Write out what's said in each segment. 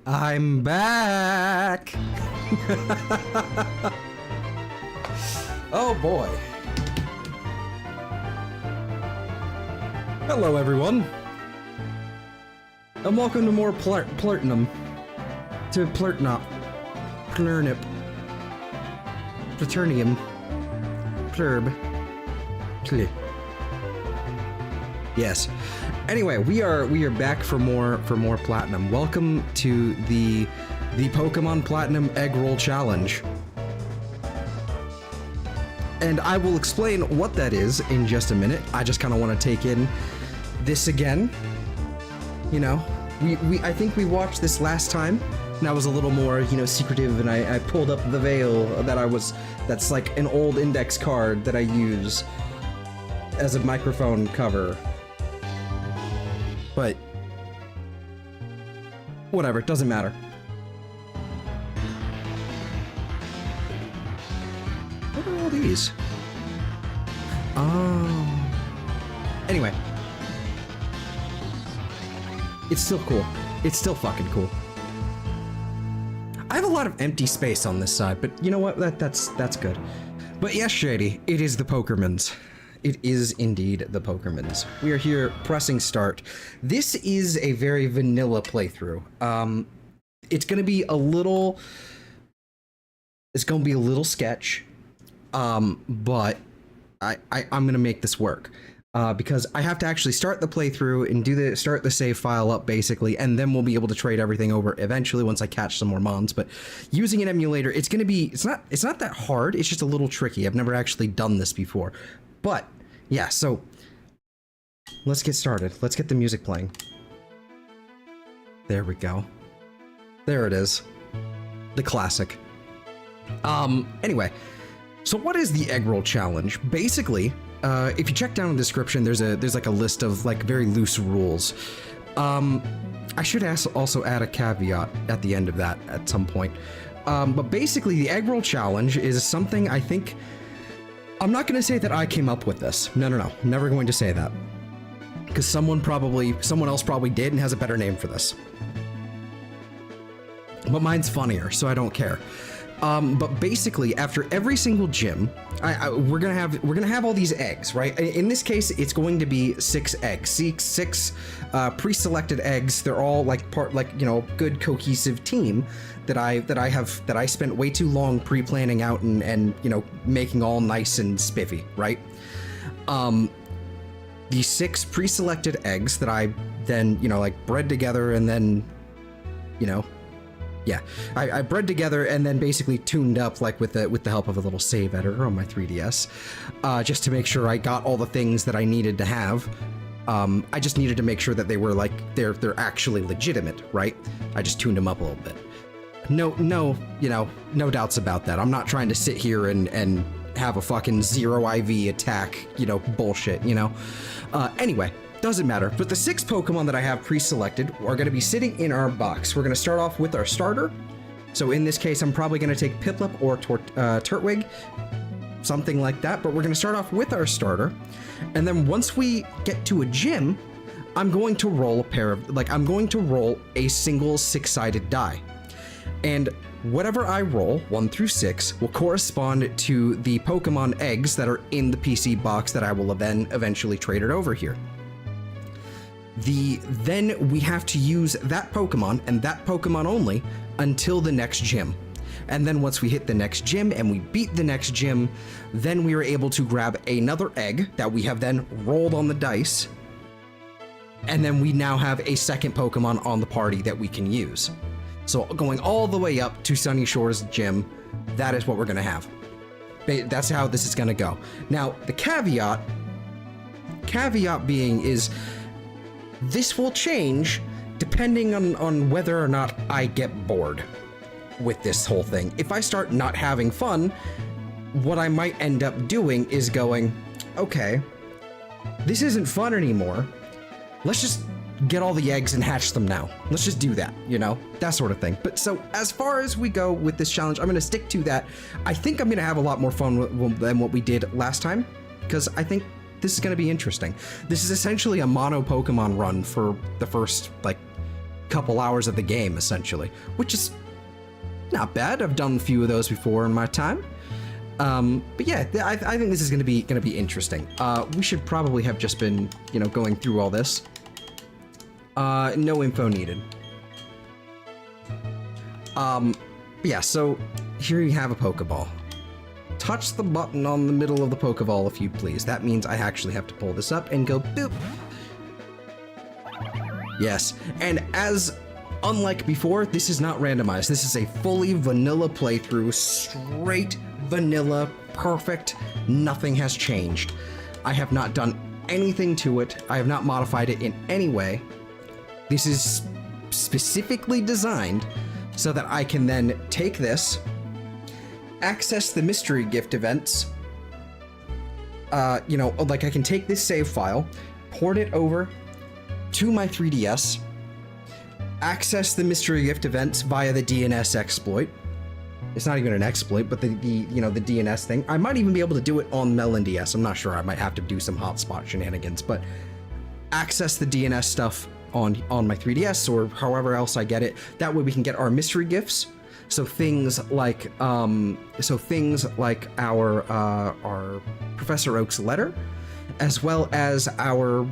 I'm back! Oh boy. Hello everyone. And welcome to more Plurtinum. To Plurtnop. Plurnip. Platurnium. Plurb. Pl. Yes. Anyway, we are back for more Platinum. Welcome to the Pokemon Platinum Eggroll Challenge. And I will explain what that is in just a minute. I just kind of want to take in this again. You know, I think we watched this last time, and I was a little more, you know, secretive, and I pulled up the veil that's like an old index card that I use as a microphone cover. But whatever, it doesn't matter. What are all these? Anyway. It's still cool. It's still fucking cool. I have a lot of empty space on this side, but you know what? That's good. But yes, Shady, it is the Pokermans. It is indeed the Pokermans. We are here pressing start. This is a very vanilla playthrough. It's gonna be a little sketch. But I'm gonna make this work. Because I have to actually start the playthrough and start the save file up basically, and then we'll be able to trade everything over eventually once I catch some more mons. But using an emulator, it's not that hard. It's just a little tricky. I've never actually done this before. But yeah, so let's get started. Let's get the music playing. There we go. There it is. The classic. Anyway, so what is the Eggroll challenge? Basically, if you check down in the description, there's like a list of like very loose rules. I should also add a caveat at the end of that at some point. But basically, the Eggroll challenge is something I think. I'm not going to say that I came up with this. No, never going to say that. Because someone else probably did and has a better name for this. But mine's funnier, so I don't care. But basically, after every single gym, we're gonna have all these eggs, right? In this case, it's going to be 6 eggs, six pre-selected eggs. They're all like good cohesive team that I spent way too long pre-planning out and you know, making all nice and spiffy, right? The 6 pre-selected eggs that I then, you know, like bred together and then, you know. Yeah, I bred together and then basically tuned up like with the help of a little save editor on my 3DS, just to make sure I got all the things that I needed to have. I just needed to make sure that they were like they're actually legitimate, right? I just tuned them up a little bit. No doubts about that. I'm not trying to sit here and have a fucking 0 IV attack, you know, bullshit, you know. Anyway. Doesn't matter, but the 6 Pokemon that I have pre-selected are going to be sitting in our box. We're going to start off with our starter. So in this case, I'm probably going to take Piplup or Turtwig, something like that, but we're going to start off with our starter. And then once we get to a gym, I'm going to roll I'm going to roll a single 6-sided die. And whatever I roll, 1 through 6, will correspond to the Pokemon eggs that are in the PC box that I will then eventually trade it over here. Then we have to use that Pokemon and that Pokemon only until the next gym. And then once we hit the next gym and we beat the next gym, then we are able to grab another egg that we have then rolled on the dice. And then we now have a second Pokemon on the party that we can use. So going all the way up to Sunny Shore's gym, that is what we're gonna have. That's how this is gonna go. Now, the caveat being is, this will change depending on whether or not I get bored with this whole thing. If I start not having fun, what I might end up doing is going, okay, this isn't fun anymore. Let's just get all the eggs and hatch them now. Let's just do that, you know, that sort of thing. But so as far as we go with this challenge, I'm going to stick to that. I think I'm going to have a lot more fun than what we did last time, because I think this is going to be interesting. This is essentially a mono Pokemon run for the first, like, couple hours of the game, essentially, which is not bad. I've done a few of those before in my time. But yeah, I think this is gonna be interesting. We should probably have just been, you know, going through all this. No info needed. Yeah, so here you have a Pokeball. Touch the button on the middle of the Pokeball if you please. That means I actually have to pull this up and go boop. Yes, and unlike before, this is not randomized. This is a fully vanilla playthrough, straight vanilla, perfect. Nothing has changed. I have not done anything to it. I have not modified it in any way. This is specifically designed so that I can then take this, access the mystery gift events. You know, like I can take this save file, port it over to my 3DS, access the mystery gift events via the DNS exploit. It's not even an exploit, but the you know, the DNS thing. I might even be able to do it on Melon DS. I'm not sure. I might have to do some hotspot shenanigans, but access the DNS stuff on my 3DS or however else I get it. That way we can get our mystery gifts. So things like our Professor Oak's letter, as well as our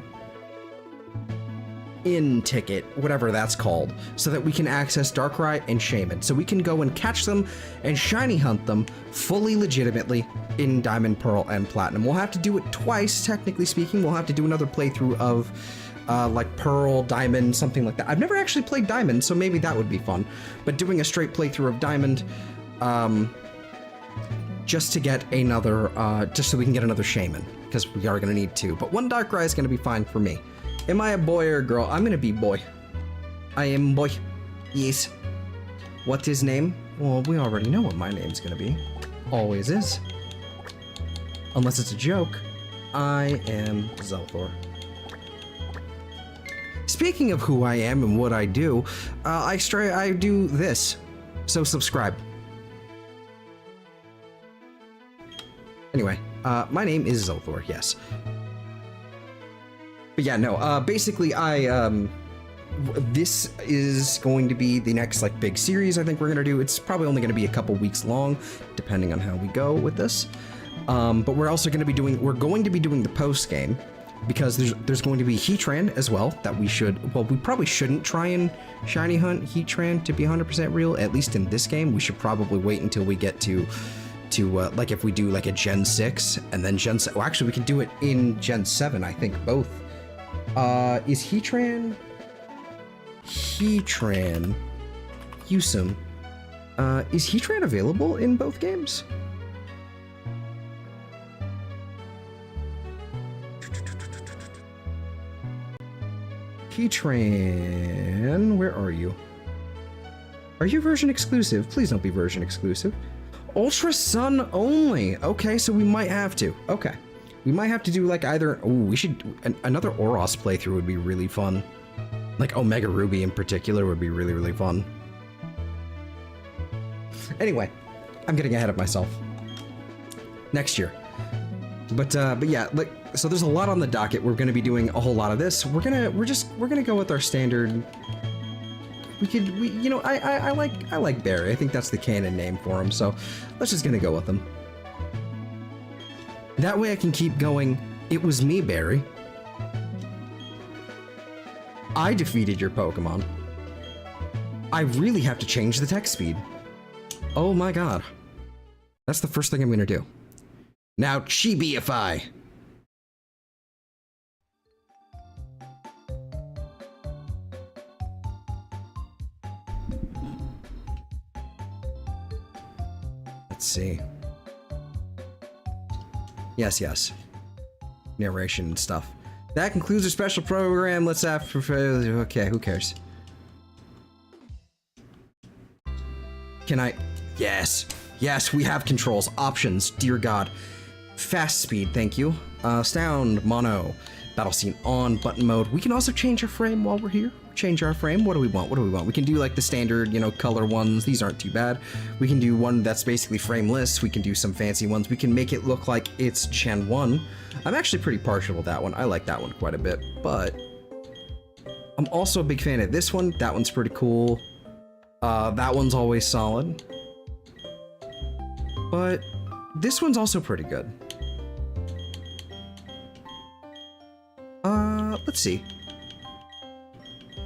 in ticket, whatever that's called, so that we can access Darkrai and Shaman. So we can go and catch them and shiny hunt them fully legitimately in Diamond, Pearl, and Platinum. We'll have to do it twice, technically speaking. We'll have to do another playthrough of like Pearl, Diamond, something like that. I've never actually played Diamond, so maybe that would be fun. But doing a straight playthrough of Diamond, just to get another, just so we can get another Shaman, because we are going to need two. But one Darkrai is going to be fine for me. Am I a boy or a girl? I'm going to be boy. I am boy. Yes. What's his name? Well, we already know what my name's going to be. Always is. Unless it's a joke. I am Zelthor. Speaking of who I am and what I do, I do this. So subscribe. Anyway, my name is Zelthor, yes. But yeah, no, basically this is going to be the next like big series I think we're gonna do. It's probably only gonna be a couple weeks long, depending on how we go with this. But we're also gonna be doing, the post game, because there's going to be Heatran as well that we probably shouldn't try and shiny hunt Heatran to be 100% real, at least in this game. We should probably wait until we get to like if we do like a Gen 6 and then Gen 7. Well, actually we can do it in Gen 7, I think both. Is Heatran Yusum, is Heatran available in both games? Heatran, where are you? Are you version exclusive? Please don't be version exclusive. Ultra Sun only. Okay, so we might have to. Okay. We might have to do like either, another Oros playthrough would be really fun. Like Omega Ruby in particular would be really, really fun. Anyway, I'm getting ahead of myself. Next year. But yeah, like, so there's a lot on the docket. We're gonna be doing a whole lot of this. We're gonna go with our standard. I like Barry. I think that's the canon name for him, so let's just gonna go with him. That way I can keep going, it was me, Barry. I defeated your Pokemon. I really have to change the text speed. Oh my god. That's the first thing I'm gonna do. Now Chibiify. Let's see. Yes. Narration and stuff. That concludes our special program. Let's have... Okay, who cares? Can I... Yes, we have controls. Options, dear god. Fast speed, thank you. Sound, mono. Battle scene on, button mode. We can also change our frame while we're here. Change our frame. What do we want? We can do like the standard, color ones. These aren't too bad. We can do one that's basically frameless. We can do some fancy ones. We can make it look like it's Gen 1. I'm actually pretty partial to that one. I like that one quite a bit, but I'm also a big fan of this one. That one's pretty cool. That one's always solid. But this one's also pretty good. Let's see.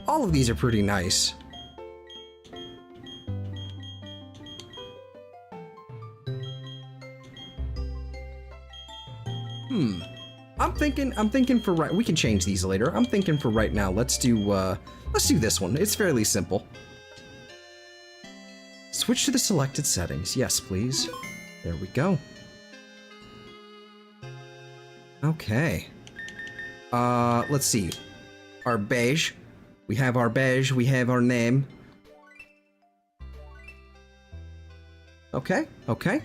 All of these are pretty nice. I'm thinking for right, we can change these later. I'm thinking for right now, let's do this one. It's fairly simple. Switch to the selected settings. Yes, please. There we go. Okay. Let's see. Our beige. We have our beige, we have our name. Okay, okay.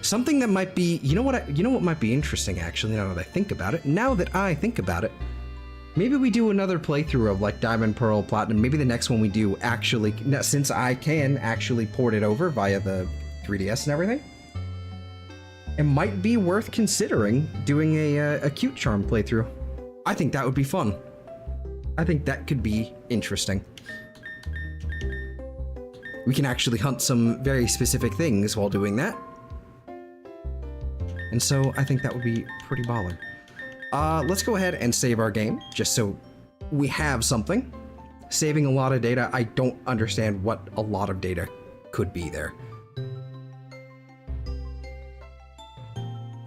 Something that might be, you know what might be interesting actually, now that I think about it. Maybe we do another playthrough of like Diamond, Pearl, Platinum. Maybe the next one we do actually, since I can actually port it over via the 3DS and everything, it might be worth considering doing a Cute Charm playthrough. I think that would be fun. I think that could be interesting. We can actually hunt some very specific things while doing that. And so I think that would be pretty baller. Let's go ahead and save our game, just so we have something. Saving a lot of data, I don't understand what a lot of data could be there.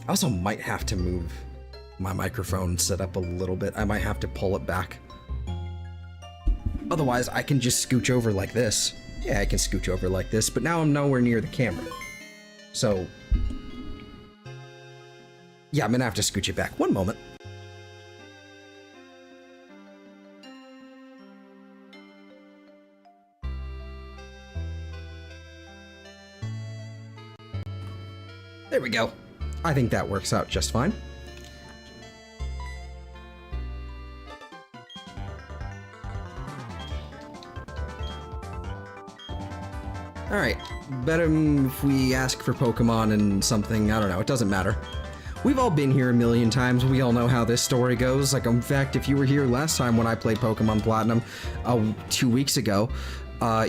I also might have to move my microphone set up a little bit. I might have to pull it back. Otherwise, I can just scooch over like this. Yeah, I can scooch over like this, but now I'm nowhere near the camera. So, yeah, I'm gonna have to scooch it back. One moment. There we go. I think that works out just fine. Alright, better if we ask for Pokemon and something, I don't know, it doesn't matter. We've all been here a million times, we all know how this story goes. Like, in fact, if you were here last time when I played Pokemon Platinum 2 weeks ago,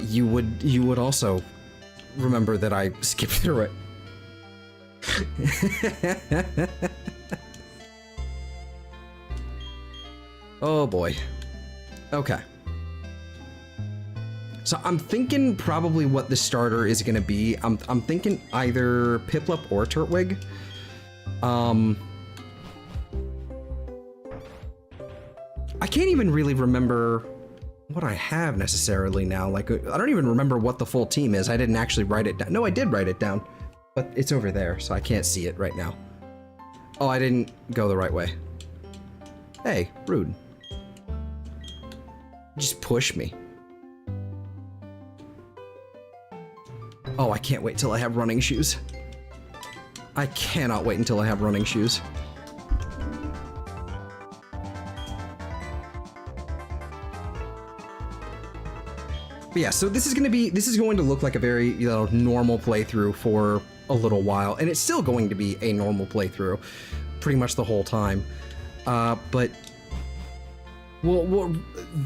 you would also remember that I skipped through it. Oh boy. Okay. So I'm thinking probably what the starter is gonna be. I'm thinking either Piplup or Turtwig. I can't even really remember what I have necessarily now. Like, I don't even remember what the full team is. I didn't actually write it down. No, I did write it down, but it's over there, so I can't see it right now. Oh, I didn't go the right way. Hey, rude. Just push me. Oh, I can't wait till I have running shoes. I cannot wait until I have running shoes. But yeah, so this is going to look like a very, you know, normal playthrough for a little while, and it's still going to be a normal playthrough pretty much the whole time. But well,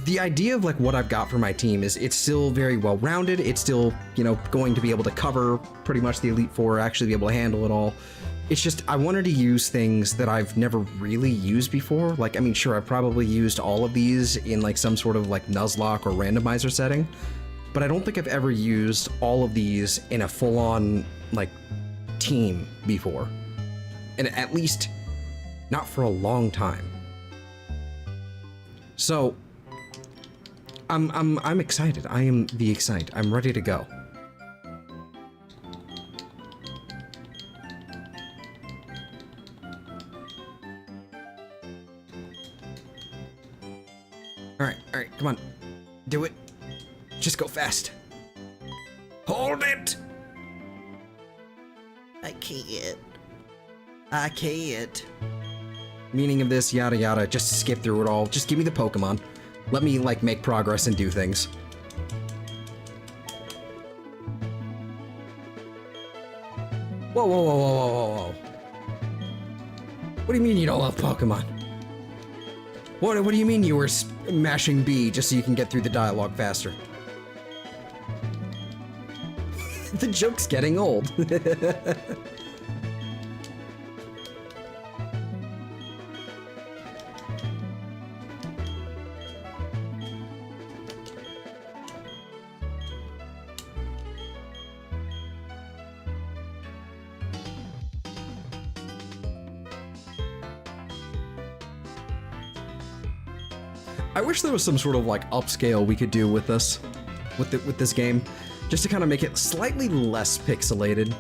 the idea of like what I've got for my team is it's still very well rounded. It's still, you know, going to be able to cover pretty much the Elite Four, actually be able to handle it all. It's just I wanted to use things that I've never really used before. Like, I mean, sure, I've probably used all of these in like some sort of like Nuzlocke or randomizer setting, but I don't think I've ever used all of these in a full-on like team before, and at least not for a long time. So I'm excited. I am the Excite. I'm ready to go. All right, come on. Do it. Just go fast. Hold it. I can't. Meaning of this, yada yada, just skip through it all. Just give me the Pokemon. Let me, like, make progress and do things. Whoa. What do you mean you don't love Pokemon? What do you mean you were mashing B just so you can get through the dialogue faster? The joke's getting old. I wish there was some sort of like upscale we could do with this, with this game, just to kind of make it slightly less pixelated.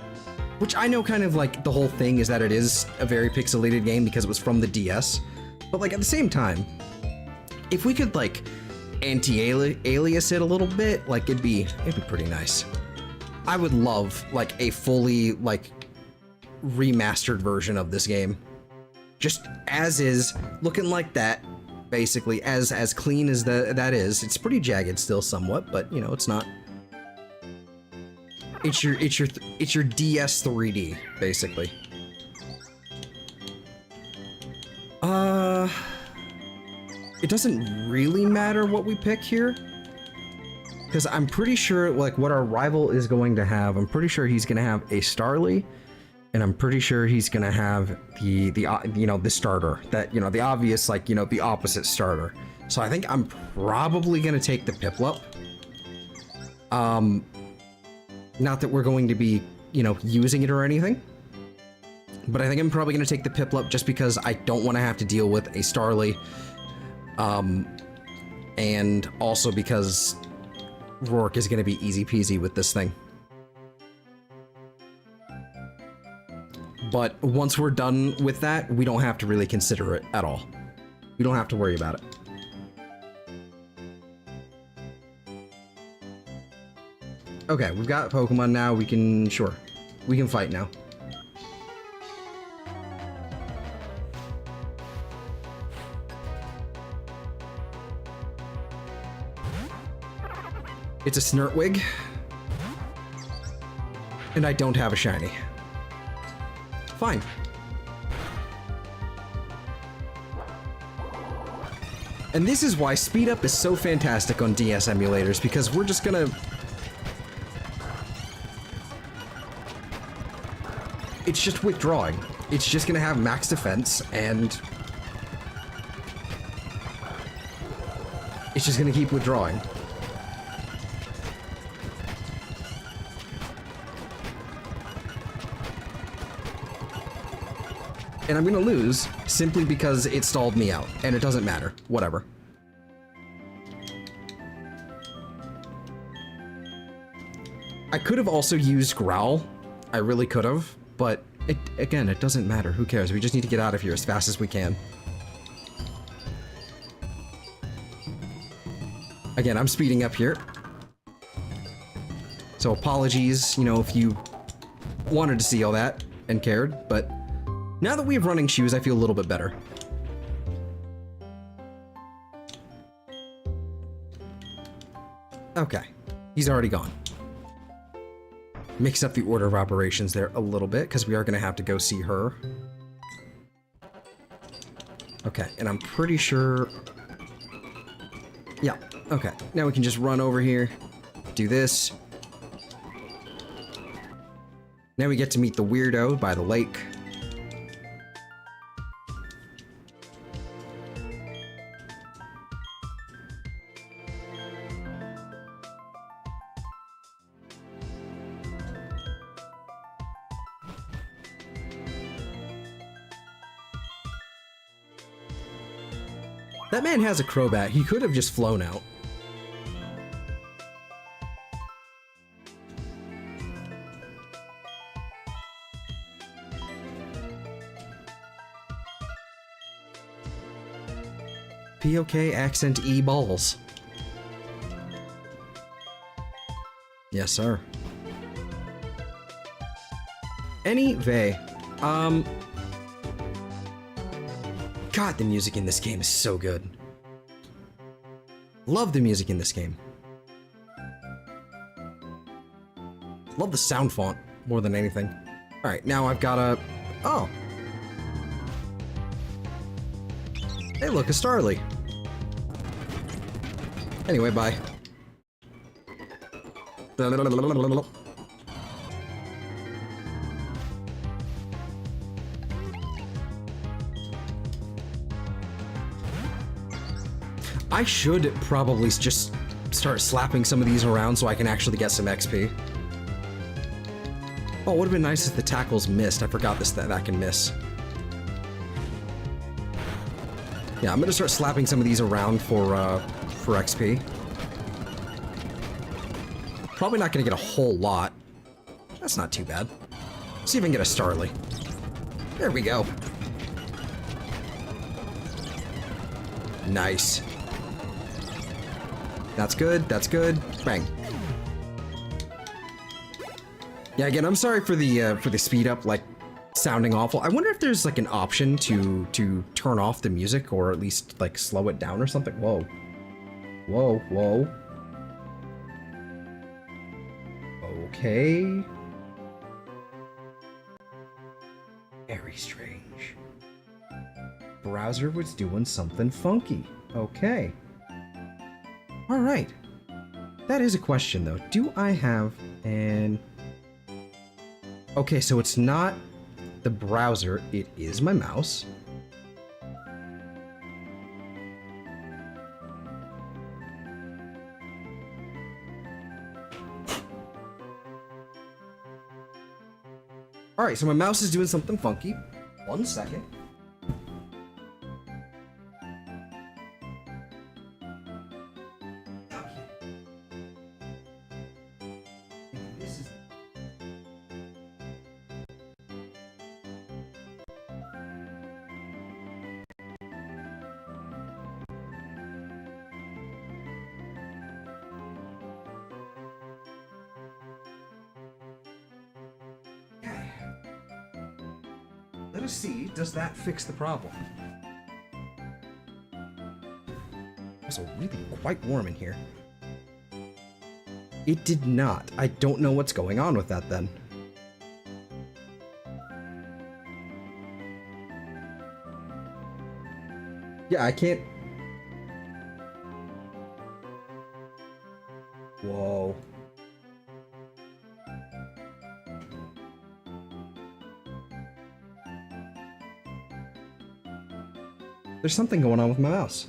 Which I know kind of like the whole thing is that it is a very pixelated game because it was from the DS, but like at the same time, if we could like anti-alias it a little bit, like it'd be pretty nice. I would love like a fully like remastered version of this game, just as is, looking like that. Basically, as clean as that is. It's pretty jagged still somewhat, but you know, it's not. It's your DS 3D, basically. It doesn't really matter what we pick here, because I'm pretty sure like what our rival is going to have. I'm pretty sure he's gonna have a Starly. And I'm pretty sure he's gonna have the you know, the starter, that, you know, the obvious, like, you know, the opposite starter. So I think I'm probably gonna take the Piplup. Not that we're going to be, you know, using it or anything, but I think I'm probably gonna take the Piplup just because I don't want to have to deal with a Starly, and also because Rourke is gonna be easy peasy with this thing. But once we're done with that, we don't have to really consider it at all. We don't have to worry about it. Okay, we've got Pokemon now. We can, sure, we can fight now. It's a Snurtwig. And I don't have a shiny. Fine. And this is why speed up is so fantastic on DS emulators, because we're just gonna... It's just withdrawing. It's just gonna have max defense, and... it's just gonna keep withdrawing. And I'm gonna lose simply because it stalled me out, and it doesn't matter. Whatever. I could have also used Growl. I really could have, but again, it doesn't matter. Who cares? We just need to get out of here as fast as we can. Again, I'm speeding up here. So apologies, you know, if you wanted to see all that and cared, but now that we have running shoes, I feel a little bit better. Okay, he's already gone. Mix up the order of operations there a little bit, because we are going to have to go see her. Okay, and I'm pretty sure... yeah, okay. Now we can just run over here, do this. Now we get to meet the weirdo by the lake. That man has a Crobat. He could have just flown out. POK accent E balls. Yes, sir. Anyway, God, the music in this game is so good. Love the music in this game. Love the sound font more than anything. All right, now I've got a... oh. Hey, look, a Starly. Anyway, bye. I should probably just start slapping some of these around so I can actually get some XP. Oh, it would have been nice if the tackles missed. I forgot that can miss. Yeah, I'm gonna start slapping some of these around for XP. Probably not gonna get a whole lot. That's not too bad. Let's see if I can get a Starly. There we go. Nice. That's good, that's good. Bang. Yeah, again, I'm sorry for the speed up, like, sounding awful. I wonder if there's, like, an option to turn off the music, or at least, like, slow it down or something. Whoa. Whoa, whoa. Okay. Very strange. Browser was doing something funky. Okay. Alright. That is a question, though. Do I have an... Okay, so it's not the browser, it is my mouse. Alright, so my mouse is doing something funky. 1 second. Let us see, does that fix the problem? It's really quite warm in here. It did not. I don't know what's going on with that then. Yeah, I can't... Whoa. There's something going on with my mouse.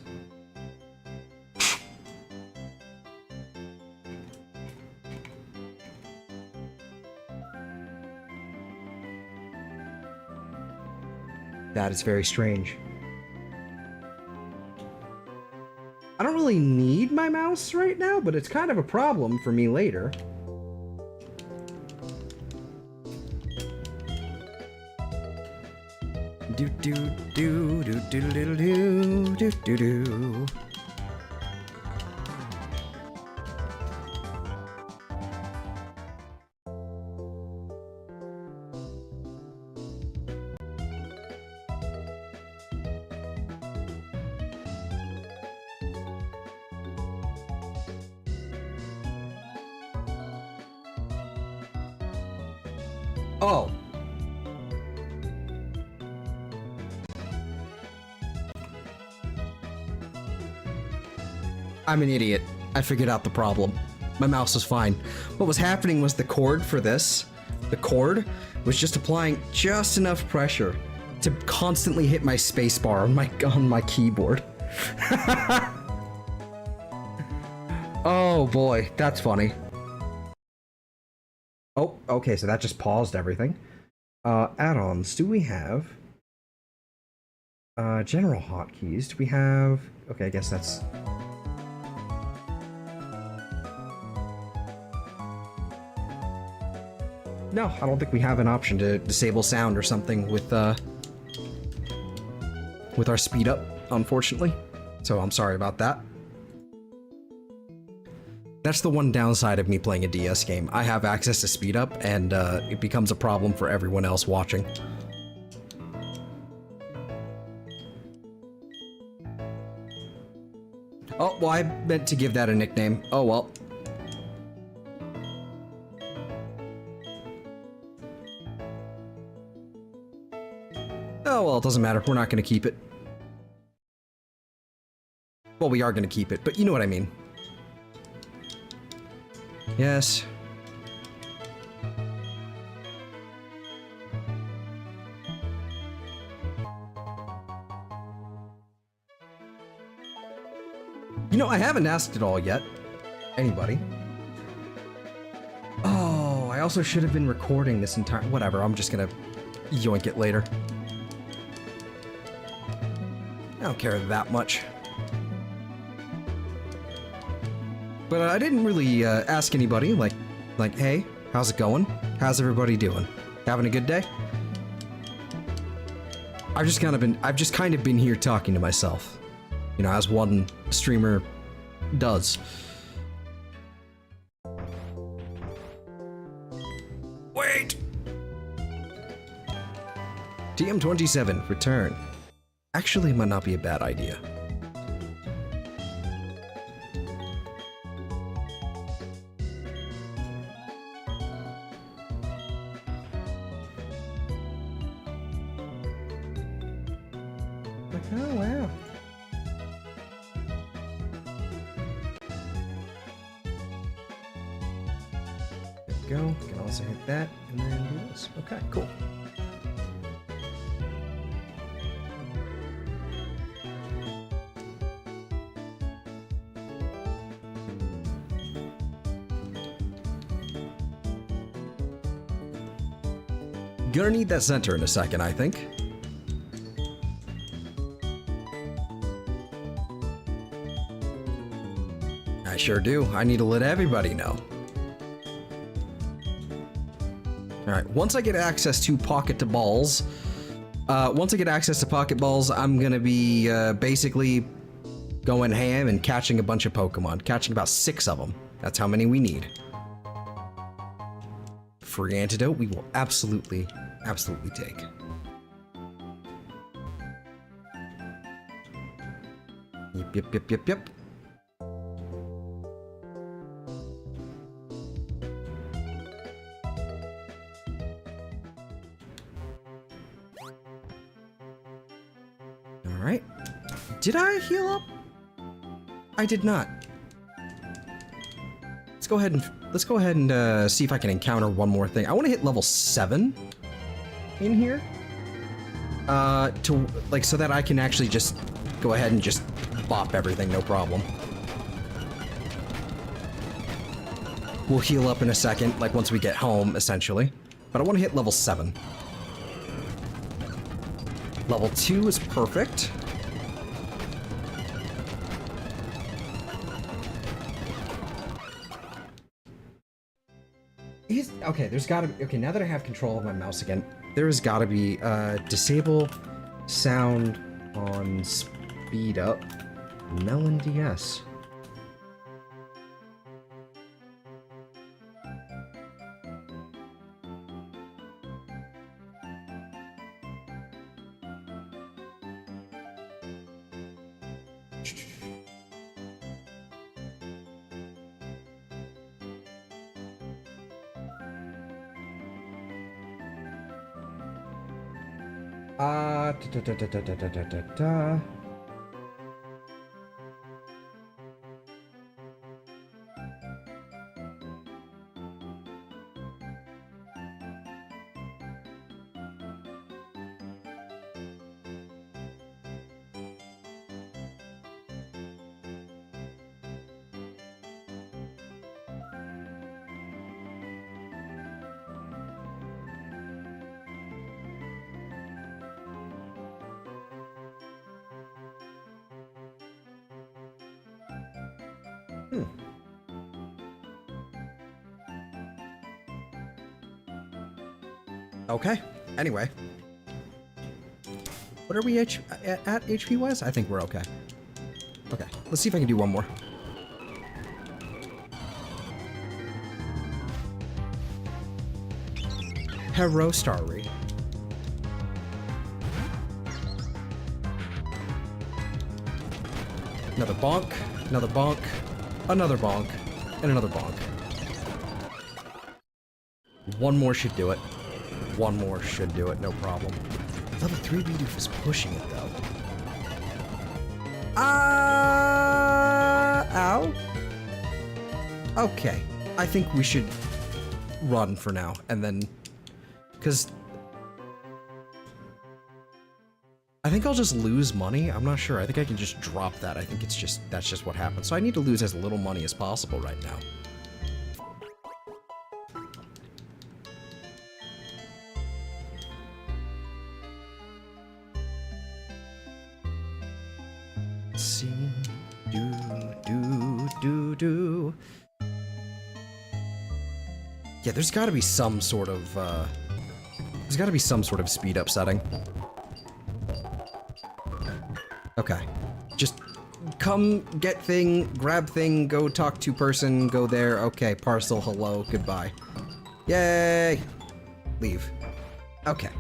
That is very strange. I don't really need my mouse right now, but it's kind of a problem for me later. Do do do do do do do do do do. Oh. I'm an idiot. I figured out the problem. My mouse was fine. What was happening was the cord for this, the cord, was just applying just enough pressure to constantly hit my spacebar on my keyboard. Oh boy, that's funny. Oh, okay, so that just paused everything. Add-ons, do we have... general hotkeys, do we have... Okay, I guess that's... No, I don't think we have an option to disable sound or something with our speed up, unfortunately. So I'm sorry about that. That's the one downside of me playing a DS game. I have access to speed up, and it becomes a problem for everyone else watching. Oh, well, I meant to give that a nickname. Oh, well. Oh, well, it doesn't matter. We're not going to keep it. Well, we are gonna keep it, but you know what I mean. Yes. You know, I haven't asked it all yet. Anybody? Oh, I also should have been recording this entire... Whatever, I'm just gonna yoink it later. I don't care that much. But I didn't really ask anybody, like, hey, how's it going? How's everybody doing? Having a good day? I've just kind of been here talking to myself. You know, as one streamer does. Wait! TM27, return. Actually, might not be a bad idea. Oh, wow. There we go. We can also hit that and then do this. Okay, cool. Gonna need that center in a second, I think. I sure do. I need to let everybody know. Alright, once I get access to pocket balls, I'm gonna be basically going ham and catching a bunch of Pokemon. Catching about 6 of them. That's how many we need. Free antidote, we will absolutely take. Yep. Alright. Did I heal up? I did not. Let's go ahead and see if I can encounter one more thing. I want to hit level 7 in here. So that I can actually just go ahead and just bop everything, no problem. We'll heal up in a second, like once we get home, essentially. But I want to hit level 7. Level 2 is perfect. Okay, there's gotta be... Okay, now that I have control of my mouse again, there's gotta be, disable sound on speed up. Melon DS. Okay, anyway. What are we at HP-wise? I think we're okay. Okay, let's see if I can do one more. Hero Starry. Another bonk, another bonk, another bonk, and another bonk. One more should do it. One more should do it, no problem. Level 3 Bidoof is pushing it, though. Ow. Okay. I think we should run for now, and then... Because... I think I'll just lose money. I'm not sure. I think I can just drop that. I think it's just... That's just what happens. So I need to lose as little money as possible right now. Let's see... Do. Yeah, there's got to be some sort of speed up setting. Okay, just come get thing, grab thing, go talk to person, go there. Okay, parcel, hello, goodbye. Yay! Leave. Okay.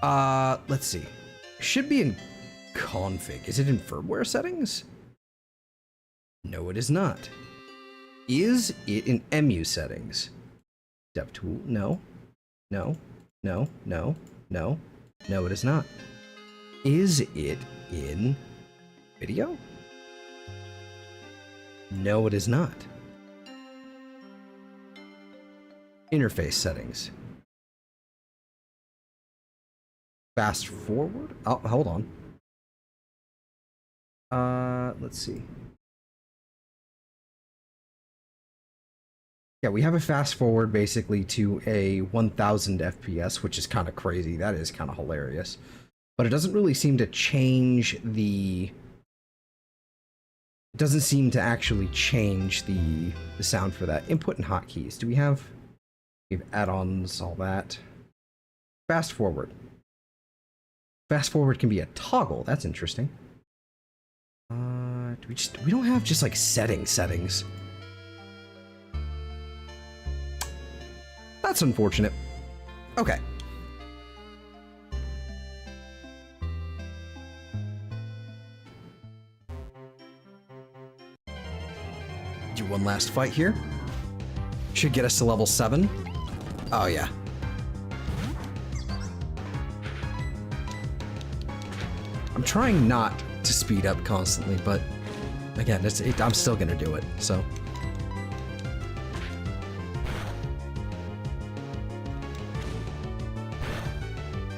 Let's see. Should be in config. Is it in firmware settings? No, it is not. Is it in EMU settings? Dev tool? No. No. No. No. No. No, it is not. Is it in video? No, it is not. Interface settings. Fast forward? Oh, hold on. Let's see. Yeah, we have a fast forward basically to a 1000 FPS, which is kind of crazy. That is kind of hilarious. But it doesn't really seem to change the... It doesn't seem to actually change the sound for that. Input and hotkeys. Do we have add-ons, all that? Fast forward. Fast forward can be a toggle. That's interesting. We don't have just like settings. That's unfortunate. Okay. Do one last fight here. Should get us to level 7. Oh yeah. I'm trying not to speed up constantly, but again, I'm still gonna do it, so.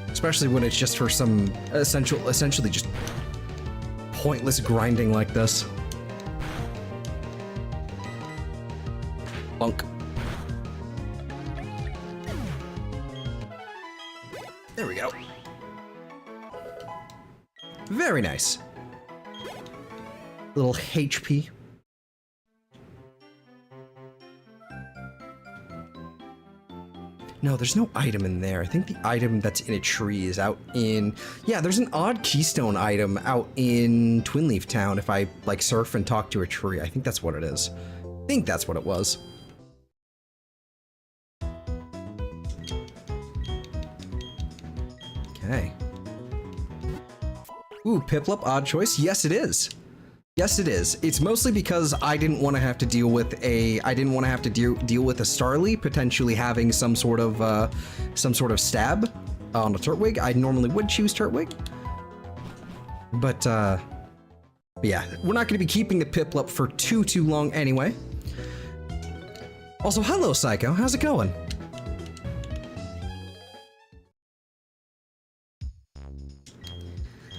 Especially when it's just for some essentially just pointless grinding like this. Bunk. There we go. Very nice. Little HP. No, there's no item in there. I think the item that's in a tree is out in... Yeah, there's an odd keystone item out in Twinleaf Town if I, like, surf and talk to a tree. I think that's what it is. I think that's what it was. Okay. Ooh, Piplup, odd choice. Yes, it is. Yes, it is. It's mostly because I didn't want to have to deal with a deal with a Starly potentially having some sort of stab on a Turtwig. I normally would choose Turtwig, but yeah, we're not going to be keeping the Piplup for too long anyway. Also, hello, Psycho. How's it going?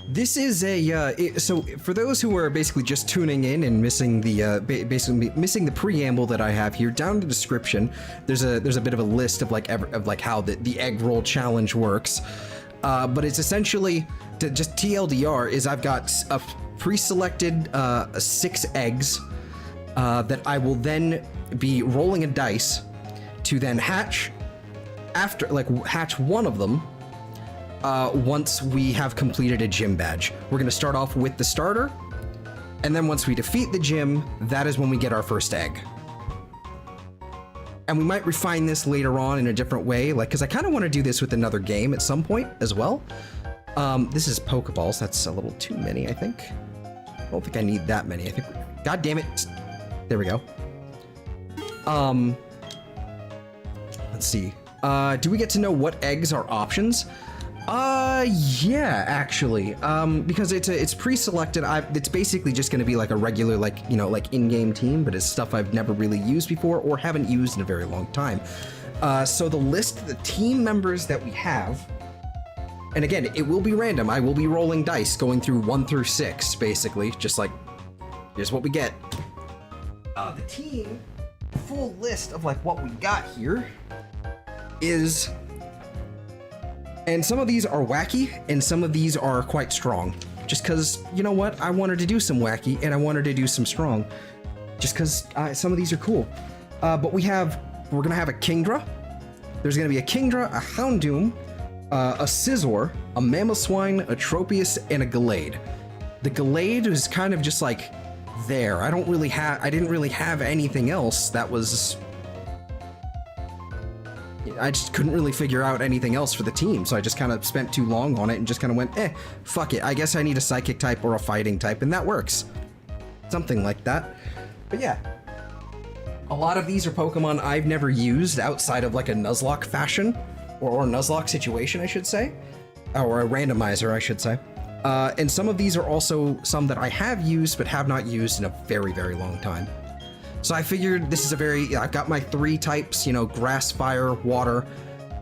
This is a so for those who are basically just tuning in and missing the basically missing the preamble that I have here, down in the description there's a bit of a list of like how the Eggroll challenge works, but it's essentially just TLDR is I've got a pre-selected 6 eggs that I will then be rolling a dice to then hatch hatch one of them. Once we have completed a gym badge. We're gonna start off with the starter, and then once we defeat the gym, that is when we get our first egg. And we might refine this later on in a different way, like, because I kind of want to do this with another game at some point as well. This is Pokeballs, that's a little too many, I think. I don't think I need that many, I think, god damn it. There we go. Let's see. Do we get to know what eggs are options? Yeah, actually, because it's pre-selected. It's basically just going to be like a regular, like, you know, like in-game team, but it's stuff I've never really used before or haven't used in a very long time. So the list of the team members that we have, and again, it will be random. I will be rolling dice, going through 1 through 6, basically, just like, here's what we get. The team, full list of like what we got here is, and some of these are wacky, and some of these are quite strong. Just because, you know what, I wanted to do some wacky, and I wanted to do some strong. Just because some of these are cool. But we're gonna have a Kingdra. There's gonna be a Kingdra, a Houndoom, a Scizor, a Mamoswine, a Tropius, and a Gallade. The Gallade is kind of just like there. I didn't really have anything else that was... I just couldn't really figure out anything else for the team, so I just kind of spent too long on it and just kind of went, fuck it. I guess I need a Psychic type or a Fighting type, and that works. Something like that. But yeah. A lot of these are Pokemon I've never used outside of like a Nuzlocke fashion, or Nuzlocke situation, I should say. Or a randomizer, I should say. And some of these are also some that I have used, but have not used in a very, very long time. So I figured this is I've got my 3 types, you know, grass, fire, water,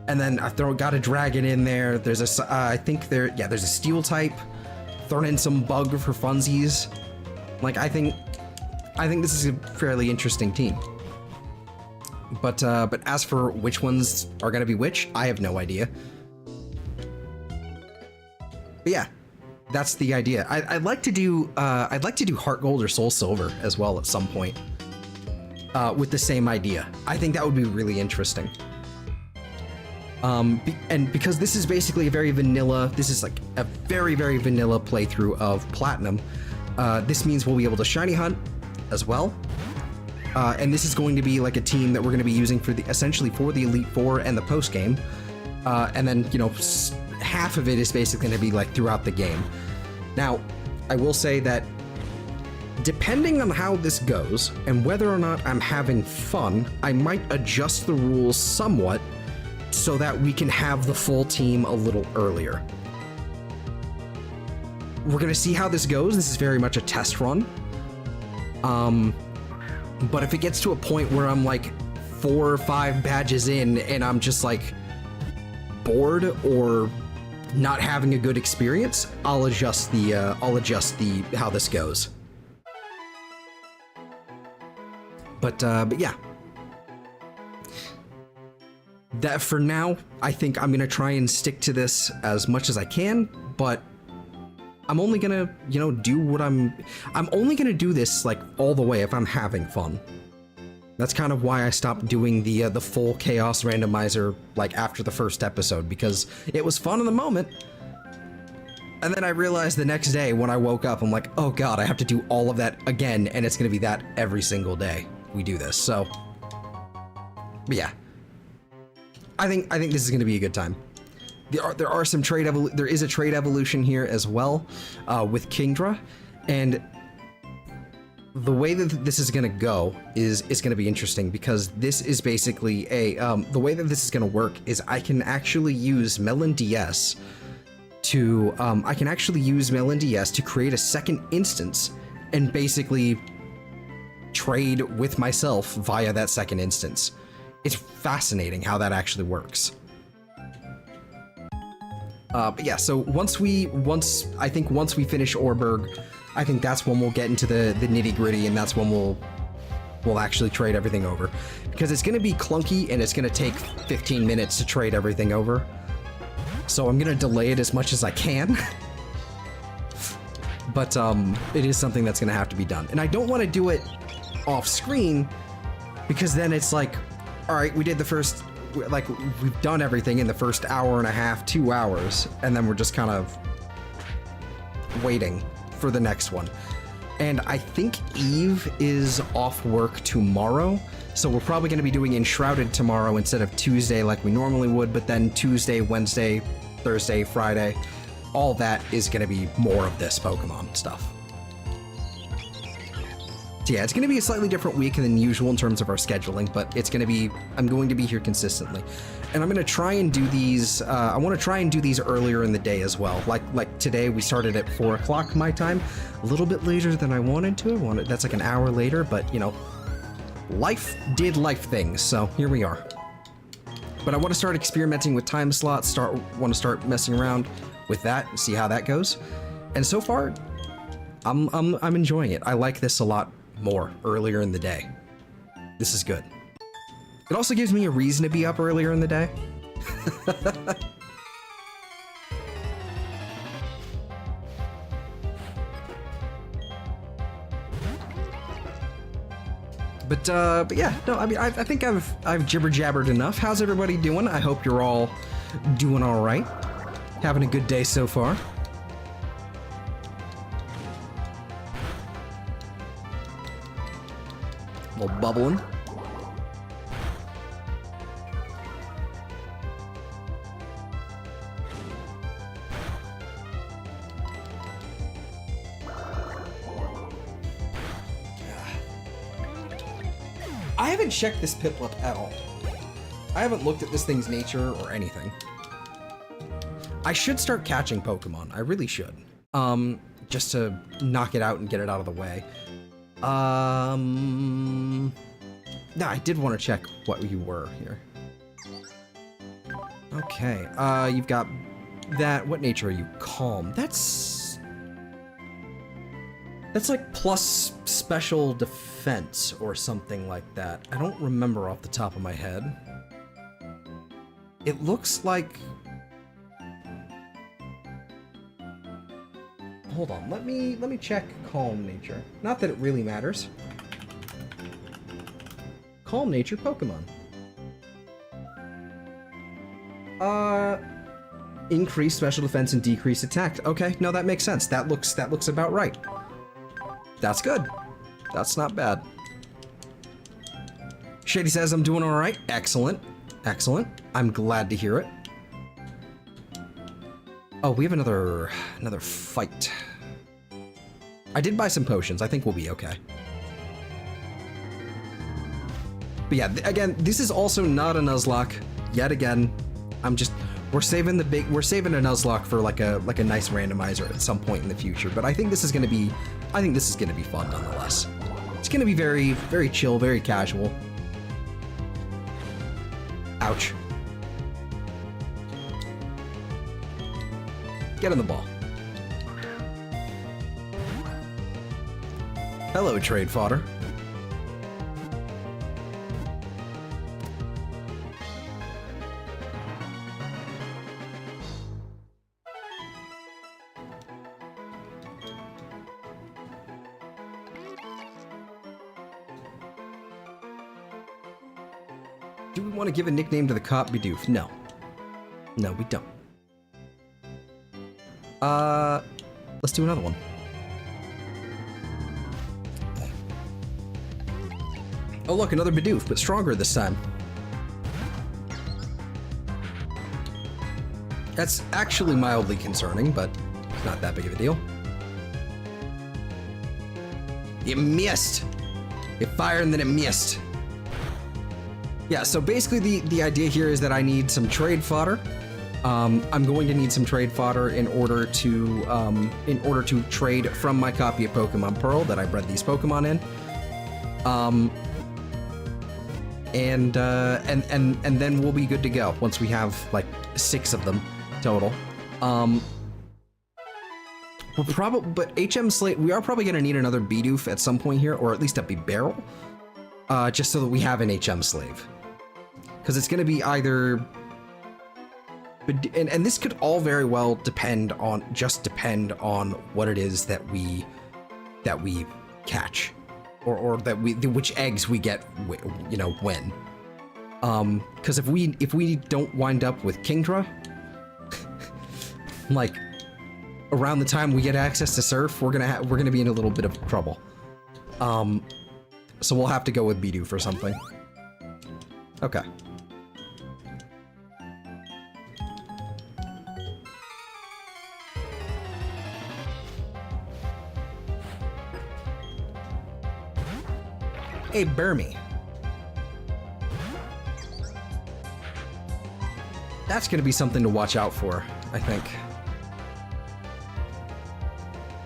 and then I've got a dragon in there. There's there's a steel type, thrown in some bug for funsies. Like, I think this is a fairly interesting team. But as for which ones are gonna be which, I have no idea. But yeah, that's the idea. I'd like to do Heart Gold or Soul Silver as well at some point. With the same idea. I think that would be really interesting. And because this is basically this is like a very, very vanilla playthrough of Platinum, this means we'll be able to shiny hunt as well. And this is going to be like a team that we're going to be using essentially for the Elite Four and the post game. And then, you know, half of it is basically going to be like throughout the game. Now, I will say that depending on how this goes, and whether or not I'm having fun, I might adjust the rules somewhat so that we can have the full team a little earlier. We're gonna see how this goes. This is very much a test run. But if it gets to a point where I'm like 4 or 5 badges in and I'm just like bored or not having a good experience, I'll adjust how this goes. But yeah, that for now, I think I'm gonna try and stick to this as much as I can, but I'm only gonna, you know, do I'm only gonna do this like all the way if I'm having fun. That's kind of why I stopped doing the full Chaos Randomizer like after the first episode, because it was fun in the moment. And then I realized the next day when I woke up, I'm like, oh god, I have to do all of that again, and it's gonna be that every single day we do this. So, but yeah, I think this is gonna be a good time. There are some there is a trade evolution here as well with Kingdra, and the way that this is gonna go is gonna be interesting, because this is basically the way that this is gonna work is I can actually use Melon DS to create a second instance and basically trade with myself via that second instance. It's fascinating how that actually works. But yeah, so once we finish Orberg, I think that's when we'll get into the nitty-gritty, and that's when we'll actually trade everything over. Because it's gonna be clunky and it's gonna take 15 minutes to trade everything over. So I'm gonna delay it as much as I can. But it is something that's gonna have to be done. And I don't want to do it off screen, because then it's like, all right, we did the first, like, we've done everything in the first hour and a half, 2 hours, and then we're just kind of waiting for the next one. And I think Eve is off work tomorrow, so we're probably going to be doing Enshrouded tomorrow instead of Tuesday like we normally would, but then Tuesday, Wednesday, Thursday, Friday, all that is going to be more of this Pokemon stuff. So yeah, it's going to be a slightly different week than usual in terms of our scheduling, but it's going to be, I'm going to be here consistently. And I'm gonna try and do these, I wanna try and do these earlier in the day as well. Like today, we started at 4 o'clock my time, a little bit later than I wanted to. That's like an hour later, but you know, life did life things, so here we are. But I want to start experimenting with time slots, want to start messing around with that, see how that goes. And so far, I'm enjoying it. I like this a lot more earlier in the day. This is good. It also gives me a reason to be up earlier in the day. But yeah, no, I mean, I think I've jibber-jabbered enough. How's everybody doing? I hope you're all doing all right. Having a good day so far. A little bubbling. I haven't checked this Piplup at all. I haven't looked at this thing's nature or anything. I should start catching Pokemon. I really should. Just to knock it out and get it out of the way. No, I did want to check what you were here. Okay, you've got that. What nature are you? Calm. That's like plus special defense or something like that. I don't remember off the top of my head. It looks like... Hold on, let me check Calm Nature. Not that it really matters. Calm Nature Pokemon. Increase special defense and decrease attack. Okay, no, that makes sense. That looks about right. That's good. That's not bad. Shady says I'm doing all right. Excellent. Excellent. I'm glad to hear it. Oh, we have another fight. I did buy some potions. I think we'll be okay. But yeah, again, this is also not a Nuzlocke. Yet again, we're saving a Nuzlocke for like a nice randomizer at some point in the future. But I think this is gonna be fun nonetheless. It's gonna be very, very chill, very casual. Ouch. Get on the ball. Hello, trade fodder. Do we want to give a nickname to the cop Bidoof? No. No, we don't. Let's do another one. Oh look, another Bidoof, but stronger this time. That's actually mildly concerning, but it's not that big of a deal. It missed! It fired and then it missed. Yeah, so basically the idea here is that I need some trade fodder. I'm going to need some trade fodder in order to trade from my copy of Pokemon Pearl that I bred these Pokemon in. And then we'll be good to go once we have like 6 of them total. But HM Slate, we are probably gonna need another Bidoof at some point here, or at least a Bibarel, just so that we have an HM Slave. Because it's gonna be either, and this could all very well depend on what it is that we catch. Or which eggs we get, you know, when. Because if we don't wind up with Kingdra, like around the time we get access to Surf, we're gonna be in a little bit of trouble. So we'll have to go with Bidoof or something. Okay. Hey, Burmy. That's going to be something to watch out for, I think.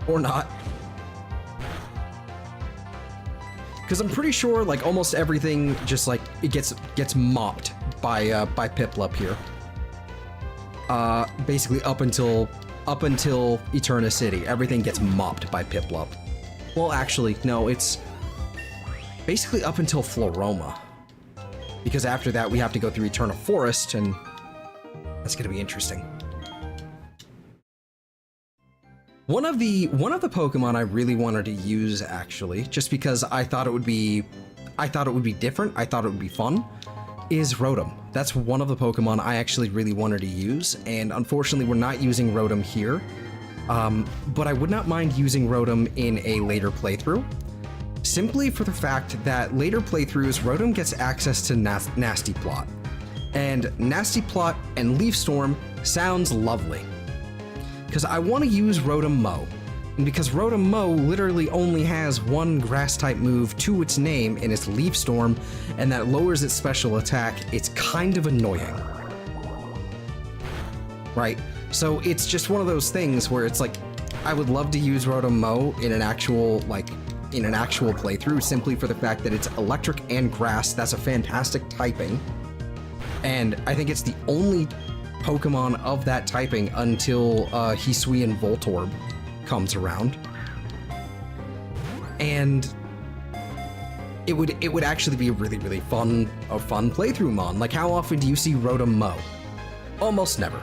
Or not. Because I'm pretty sure, like, almost everything just, like, it gets mopped by Piplup here. Basically up until Eternity, everything gets mopped by Piplup. Well, actually, no, it's basically up until Floroma. Because after that, we have to go through Eternal Forest, and that's gonna be interesting. One of the Pokemon I really wanted to use, actually, just because I thought it would be different, I thought it would be fun, is Rotom. That's one of the Pokemon I actually really wanted to use, and unfortunately we're not using Rotom here. But I would not mind using Rotom in a later playthrough, simply for the fact that later playthroughs, Rotom gets access to Nasty Plot. And Nasty Plot and Leaf Storm sounds lovely. Because I want to use Rotom Mow. And because Rotom Mow literally only has one grass-type move to its name, and it's Leaf Storm, and that lowers its special attack, it's kind of annoying. Right? So it's just one of those things where it's like, I would love to use Rotom Mow in an actual, playthrough, simply for the fact that it's electric and grass. That's a fantastic typing. And I think it's the only Pokemon of that typing until Hisuian Voltorb comes around. And it would actually be a really fun playthrough mon. Like, how often do you see Rotom Mow? Almost never.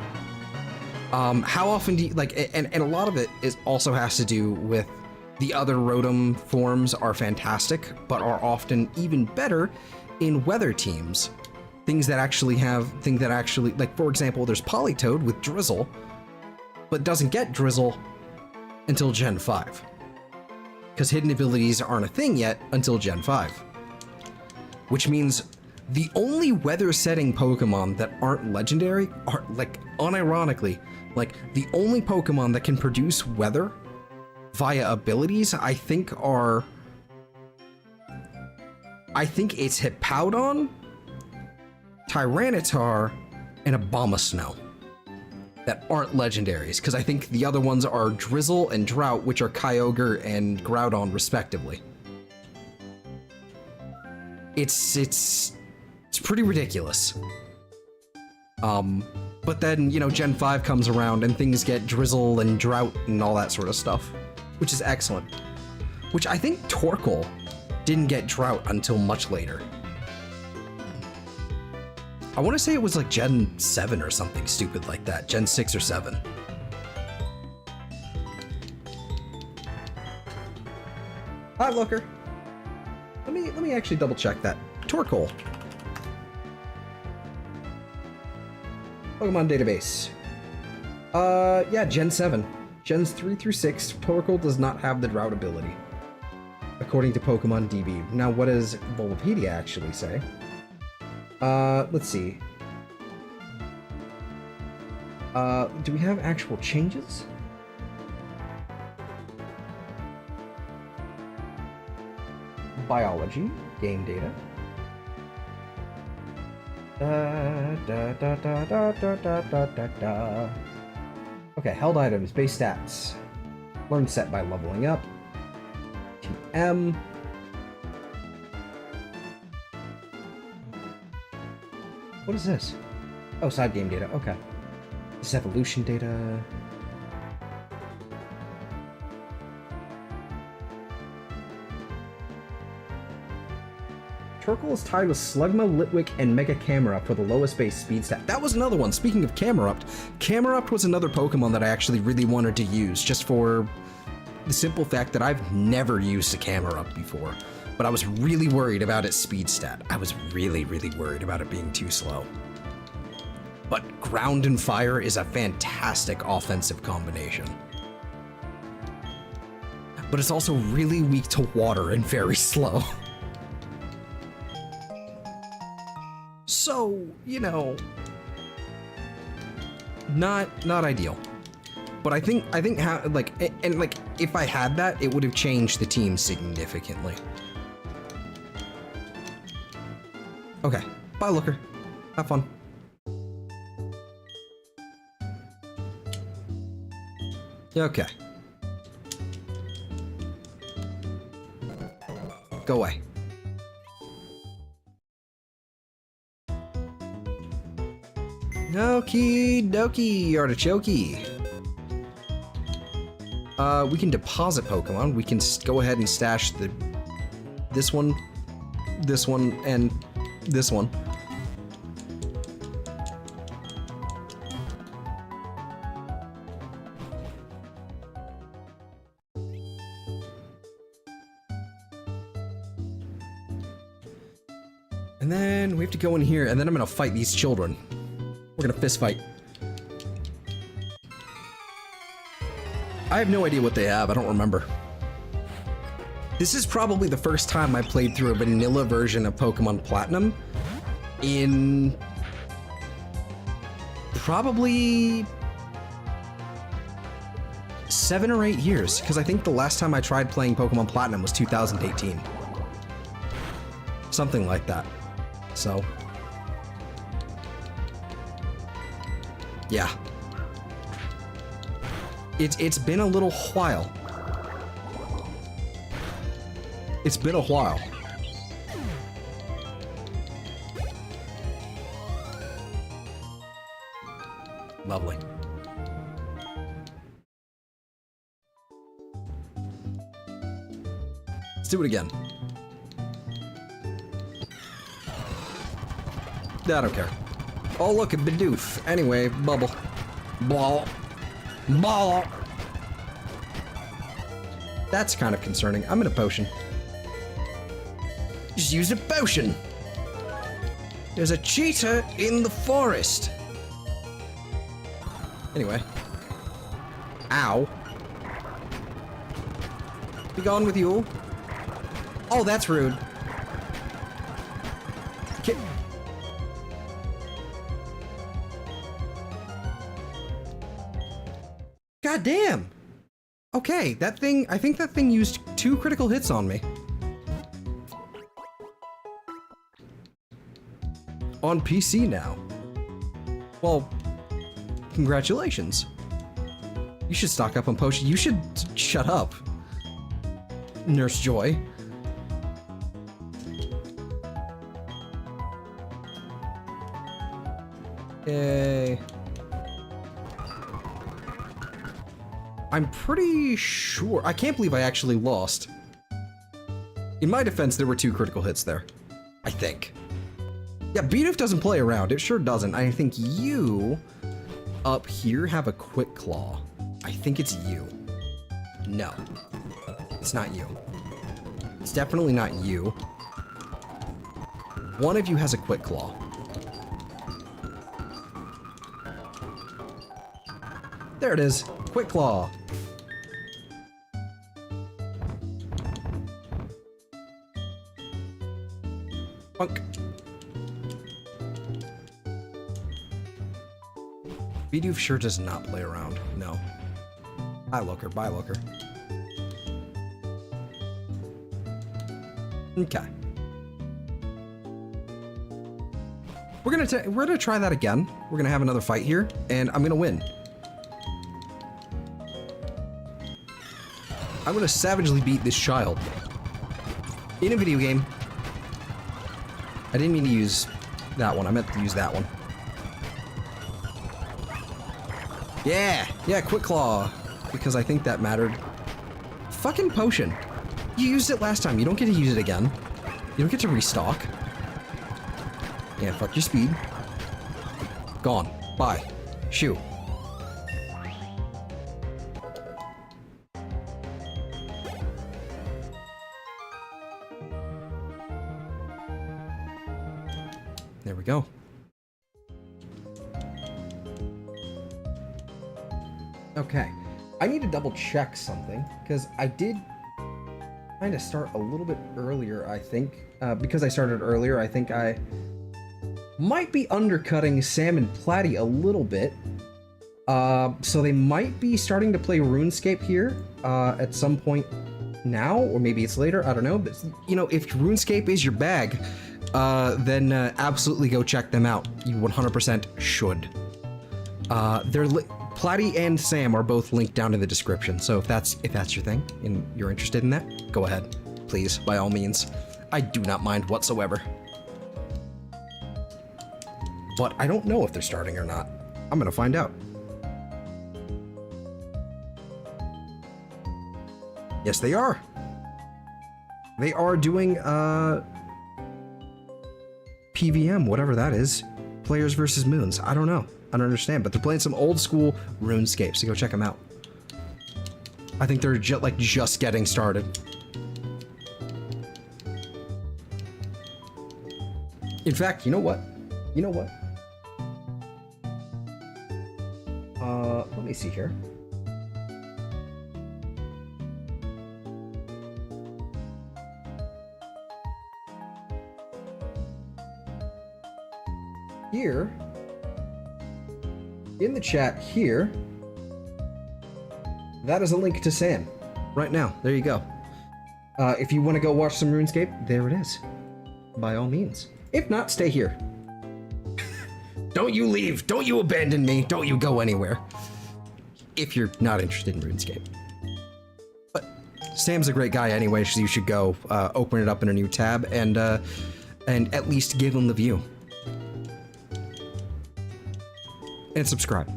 How often do you, like, and a lot of it also has to do with the other Rotom forms are fantastic, but are often even better in weather teams. Things that actually, like, for example, there's Politoed with Drizzle, but doesn't get Drizzle until Gen 5. Because hidden abilities aren't a thing yet until Gen 5. Which means the only weather-setting Pokemon that aren't legendary are, like, unironically, like, the only Pokemon that can produce weather via abilities, I think it's Hippowdon, Tyranitar, and Abomasnow that aren't legendaries, because I think the other ones are Drizzle and Drought, which are Kyogre and Groudon respectively. It's pretty ridiculous. But then, you know, Gen 5 comes around and things get Drizzle and Drought and all that sort of stuff, which is excellent. Which I think Torkoal didn't get Drought until much later. I want to say it was like Gen 7 or something stupid like that, Gen 6 or 7. Hi, Looker. Let me actually double check that. Torkoal. Pokemon database. Yeah, Gen 7. Gens 3 through 6, Torkoal does not have the Drought ability, according to Pokemon DB. Now, what does Bulbapedia actually say? Let's see. Do we have actual changes? Biology, game data. Okay, held items, base stats. Learn set by leveling up. TM. What is this? Oh, side game data, okay. This is evolution data. Torkoal is tied with Slugma, Litwick, and Mega Camerupt for the lowest base speed stat. That was another one. Speaking of Camerupt, Camerupt was another Pokemon that I actually really wanted to use, just for the simple fact that I've never used a Camerupt before. But I was really worried about its speed stat. I was really worried about it being too slow. But Ground and Fire is a fantastic offensive combination. But it's also really weak to water and very slow. So, you know, not ideal. But I think how, like, and like, if I had that, it would have changed the team significantly. Okay, bye, Looker. Have fun. Okay. Go away. Okie dokie, artichoke. We can deposit Pokemon. We can go ahead and stash this one, and this one. And then we have to go in here, and then I'm gonna fight these children. We're gonna fist fight. I have no idea what they have, I don't remember. This is probably the first time I played through a vanilla version of Pokemon Platinum in probably 7 or 8 years, because I think the last time I tried playing Pokemon Platinum was 2018. Something like that. So, yeah. It's been a little while. It's been a while. Lovely. Let's do it again. I don't care. Oh, look, a Bidoof. Anyway, bubble. Ball. Ball. That's kind of concerning. I'm in a potion. Just use a potion. There's a cheetah in the forest. Anyway. Ow. Be gone with you. Oh, that's rude. God damn. Okay, that thing, I think that thing used 2 critical hits on me. On PC now. Well, congratulations. You should stock up on potions. You should shut up, Nurse Joy. Yay. I'm pretty sure. I can't believe I actually lost. In my defense, there were 2 critical hits there. I think. Yeah, Bidoof doesn't play around. It sure doesn't. I think you up here have a Quick Claw. I think it's you. No. It's not you. It's definitely not you. One of you has a Quick Claw. There it is. Quick Claw. Punk. Bidoof sure does not play around. No. Bye, Looker. Bye, Looker. Okay. We're gonna try that again. We're gonna have another fight here, and I'm gonna win. I'm gonna savagely beat this child. In a video game. I didn't mean to use that one. I meant to use that one. Yeah! Yeah, Quick Claw. Because I think that mattered. Fucking potion. You used it last time. You don't get to use it again. You don't get to restock. Yeah, fuck your speed. Gone. Bye. Shoo. There we go. Okay. I need to double check something, because I did kind of start a little bit earlier, I think. Because I started earlier, I think I might be undercutting Sam and Platy a little bit. So they might be starting to play RuneScape here at some point now, or maybe it's later, I don't know. But, you know, if RuneScape is your bag, then absolutely go check them out. You 100% should. Platy and Sam are both linked down in the description, so if that's your thing and you're interested in that, go ahead, please, by all means. I do not mind whatsoever. But I don't know if they're starting or not. I'm gonna find out. Yes, they are. They are doing PVM, whatever that is. Players versus Moons. I don't know. I don't understand, but they're playing some old school RuneScape, so go check them out. I think they're just getting started. In fact, you know what? You know what? Let me see here. Here, in the chat here, that is a link to Sam. Right now, there you go. If you want to go watch some RuneScape, there it is. By all means. If not, stay here. Don't you leave. Don't you abandon me. Don't you go anywhere. If you're not interested in RuneScape. But Sam's a great guy anyway, so you should go open it up in a new tab and at least give him the view. And subscribe.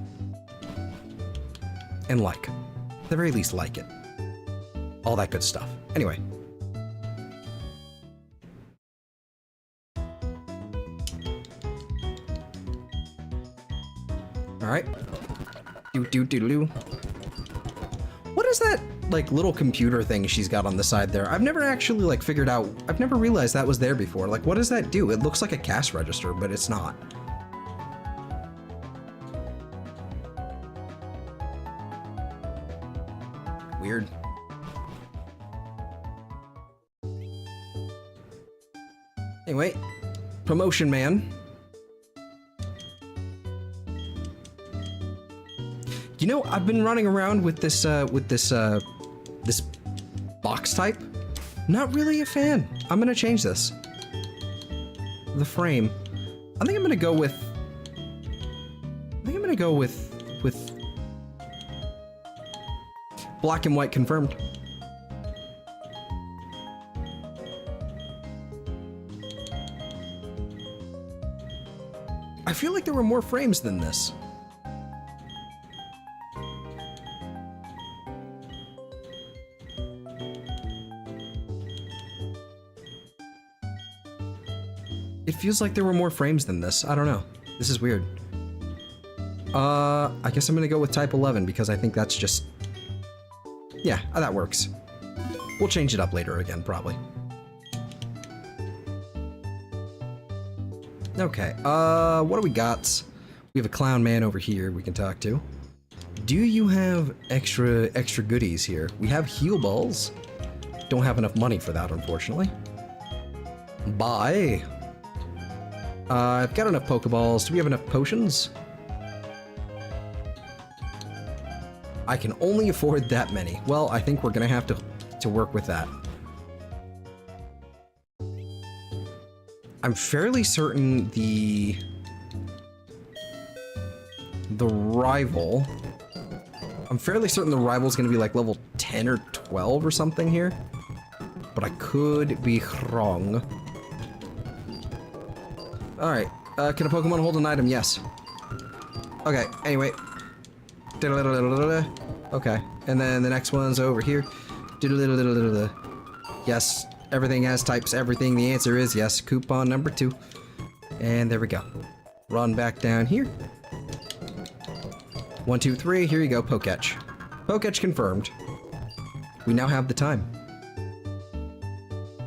And like. At the very least, like it. All that good stuff. Anyway. Alright. Do. What is that, like, little computer thing she's got on the side there? I've never actually, like, figured out... I've never realized that was there before. Like, what does that do? It looks like a cash register, but it's not. Weird. Anyway, promotion man. You know, I've been running around with this this box type. Not really a fan. I'm gonna change this. The frame. I think I'm gonna go with. With black and white confirmed. I feel like there were more frames than this. It feels like there were more frames than this. I don't know. This is weird. I guess I'm gonna go with type 11 because I think that's just... Yeah, that works. We'll change it up later again, probably. Okay, what do we got? We have a clown man over here we can talk to. Do you have extra goodies here? We have heal balls. Don't have enough money for that, unfortunately. Buy. I've got enough Pokeballs. Do we have enough potions? I can only afford that many. Well, I think we're gonna have to work with that. I'm fairly certain the rival... I'm fairly certain the rival's gonna be like level 10 or 12 or something here. But I could be wrong. Alright, can a Pokemon hold an item? Yes. Okay, anyway. Okay, and then the next one's over here. Yes, everything has types, everything. The answer is yes. Coupon number 2. And there we go. Run back down here. 1, 2, 3, here you go, Poketch. Poketch confirmed. We now have the time.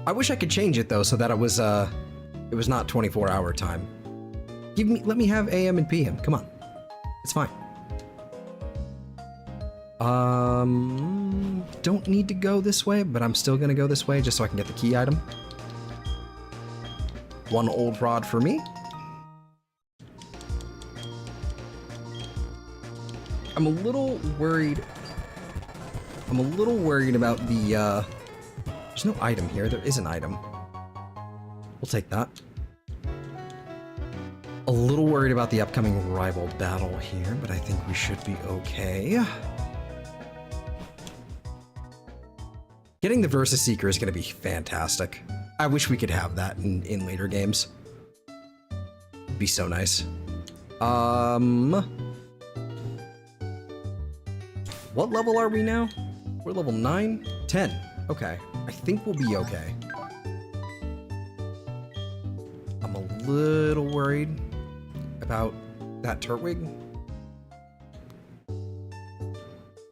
I wish I could change it though, so that it was not 24-hour time. Let me have AM and PM, come on. It's fine. Don't need to go this way, but I'm still gonna go this way just so I can get the key item. 1 old rod for me. I'm a little worried about the, there's no item here. There is an item. We'll take that. A A little worried about the upcoming rival battle here, but I think we should be okay. Getting the Versus Seeker is going to be fantastic. I wish we could have that in later games. It'd be so nice. What level are we now? We're level 9? 10. Okay. I think we'll be okay. I'm a little worried about that Turtwig.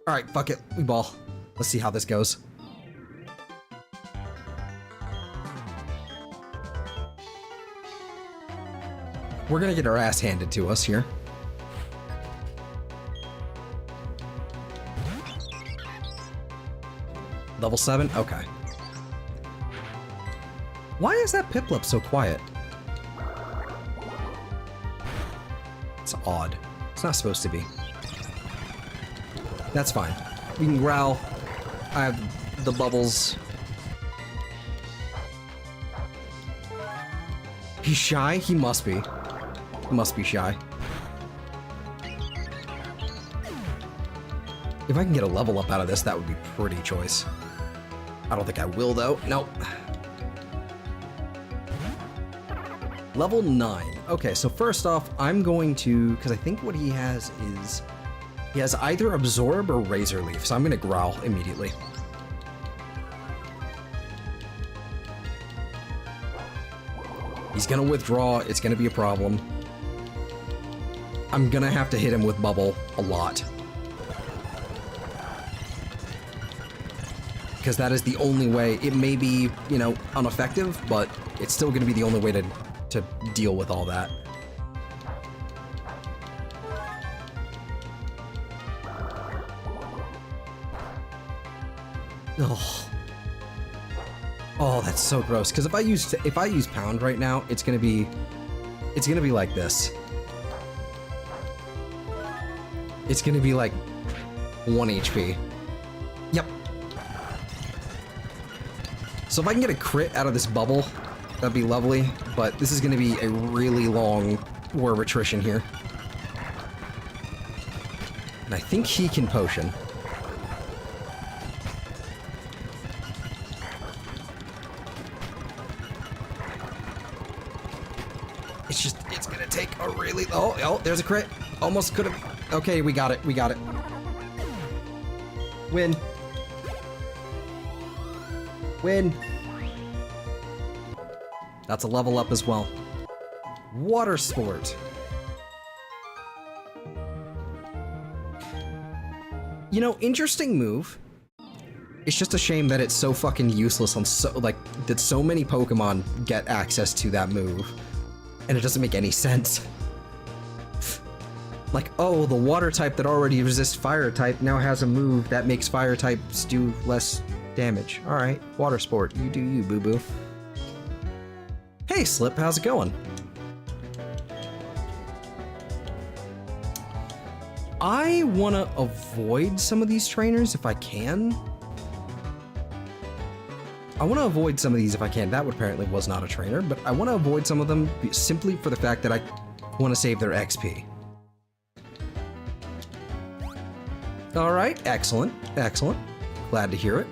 Alright, fuck it. We ball. Let's see how this goes. We're gonna get our ass handed to us here. Level 7? Okay. Why is that Piplup so quiet? It's odd. It's not supposed to be. That's fine. We can growl. I have the bubbles. He's shy? He must be. He must be shy. If I can get a level up out of this, that would be pretty choice. I don't think I will, though. Nope. Level 9. Okay, so first off, I'm going to... Because I think what he has is... He has either Absorb or Razor Leaf, so I'm going to Growl immediately. He's going to withdraw. It's going to be a problem. I'm going to have to hit him with Bubble a lot. Because that is the only way. It may be, you know, ineffective, but it's still going to be the only way to deal with all that. Oh. Oh, that's so gross. Because if I use Pound right now, it's gonna be like this. It's gonna be like 1 HP. Yep. So if I can get a crit out of this bubble, that'd be lovely. But this is gonna be a really long war of attrition here. And I think he can potion. It's gonna take a really... Oh, there's a crit. Almost could have... Okay, we got it. We got it. Win. Win. That's a level up as well. Water Sport. You know, interesting move. It's just a shame that it's so fucking useless on that so many Pokemon get access to that move. And it doesn't make any sense. Like, oh, the water type that already resists fire type now has a move that makes fire types do less damage. Alright, Water Sport, you do you, boo-boo. Hey, Slip, how's it going? I want to avoid some of these trainers if I can. I want to avoid some of these if I can. That apparently was not a trainer, but I want to avoid some of them simply for the fact that I want to save their XP. All right, excellent, excellent. Glad to hear it.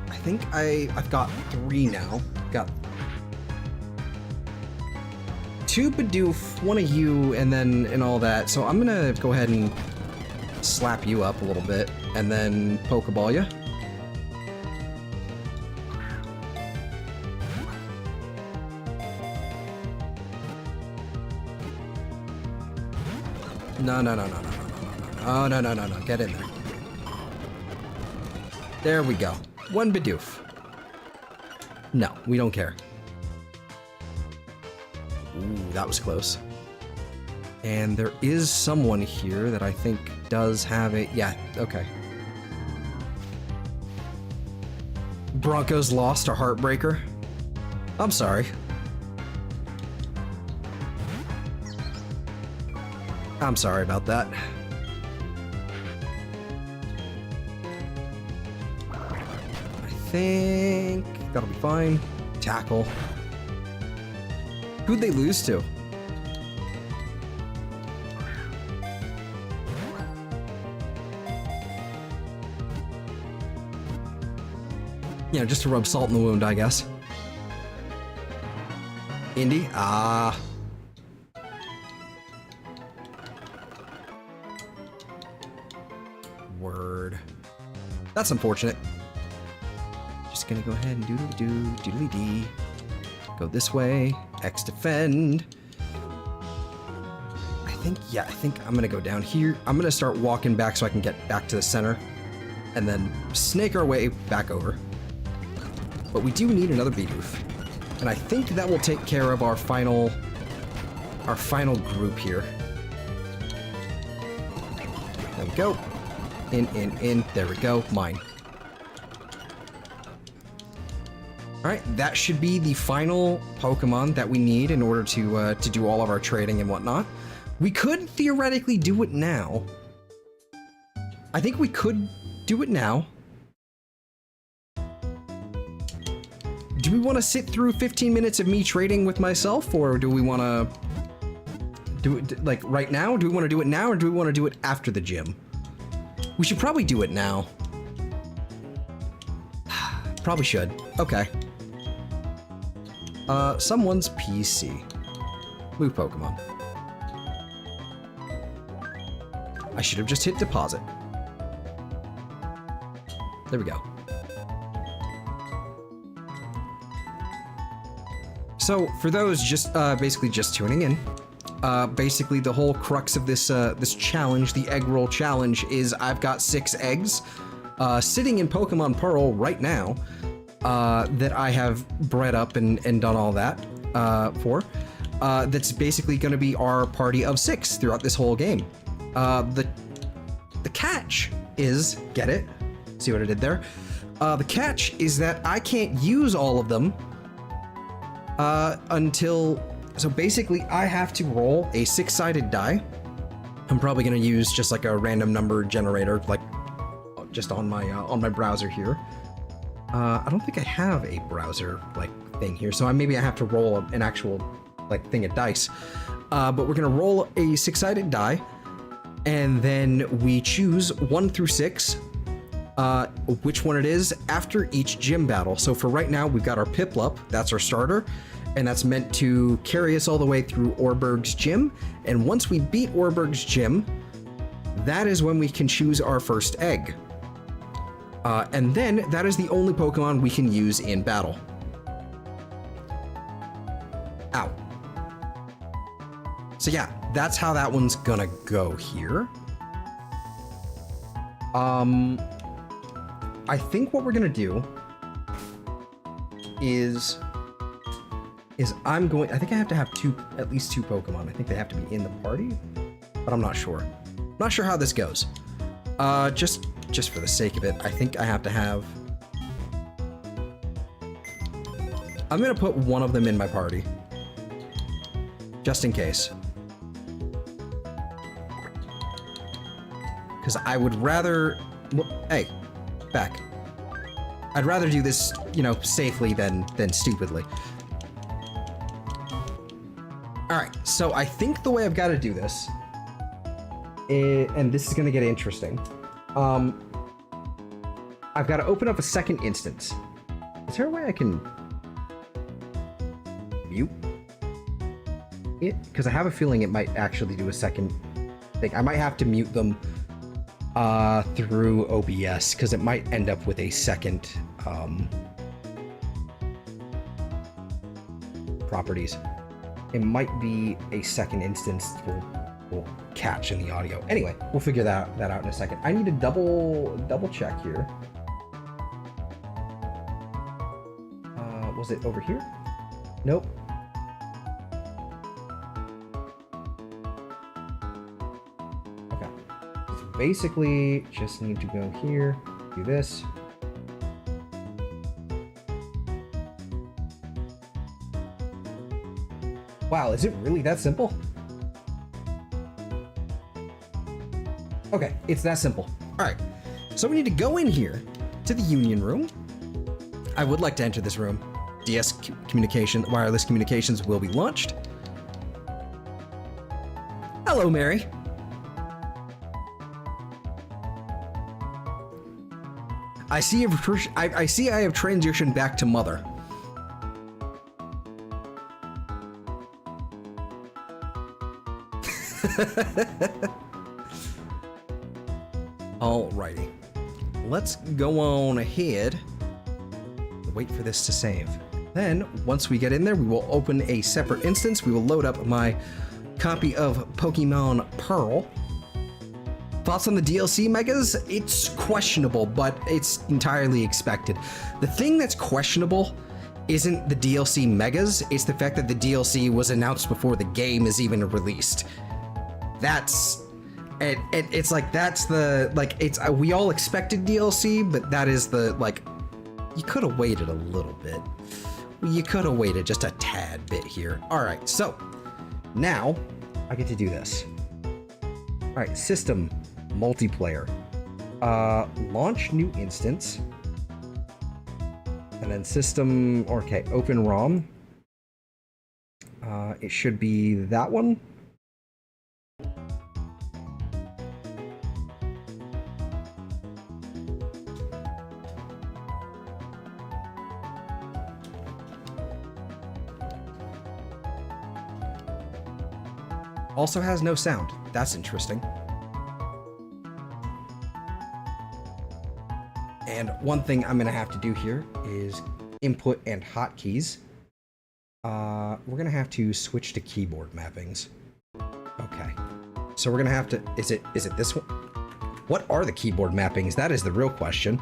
I think I've got 3 now. Got 2 Bidoof, 1 of you, and all that. So I'm gonna go ahead and slap you up a little bit, and then Pokeball you. No. Oh, no. Get in there. There we go. 1 Bidoof. No, we don't care. Ooh, that was close. And there is someone here that I think does have a... Yeah, okay. Broncos lost a Heartbreaker. I'm sorry. I'm sorry about that. think that'll be fine. Tackle. Who'd they lose to? You know, just to rub salt in the wound, I guess. Indy? Ah. Word. That's unfortunate. Just gonna go ahead and doodly-doo, go this way. X defend. I think I'm gonna go down here. I'm gonna start walking back so I can get back to the center. And then snake our way back over. But we do need another Bidoof. And I think that will take care of our final group here. There we go. In. There we go. Mine. Alright, that should be the final Pokemon that we need in order to do all of our trading and whatnot. We could theoretically do it now. I think we could do it now. Do we want to sit through 15 minutes of me trading with myself, or do we want to do it like right now? Do we want to do it now, or do we want to do it after the gym? We should probably do it now. Probably should. Okay. Someone's PC. Move Pokemon. I should have just hit deposit. There we go. So, for those just basically just tuning in, basically the whole crux of this this challenge, the Eggroll challenge, is I've got 6 eggs sitting in Pokemon Pearl right now that I have bred up and done all that for. That's basically going to be our party of 6 throughout this whole game. The catch is, get it? See what I did there? The catch is that I can't use all of them until, so basically I have to roll a 6-sided die. I'm probably going to use just like a random number generator, like just on my browser here. I don't think I have a browser like thing here, so maybe I have to roll an actual like thing of dice. But we're going to roll a 6-sided die, and then we choose 1 through 6. Which one it is after each gym battle. So for right now, we've got our Piplup, that's our starter, and that's meant to carry us all the way through Orberg's gym. And once we beat Orberg's gym, that is when we can choose our first egg. And then that is the only Pokemon we can use in battle. Ow. So yeah, that's how that one's gonna go here. I think what we're gonna do is I think I have to have at least two Pokemon. I think they have to be in the party, but I'm not sure. Not sure how this goes. Just for the sake of it, I think I have to have, I'm gonna put one of them in my party. Just in case. Because I would rather, hey, back. I'd rather do this, you know, safely than stupidly. Alright, so I think the way I've got to do this, and this is going to get interesting, I've got to open up a second instance. Is there a way I can mute it? Because I have a feeling it might actually do a second thing. I might have to mute them through OBS, because it might end up with a second properties. It might be a second instance will catch in the audio. Anyway, we'll figure that out in a second. I need to double check here. Was it over here? Nope. Okay. So basically, just need to go here, do this. Wow, is it really that simple? Okay, it's that simple. All right, so we need to go in here to the union room. I would like to enter this room. Wireless communications will be launched. Hello, Mary. I see I have transitioned back to mother. Alrighty. Let's go on ahead. Wait for this to save. Then, once we get in there, we will open a separate instance. We will load up my copy of Pokemon Pearl. Thoughts on the DLC megas? It's questionable, but it's entirely expected. The thing that's questionable isn't the DLC megas, it's the fact that the DLC was announced before the game is even released. It's like, that's the, like, we all expected DLC, but that is the, like, you could have waited a little bit. You could have waited just a tad bit here. All right, so now I get to do this. All right, system, multiplayer, launch new instance, and then system, okay, open ROM. It should be that one. Also has no sound. That's interesting. And one thing I'm gonna have to do here is input and hotkeys. We're gonna have to switch to keyboard mappings. Okay. So we're gonna have to, is it this one? What are the keyboard mappings? That is the real question.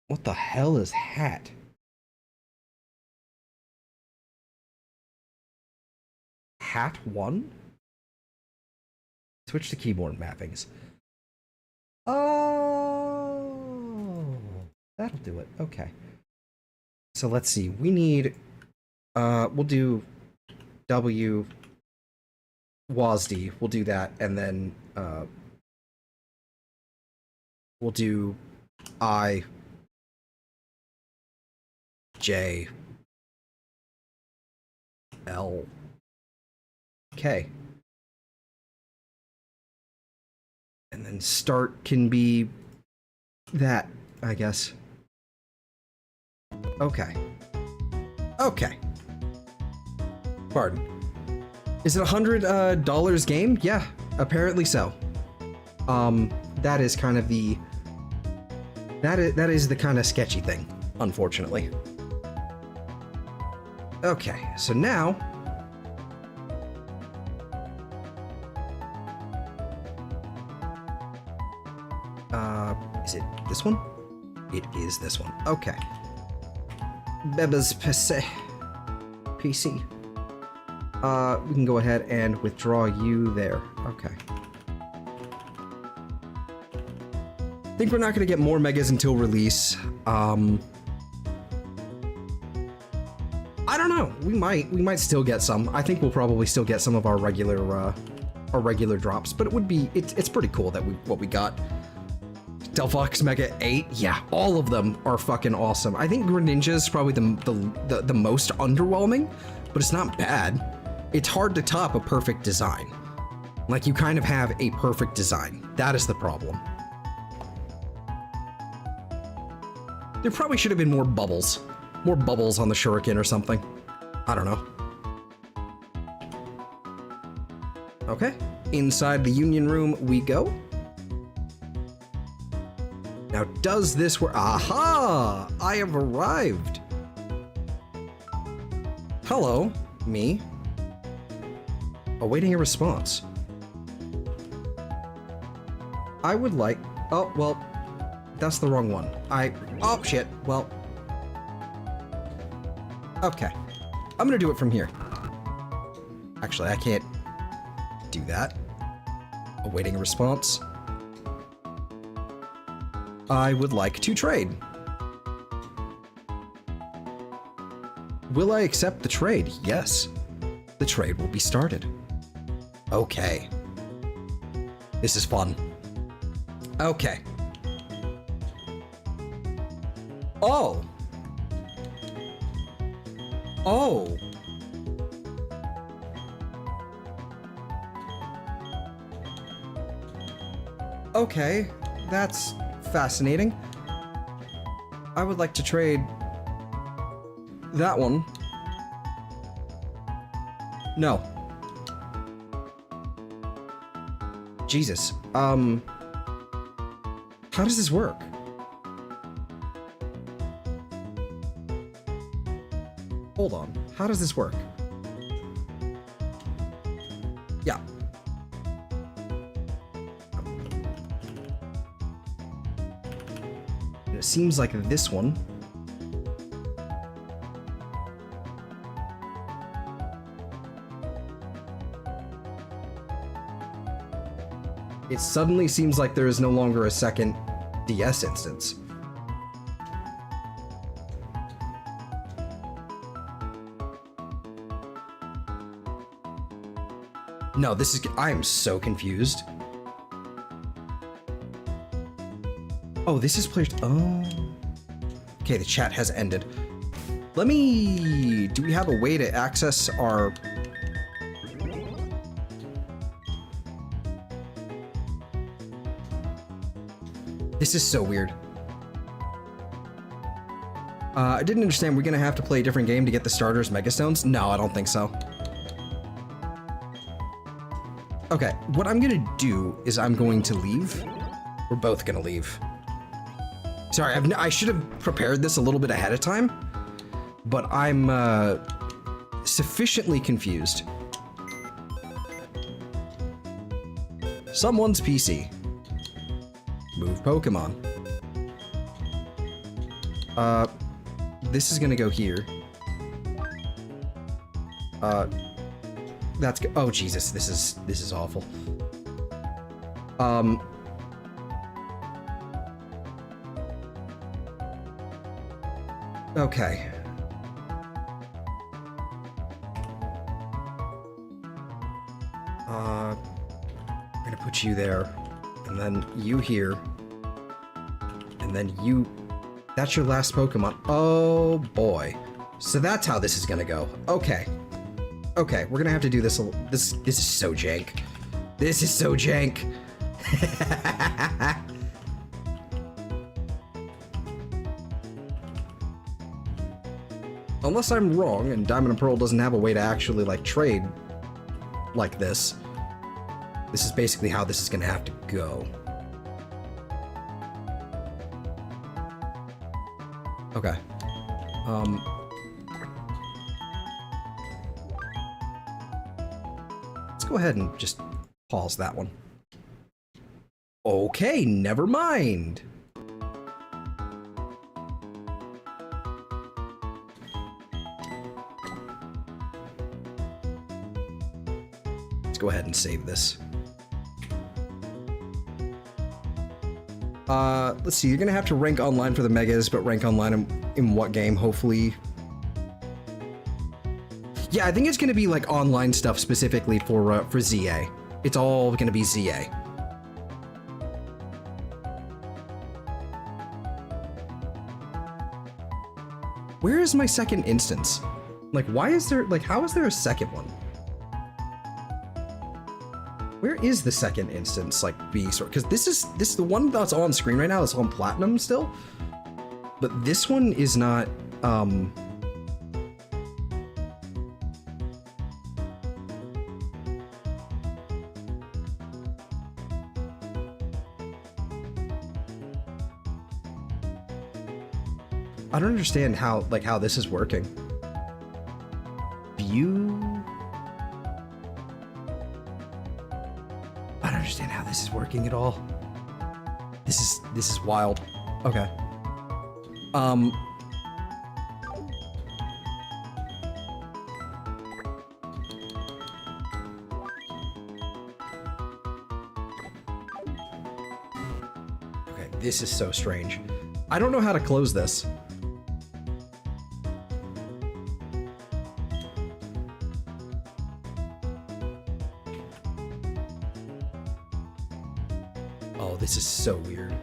What the hell is hat? Hat 1? Switch to keyboard mappings. Oh, that'll do it. Okay. So let's see. We need, we'll do W WASD. We'll do that, and then we'll do I J L K. And then start can be that, I guess. Okay. Okay. Pardon. Is it $100 game? Yeah, apparently so. That is kind of the... That is the kind of sketchy thing, unfortunately. Okay, so now... is it this one? It is this one. Okay. Beba's PC. We can go ahead and withdraw you there. Okay. I think we're not going to get more megas until release. I don't know. We might still get some. I think we'll probably still get some of our regular drops, but it's pretty cool that what we got. Delphox Mega 8, yeah, all of them are fucking awesome. I think Greninja is probably the most underwhelming, but it's not bad. It's hard to top a perfect design. Like, you kind of have a perfect design. That is the problem. There probably should have been more bubbles. More bubbles on the Shuriken or something. I don't know. Okay, inside the Union Room we go. Now, does this work? Aha! I have arrived. Hello, me. Awaiting a response. I would like... Oh, well, that's the wrong one. Oh, shit. Well... Okay. I'm gonna do it from here. Actually, I can't do that. Awaiting a response. I would like to trade. Will I accept the trade? Yes. The trade will be started. Okay. This is fun. Okay. Oh. Oh. Okay, that's fascinating. I would like to trade that one. No. Jesus. How does this work? Hold on. How does this work? Yeah. It seems like this one. It suddenly seems like there is no longer a second DS instance. No, this is... I am so confused. Oh, this is players... Oh. Okay, the chat has ended. Let me... Do we have a way to access our... This is so weird. I didn't understand. We're gonna have to play a different game to get the starters Megastones? No, I don't think so. Okay, what I'm gonna do is I'm going to leave. We're both gonna leave. Sorry, I should have prepared this a little bit ahead of time, but I'm sufficiently confused. Someone's PC. Move Pokemon. This is gonna go here. That's oh Jesus, this is awful. Okay. I'm gonna put you there, and then you here, and then you. That's your last Pokemon. Oh boy. So that's how this is gonna go. Okay. Okay, we're gonna have to do this. This is so jank. This is so jank. Unless I'm wrong and Diamond and Pearl doesn't have a way to actually like trade like this. This is basically how this is gonna have to go. Okay. Let's go ahead and just pause that one. Okay, never mind. Let's go ahead and save this. Let's see, you're gonna have to rank online for the Megas, but rank online in what game, hopefully? Yeah, I think it's gonna be like online stuff specifically for ZA. It's all gonna be ZA. Where is my second instance? Like, why is there, like, how is there a second one? Where is the second instance, like, being stored? Because this is the one that's on screen right now, that's on Platinum still. But this one is not, I don't understand how, like, how this is working. View... I don't understand how this is working at all. This is wild. Okay. Okay, this is so strange. I don't know how to close this. This is so weird.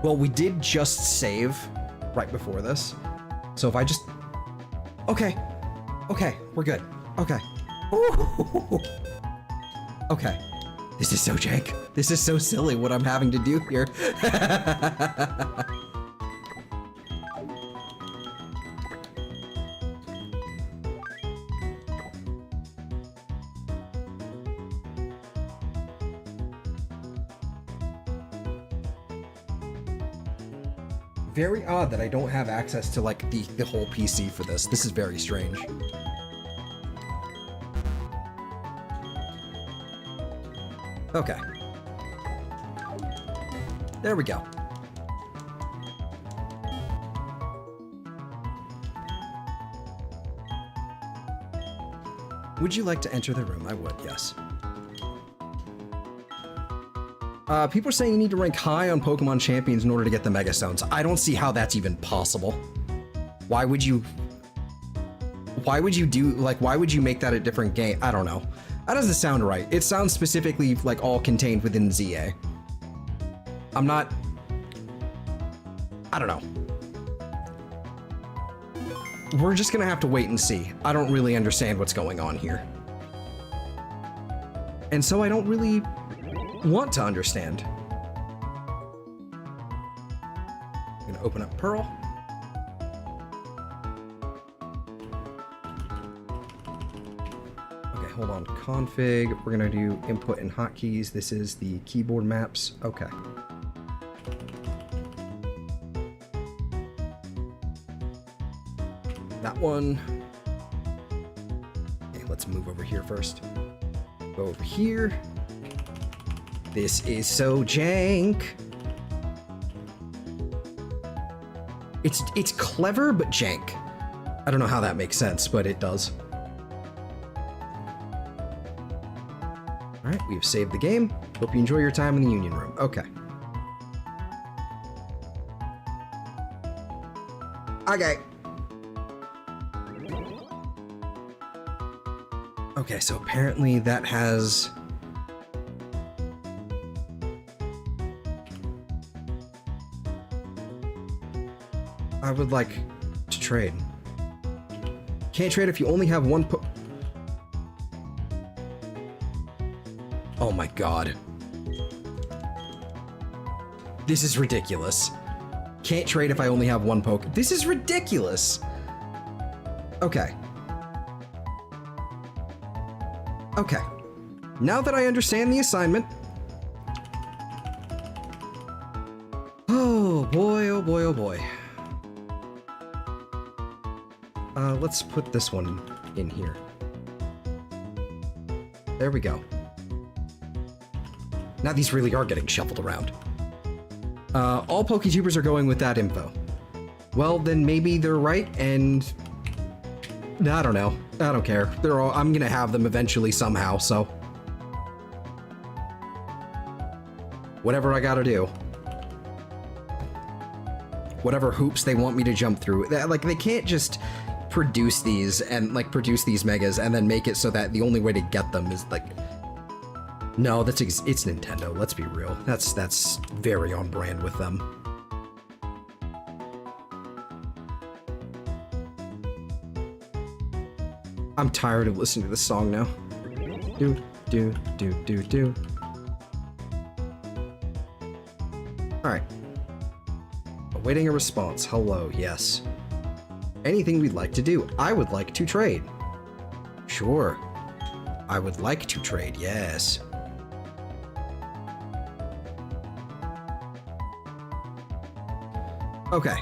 Well, we did just save right before this. So if I just... Okay. Okay, we're good. Okay. Ooh. Okay. This is so jank. This is so silly what I'm having to do here. Very odd that I don't have access to, like, the whole PC for this. This is very strange. Okay. There we go. Would you like to enter the room? I would, yes. People are saying you need to rank high on Pokemon Champions in order to get the Mega Stones. I don't see how that's even possible. Why would you do, like, why would you make that a different game? I don't know. That doesn't sound right. It sounds specifically, like, all contained within ZA. I'm not... I don't know. We're just gonna have to wait and see. I don't really understand what's going on here. And so I don't really want to understand. I'm gonna open up Pearl. Okay, hold on. Config. We're gonna do input and hotkeys. This is the keyboard maps. Okay. That one. Okay, let's move over here first. Go over here. This is so jank. It's clever, but jank. I don't know how that makes sense, but it does. All right, we've saved the game. Hope you enjoy your time in the Union Room. Okay. Okay. Okay, so apparently that has... I would like to trade. Can't trade if you only have one Oh my god. This is ridiculous. Can't trade if I only have one poke. This is ridiculous. Okay. Okay. Now that I understand the assignment... Oh boy, oh boy, oh boy. Let's put this one in here. There we go. Now these really are getting shuffled around. All PokeTubers are going with that info. Well, then maybe they're right, and... I don't know. I don't care. They're all... I'm gonna have them eventually somehow, so... Whatever I gotta do. Whatever hoops they want me to jump through. Like, they can't just produce these and, like, produce these megas and then make it so that the only way to get them is, like... No, it's Nintendo, let's be real. That's very on brand with them. I'm tired of listening to this song now. Do, do, do, do, do. Alright. Awaiting a response. Hello, yes. Anything we'd like to do. I would like to trade. Sure. I would like to trade, yes. Okay.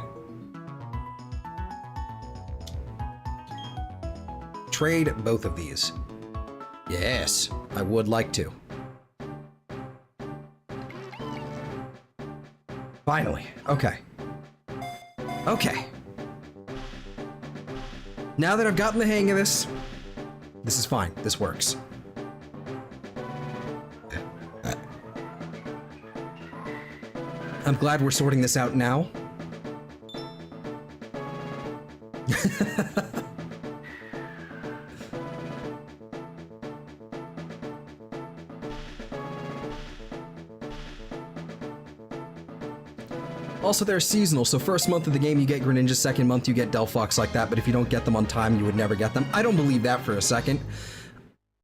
Trade both of these. Yes, I would like to. Finally. Okay. Okay. Now that I've gotten the hang of this, this is fine. This works. I'm glad we're sorting this out now. Also, they're seasonal, so first month of the game you get Greninja, second month you get Delphox, like that, but if you don't get them on time, you would never get them. I don't believe that for a second.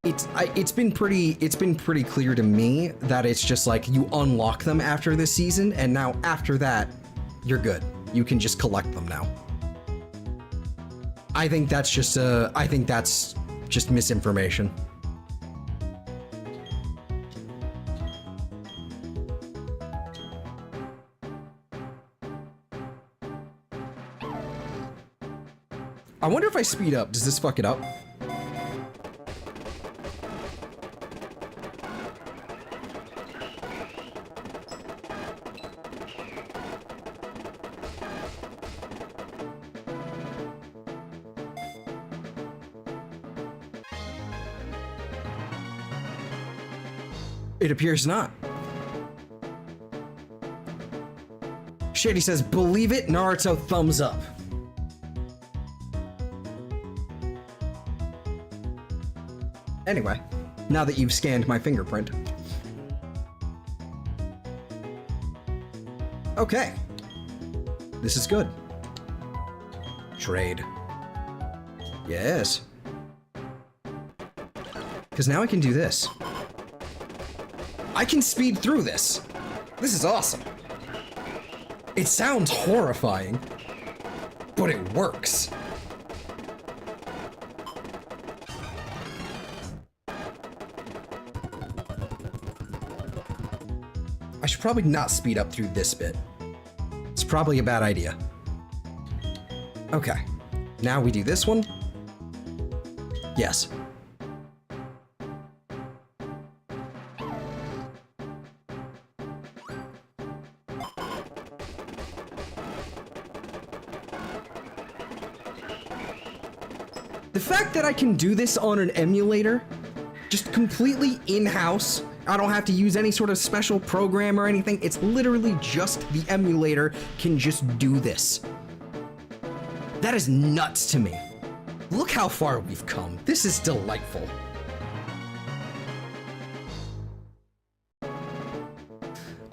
It's been pretty clear to me that it's just like you unlock them after this season, and now after that, you're good. You can just collect them now. I think that's just misinformation. I wonder if I speed up, does this fuck it up? It appears not. Shady says, believe it, Naruto, thumbs up. Anyway, now that you've scanned my fingerprint. Okay. This is good. Trade. Yes. Because now I can do this. I can speed through this. This is awesome. It sounds horrifying, but it works. I should probably not speed up through this bit. It's probably a bad idea. Okay. Now we do this one. Yes. The fact that I can do this on an emulator, just completely in-house, I don't have to use any sort of special program or anything, it's literally just the emulator can just do this. That is nuts to me. Look how far we've come. This is delightful.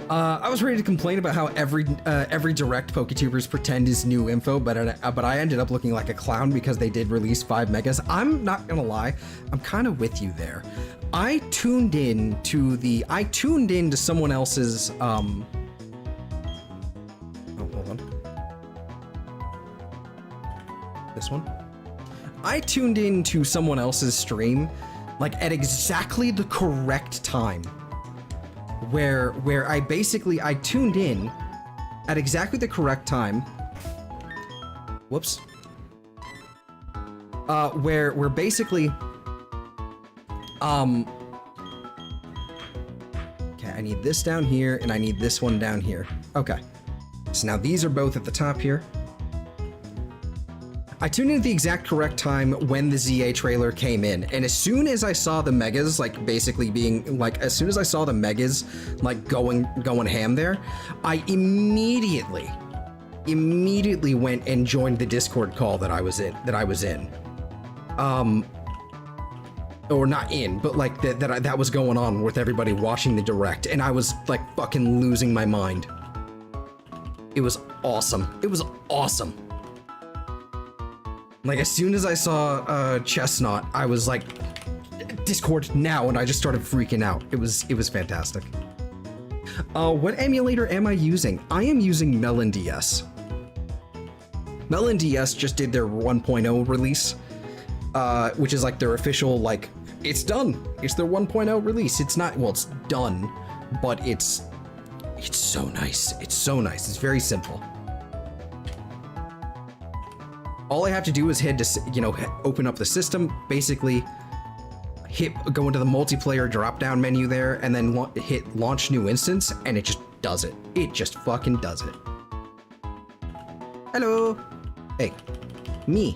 I was ready to complain about how every direct PokeTubers pretend is new info, but I ended up looking like a clown because they did release 5 megas. I'm not gonna lie, I'm kind of with you there. I tuned in to someone else's oh, hold on. This one. I tuned in to someone else's stream, like at exactly the correct time. Where I tuned in at exactly the correct time. Whoops. Where basically, okay, I need this down here and I need this one down here. Okay. So now these are both at the top here. I tuned in at the exact correct time when the ZA trailer came in, and as soon as I saw the megas, like basically being like, as soon as I saw the megas like going ham there, I immediately went and joined the Discord call that I was in. Or not in, but like that was going on with everybody watching the direct, and I was like fucking losing my mind. It was awesome. It was awesome. Like, as soon as I saw Chestnut, I was like, Discord now, and I just started freaking out. It was fantastic. What emulator am I using? I am using Melon DS. Melon DS just did their 1.0 release, which is like their official, like, it's done. It's their 1.0 release. It's not, well, it's done, but it's so nice. It's so nice. It's very simple. All I have to do is head to, open up the system, basically go into the multiplayer drop-down menu there, and then hit launch new instance, and it just does it. It just fucking does it. Hello. Hey, me.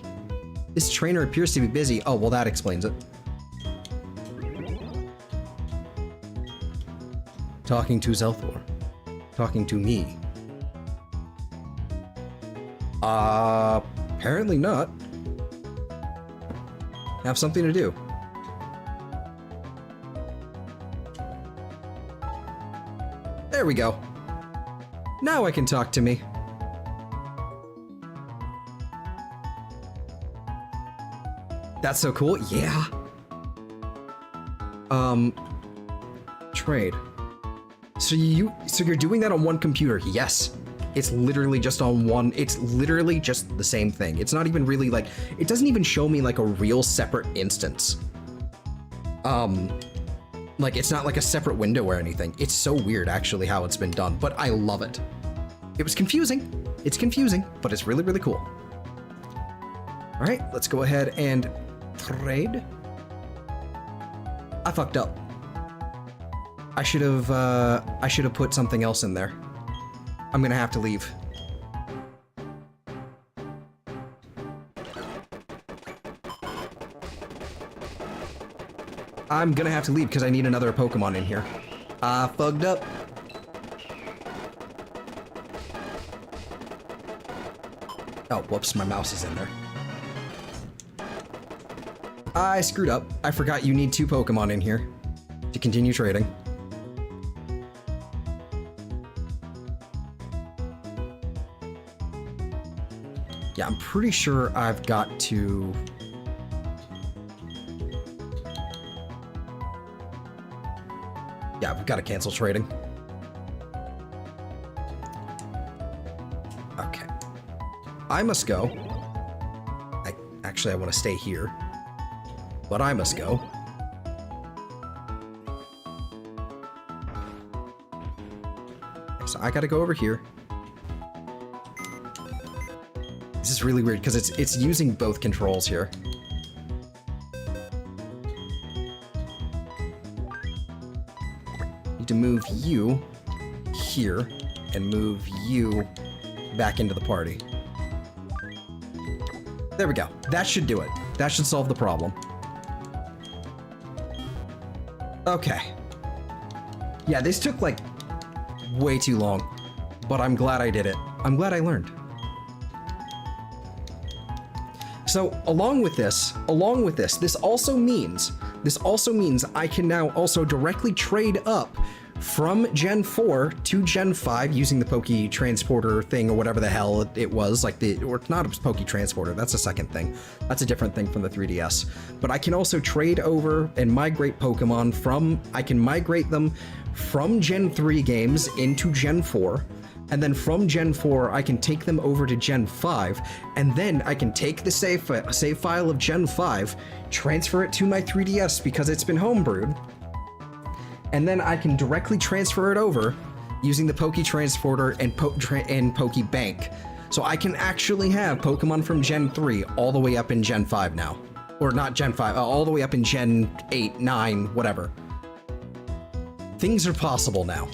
This trainer appears to be busy. Oh, well, that explains it. Talking to Zelthor. Talking to me. Apparently not. Have something to do. There we go. Now I can talk to me. That's so cool. Yeah. Trade. So you're doing that on one computer? Yes. It's literally just on one. It's literally just the same thing. It's not even really like, it doesn't even show me like a real separate instance. Like it's not like a separate window or anything. It's so weird actually how it's been done, but I love it. It was confusing. It's confusing, but it's really, really cool. All right, let's go ahead and trade. I fucked up. I should have put something else in there. I'm gonna have to leave. I'm gonna have to leave because I need another Pokemon in here. I fucked up. Oh, whoops, my mouse is in there. I screwed up. I forgot you need 2 Pokemon in here to continue trading. Yeah, I'm pretty sure I've got to... Yeah, we've got to cancel trading. Okay. I must go. Actually, I want to stay here. But I must go. So I gotta go over here. This is really weird because it's using both controls here. Need to move you here and move you back into the party. There we go. That should do it. That should solve the problem. Okay. Yeah, this took like way too long, but I'm glad I did it. I'm glad I learned. So along with this, this also means I can now also directly trade up from Gen 4 to Gen 5 using the Poke Transporter thing or whatever the hell it was, like or not a Poke Transporter, that's a second thing. That's a different thing from the 3DS. But I can also trade over and migrate Pokemon I can migrate them from Gen 3 games into Gen 4. And then from Gen 4, I can take them over to Gen 5, and then I can take the save file of Gen 5, transfer it to my 3DS because it's been homebrewed, and then I can directly transfer it over using the Poke Transporter and Poke Bank. So I can actually have Pokemon from Gen 3 all the way up in Gen 5 now. Or not Gen 5, all the way up in Gen 8, 9, whatever. Things are possible now.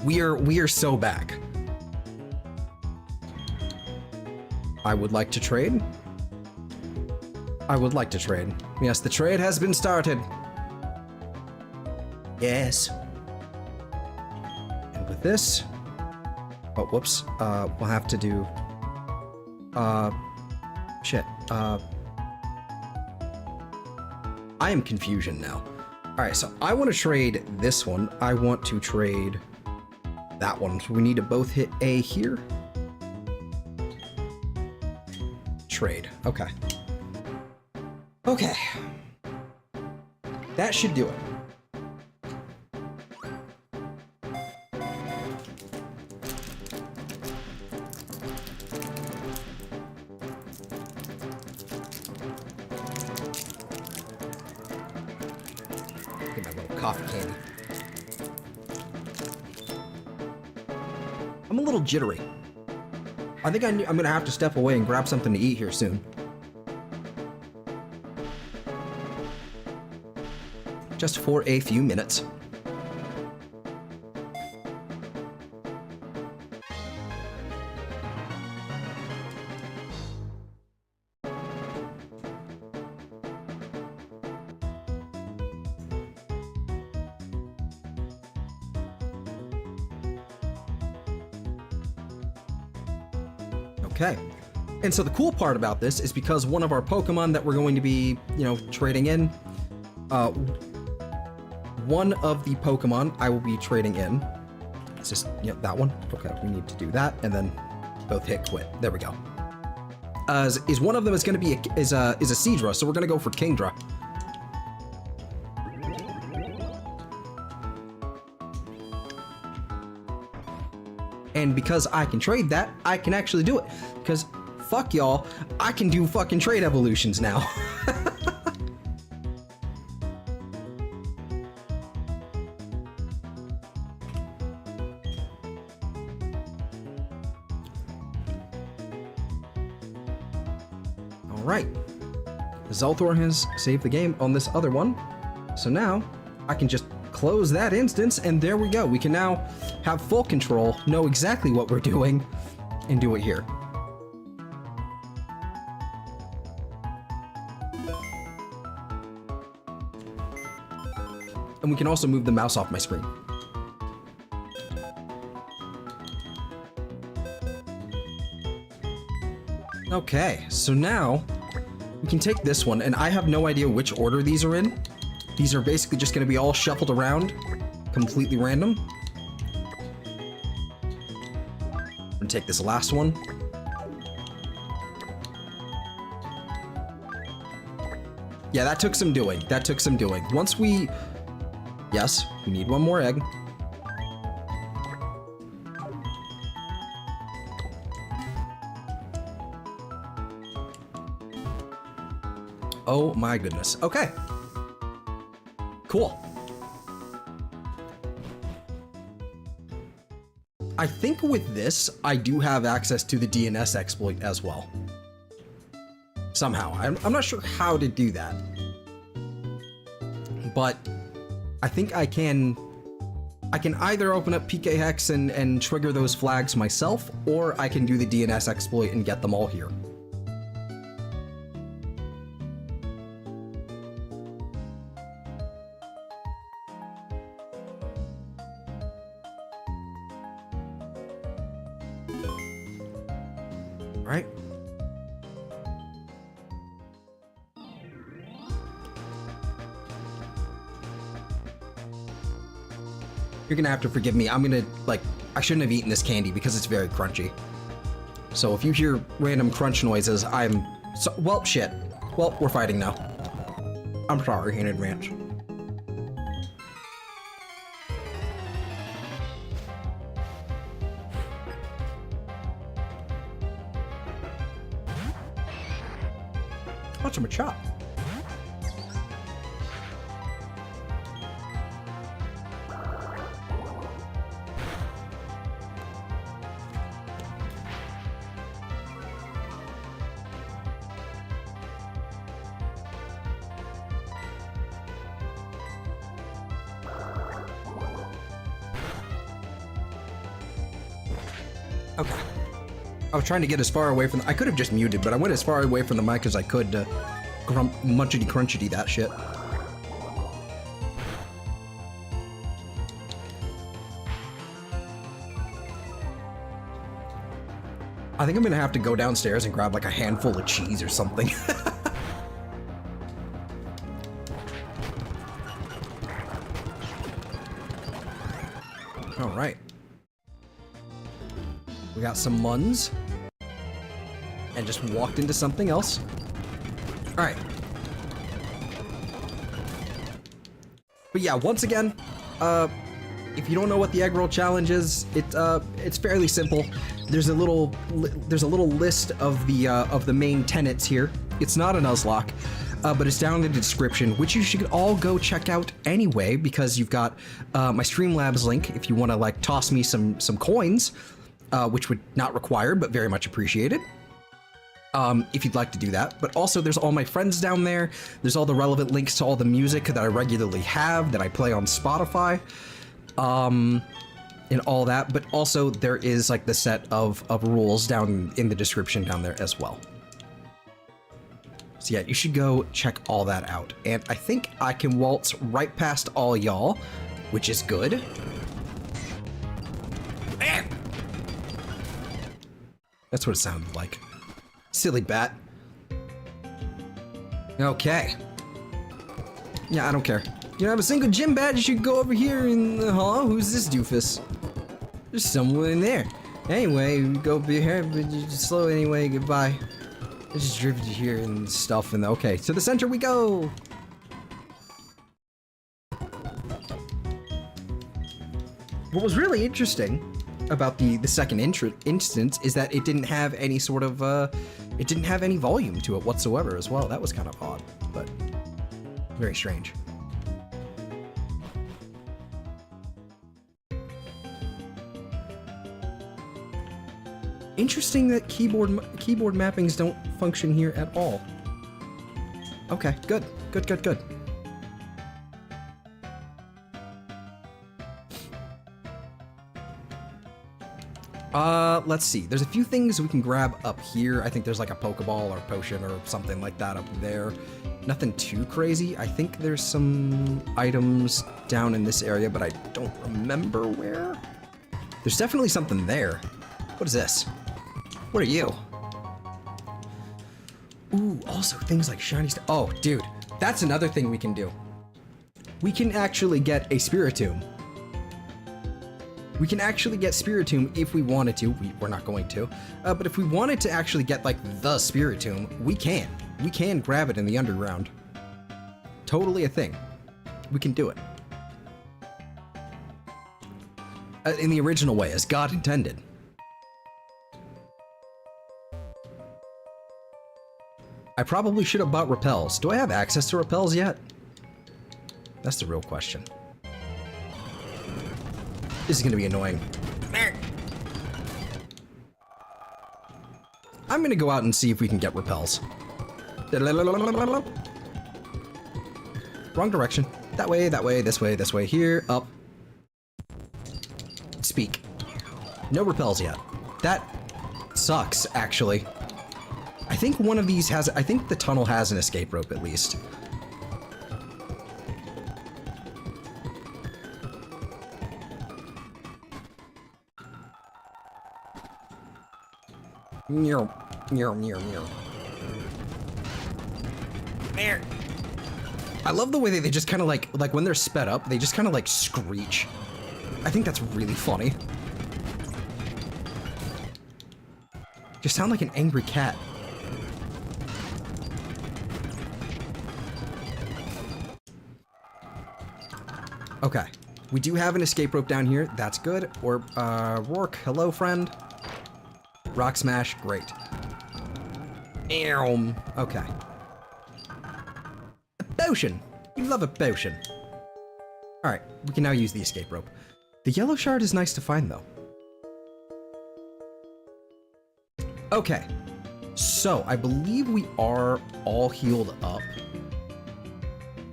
We are so back. I would like to trade. I would like to trade. Yes, the trade has been started. Yes. And with this... Oh, whoops. We'll have to do... Shit. I am confusion now. Alright, so I want to trade this one. I want to trade that one. So we need to both hit A here. Trade. Okay. Okay. That should do it. Get my little coffee candy. I'm a little jittery. I think I'm gonna have to step away and grab something to eat here soon. Just for a few minutes. Okay. And so the cool part about this is because one of our Pokemon that we're going to be, trading in one of the Pokemon I will be trading in. It's just, yep, that one. Okay, we need to do that, and then both hit quit. There we go. Is one of them is going to be a Seadra, so we're going to go for Kingdra. And because I can trade that, I can actually do it. Because fuck y'all, I can do fucking trade evolutions now. Alright. Zalthor has saved the game on this other one. So now I can just close that instance, and there we go. We can now have full control, know exactly what we're doing, and do it here. And we can also move the mouse off my screen. Okay, so now we can take this one, and I have no idea which order these are in. These are basically just going to be all shuffled around, completely random. I'm going to take this last one. Yeah, that took some doing. That took some doing. Once we... Yes, we need one more egg. Oh my goodness. Okay. Cool. I think with this, I do have access to the DNS exploit as well. Somehow. I'm not sure how to do that. But I think I can either open up PK Hex and trigger those flags myself, or I can do the DNS exploit and get them all here. Right? You're gonna have to forgive me. I'm gonna, like, I shouldn't have eaten this candy because it's very crunchy. So if you hear random crunch noises, well, shit. Well, we're fighting now. I'm sorry in advance. What's a chop? Okay. I was trying to get as far away from I could have just muted, but I went as far away from the mic as I could to munchity crunchity that shit. I think I'm gonna have to go downstairs and grab like a handful of cheese or something. All right. We got some muns. And just walked into something else. All right. But yeah, once again, if you don't know what the Eggroll challenge is, it's fairly simple. There's a little list of the main tenets here. It's not a Nuzlocke, but it's down in the description, which you should all go check out anyway, because you've got my Streamlabs link if you want to like toss me some coins, which would not require, but very much appreciated. If you'd like to do that. But also there's all my friends down there. There's all the relevant links to all the music that I regularly have, that I play on Spotify, and all that. But also there is like the set of rules down in the description down there as well. So yeah, you should go check all that out. And I think I can waltz right past all y'all, which is good. That's what it sounded like. Silly bat. Okay. Yeah, I don't care. You don't have a single gym badge, you should go over here and, huh? Who's this doofus? There's someone in there. Anyway, we go be here, but you just slow anyway, goodbye. I just drifted here and stuff, and okay, to the center we go! What was really interesting about the second instance is that it didn't have any sort of, it didn't have any volume to it whatsoever as well. That was kind of odd, but very strange. Interesting that keyboard mappings don't function here at all. Okay, good. Let's see. There's a few things we can grab up here. I think there's like a Pokeball or potion or something like that up there. Nothing too crazy. I think there's some items down in this area, but I don't remember where. There's definitely something there. What is this? What are you? Ooh, also things like shiny stuff. Oh, dude, that's another thing we can do. We can actually get a Spiritomb. We can actually get Spiritomb if we wanted to. We're not going to. But if we wanted to actually get, like, the Spiritomb, we can. We can grab it in the underground. Totally a thing. We can do it. In the original way, as God intended. I probably should have bought repels. Do I have access to repels yet? That's the real question. This is gonna be annoying. I'm gonna go out and see if we can get repels. Wrong direction. That way, this way, here, up. Speak. No repels yet. That sucks, actually. I think one of these has, I think the tunnel has an escape rope at least. I love the way they just kind of like when they're sped up, they just kind of like screech. I think that's really funny. Just sound like an angry cat. Okay, we do have an escape rope down here. That's good. Or, Rourke, hello, friend. Rock smash, great. Okay. A potion. You love a potion. All right, we can now use the escape rope. The yellow shard is nice to find, though. Okay, so I believe we are all healed up.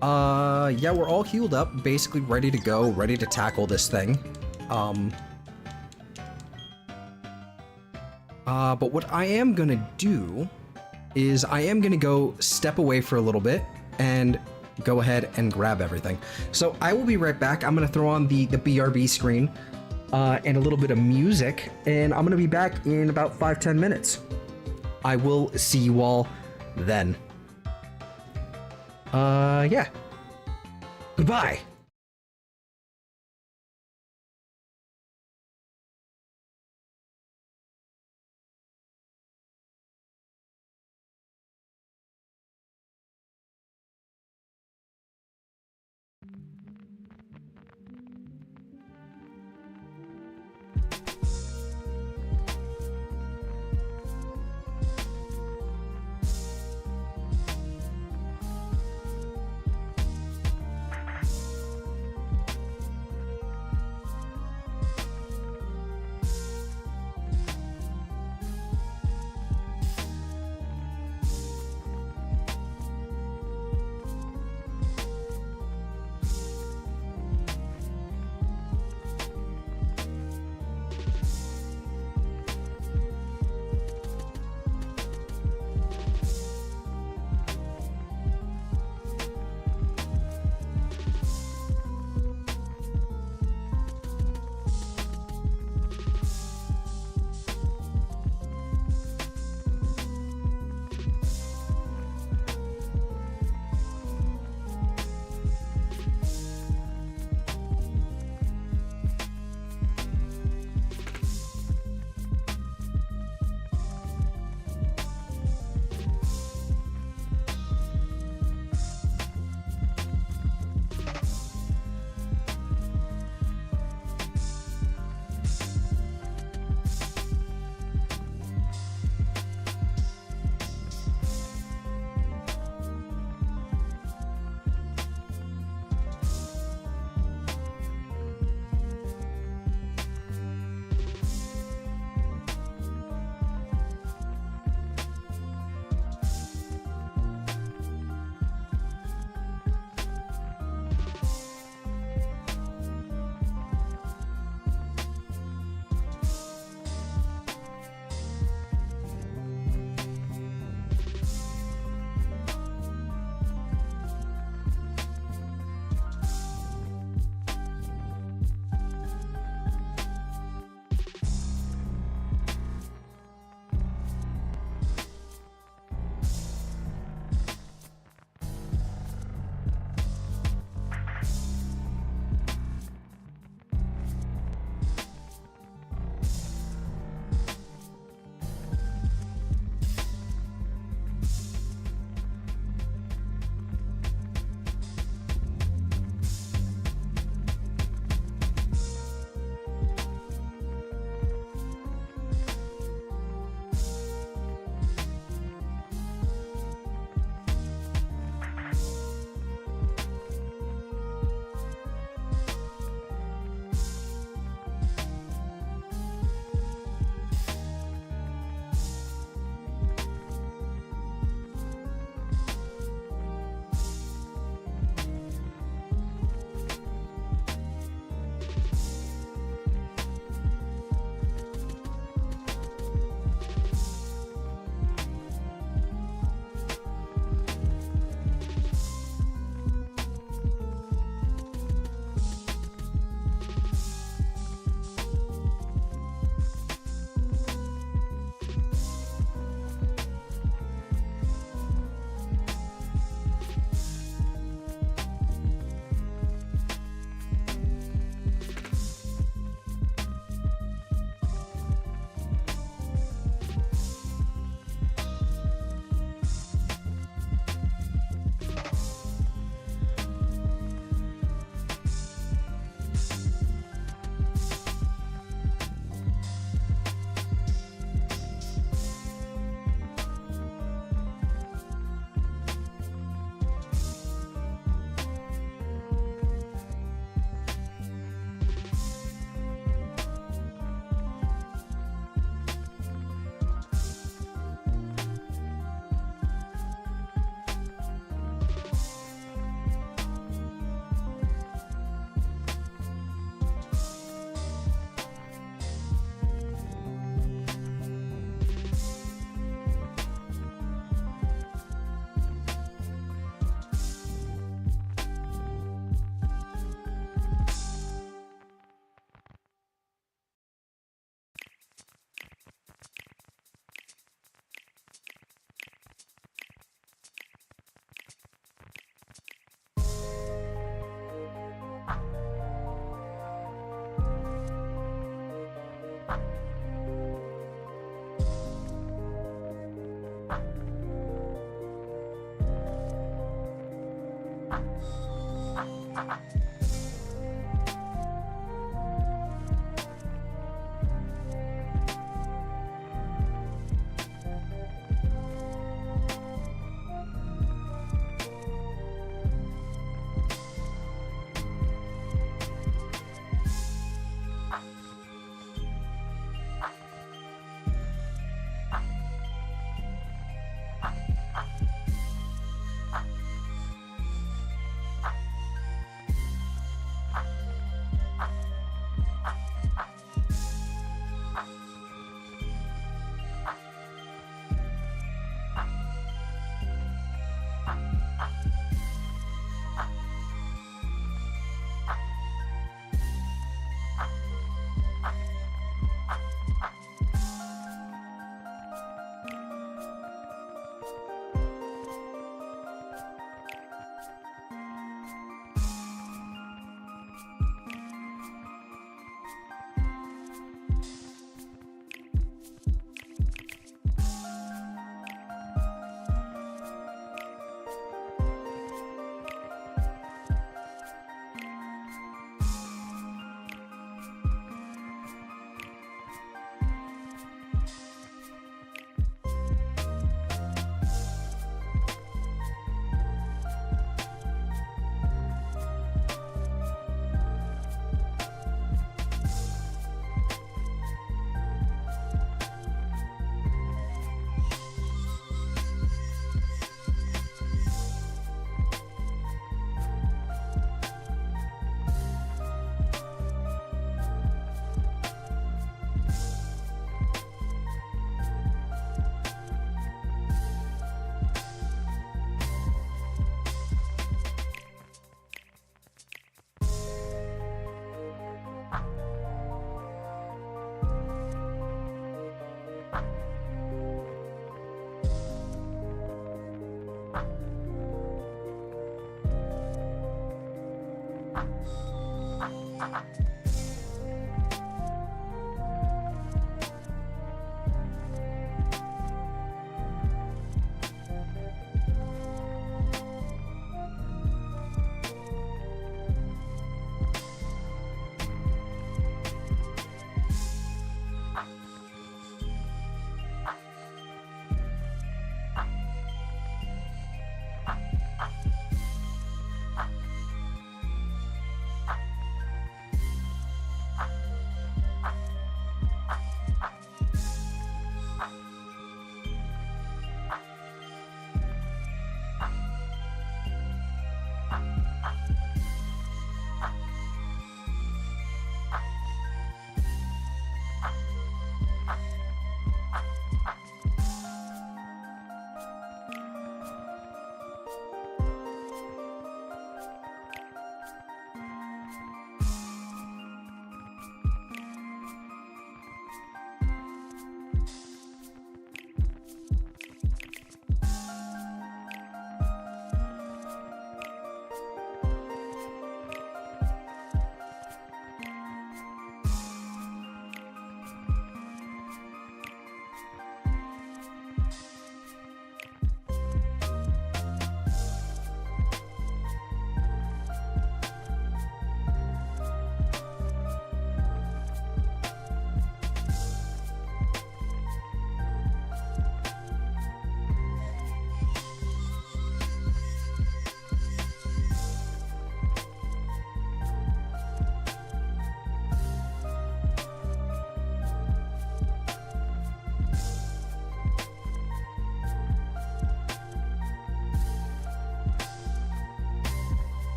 Yeah, we're all healed up, basically ready to go, ready to tackle this thing. But what I am gonna do is I am gonna go step away for a little bit and go ahead and grab everything. So I will be right back. I'm gonna throw on the BRB screen and a little bit of music, and I'm gonna be back in about 5-10 minutes. I will see you all then. Yeah. Goodbye.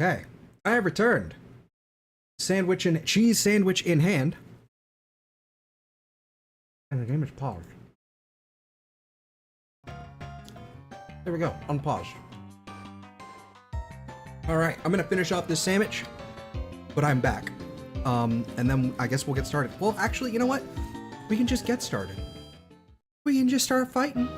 Okay, I have returned. Sandwich and cheese sandwich in hand. And the game is paused. There we go, unpaused. Alright, I'm gonna finish off this sandwich, but I'm back. And then I guess we'll get started. Well, actually, you know what? We can just get started. We can just start fighting.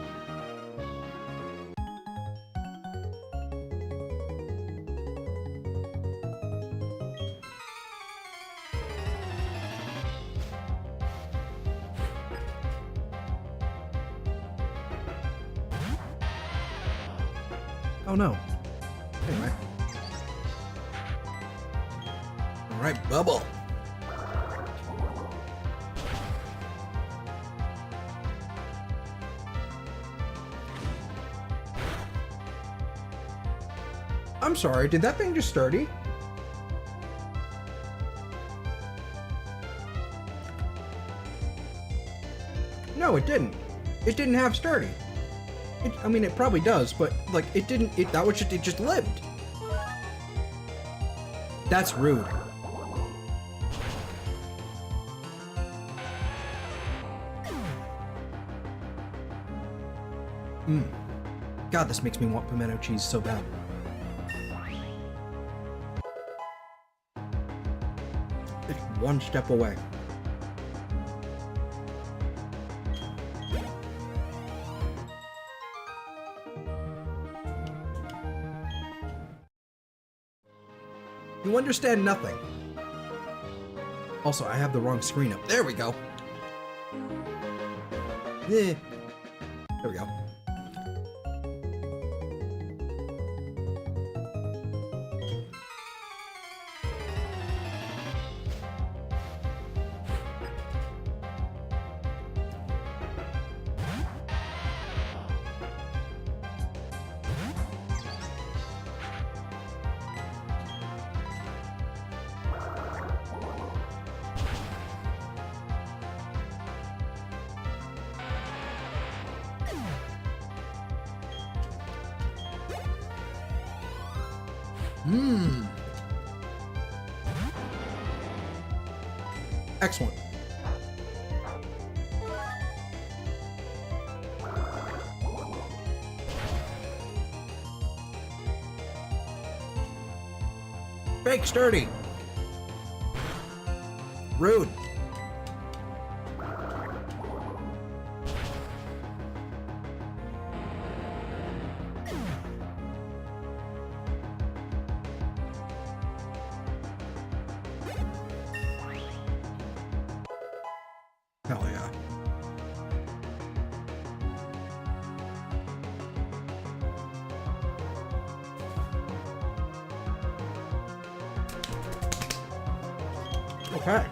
Oh no. Anyway. Alright, bubble. I'm sorry, did that thing just sturdy? No, it didn't. It didn't have sturdy. I mean, it probably does, but like, it didn't. It just lived. That's rude. God, this makes me want pimento cheese so bad. It's one step away. You understand nothing. Also, I have the wrong screen up. There we go. There we go. Excellent. Fake sturdy. Rude. Hell yeah. Okay.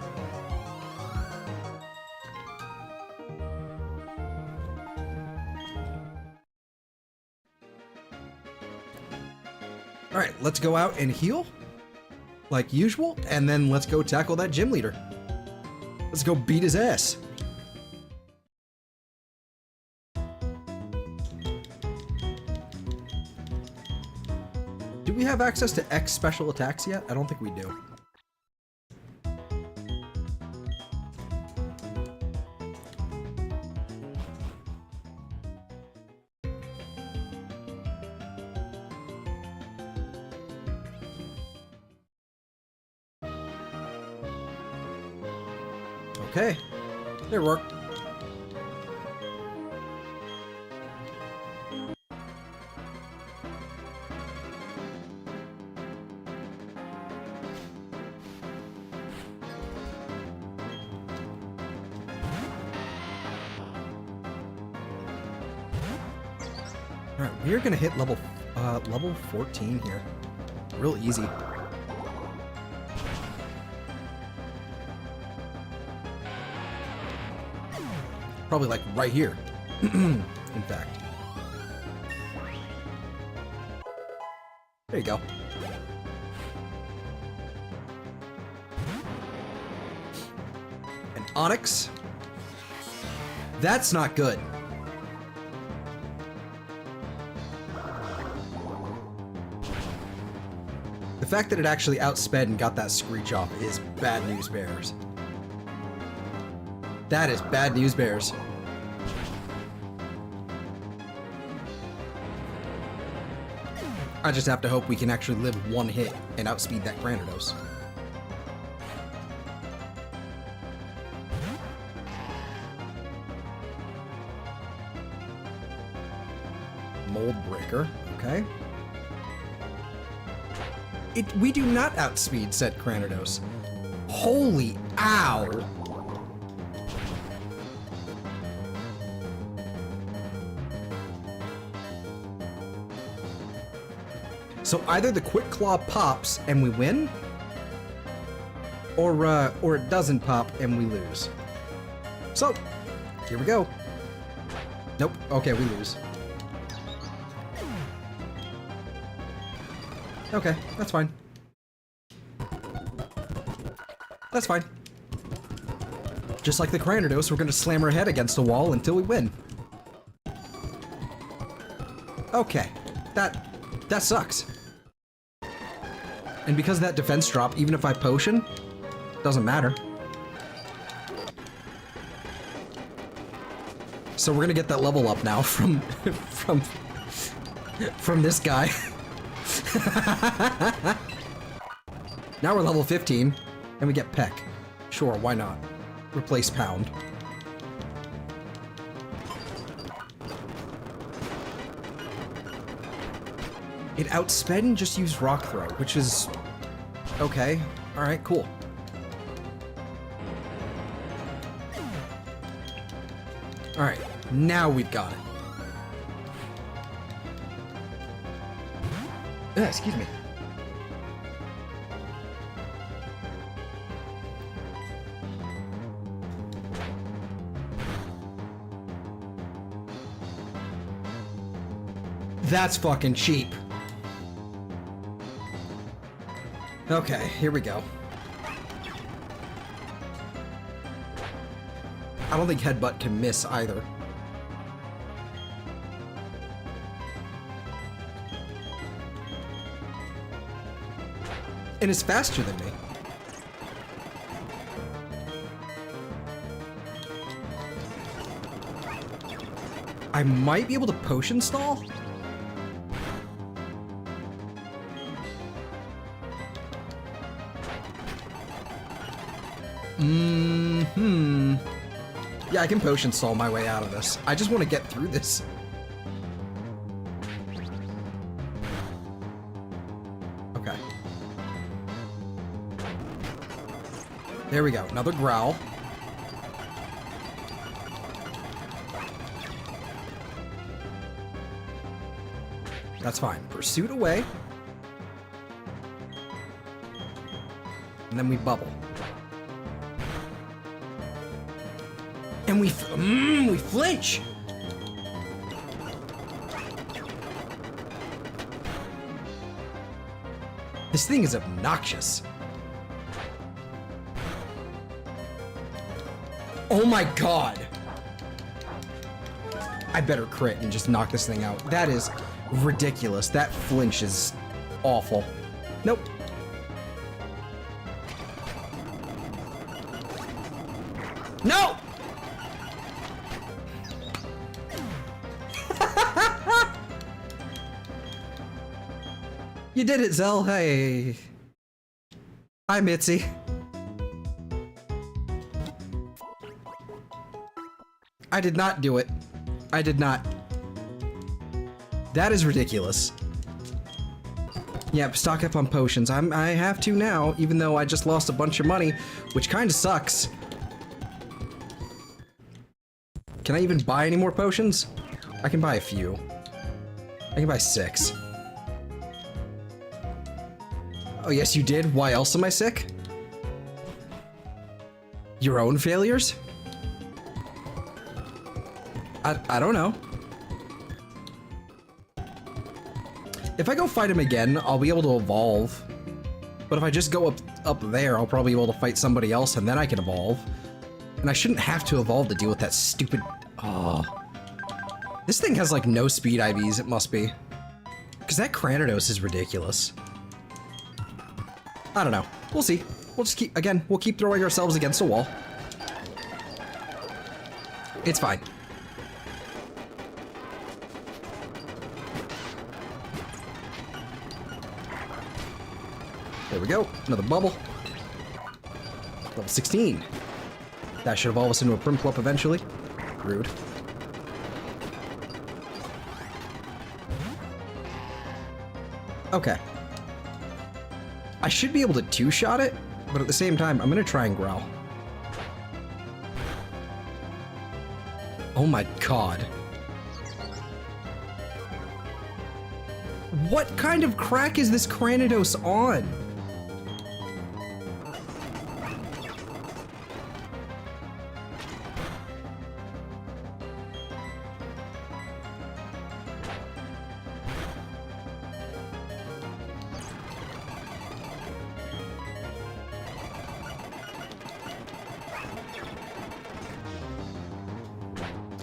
All right, let's go out and heal like usual, and then let's go tackle that gym leader. Let's go beat his ass. Do we have access to X special attacks yet? I don't think we do. Okay, it worked. All right, we're gonna hit level 14 here, real easy. Probably like right here, in fact. There you go. An Onyx. That's not good. The fact that it actually outsped and got that screech off is bad news bears. That is bad news bears. I just have to hope we can actually live one hit and outspeed that Granados. Mold Breaker, okay. We do not outspeed said Granados. Holy ow! So either the Quick Claw pops and we win, or it doesn't pop and we lose. So, here we go. Nope. Okay, we lose. Okay, that's fine. That's fine. Just like the Cranidos, we're gonna slam our head against a wall until we win. Okay, that sucks. And because of that defense drop, even if I potion, doesn't matter. So we're gonna get that level up now from this guy. Now we're level 15, and we get Peck. Sure, why not? Replace Pound. It outsped and just used Rock Throw, which is okay. Alright, cool. Alright, now we've got it. Excuse me. That's fucking cheap. Okay, here we go. I don't think Headbutt can miss either. And it's faster than me. I might be able to potion stall? Yeah, I can potion stall my way out of this. I just want to get through this. Okay. There we go. Another growl. That's fine. Pursuit away. And then we bubble. And we flinch! This thing is obnoxious. Oh my god! I better crit and just knock this thing out. That is ridiculous. That flinch is awful. Nope. No! You did it, Zell. Hey. Hi, Mitzi. I did not do it. I did not. That is ridiculous. Yep, stock up on potions. I have to now, even though I just lost a bunch of money, which kind of sucks. Can I even buy any more potions? I can buy a few. I can buy 6. Oh, yes, you did? Why else am I sick? Your own failures? I don't know. If I go fight him again, I'll be able to evolve. But if I just go up there, I'll probably be able to fight somebody else and then I can evolve. And I shouldn't have to evolve to deal with that stupid... Oh. This thing has like no speed IVs, it must be. Because that Cranidos is ridiculous. I don't know. We'll see. We'll just keep, again, we'll keep throwing ourselves against a wall. It's fine. There we go. Another bubble. Level 16. That should evolve us into a Primplup eventually. Rude. Okay. I should be able to two-shot it, but at the same time, I'm gonna try and growl. Oh my god. What kind of crack is this Cranidos on?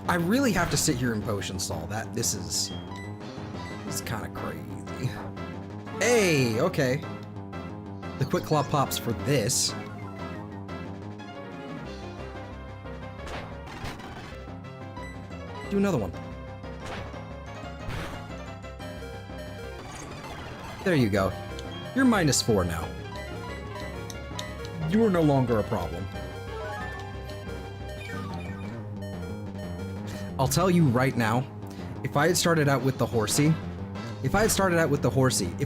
I really have to sit here and potion stall. This is kind of crazy. Hey, okay. The quick claw pops for this. Do another one. There you go. You're -4 now. You are no longer a problem. I'll tell you right now, if I had started out with the horsey, if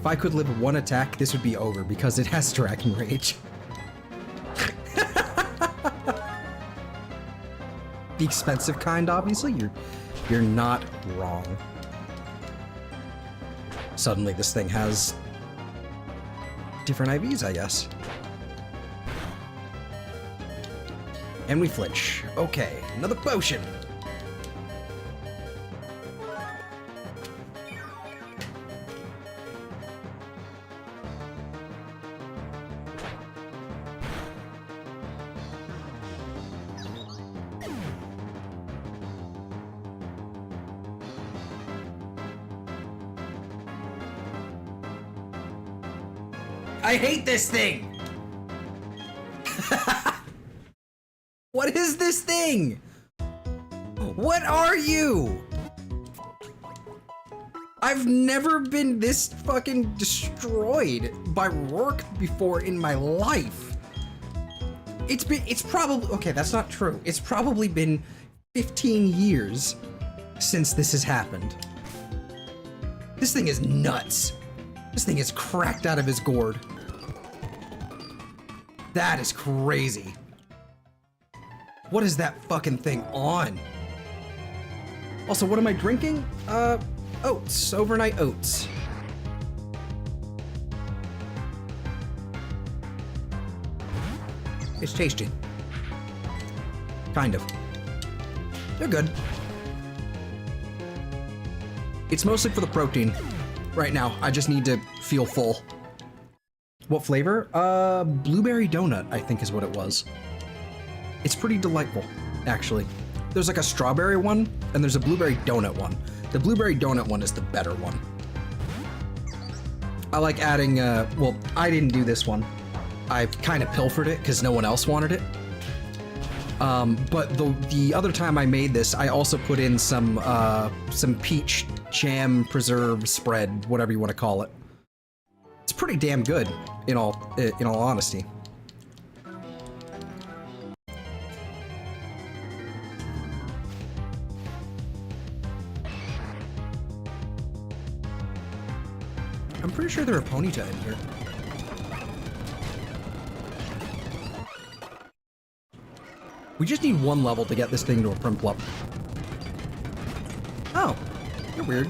I could live one attack, this would be over because it has Dragon Rage. The expensive kind, obviously. You're not wrong. Suddenly this thing has different IVs, I guess. And we flinch. Okay, another potion. I hate this thing! What is this thing? What are you? I've never been this fucking destroyed by Rourke before in my life. It's probably, okay, that's not true. It's probably been 15 years since this has happened. This thing is nuts. This thing is cracked out of his gourd. That is crazy. What is that fucking thing on? Also, what am I drinking? Oats. Overnight oats. It's tasty. Kind of. They're good. It's mostly for the protein. Right now, I just need to feel full. What flavor? Blueberry donut, I think is what it was. It's pretty delightful, actually. There's like a strawberry one, and there's a blueberry donut one. The blueberry donut one is the better one. I like adding, well, I didn't do this one. I kind of pilfered it because no one else wanted it. But the other time I made this, I also put in some peach jam preserve spread, whatever you want to call it. It's pretty damn good, in all honesty. I'm pretty sure there are Ponyta in here. We just need one level to get this thing to a Primplup. Oh, you're weird.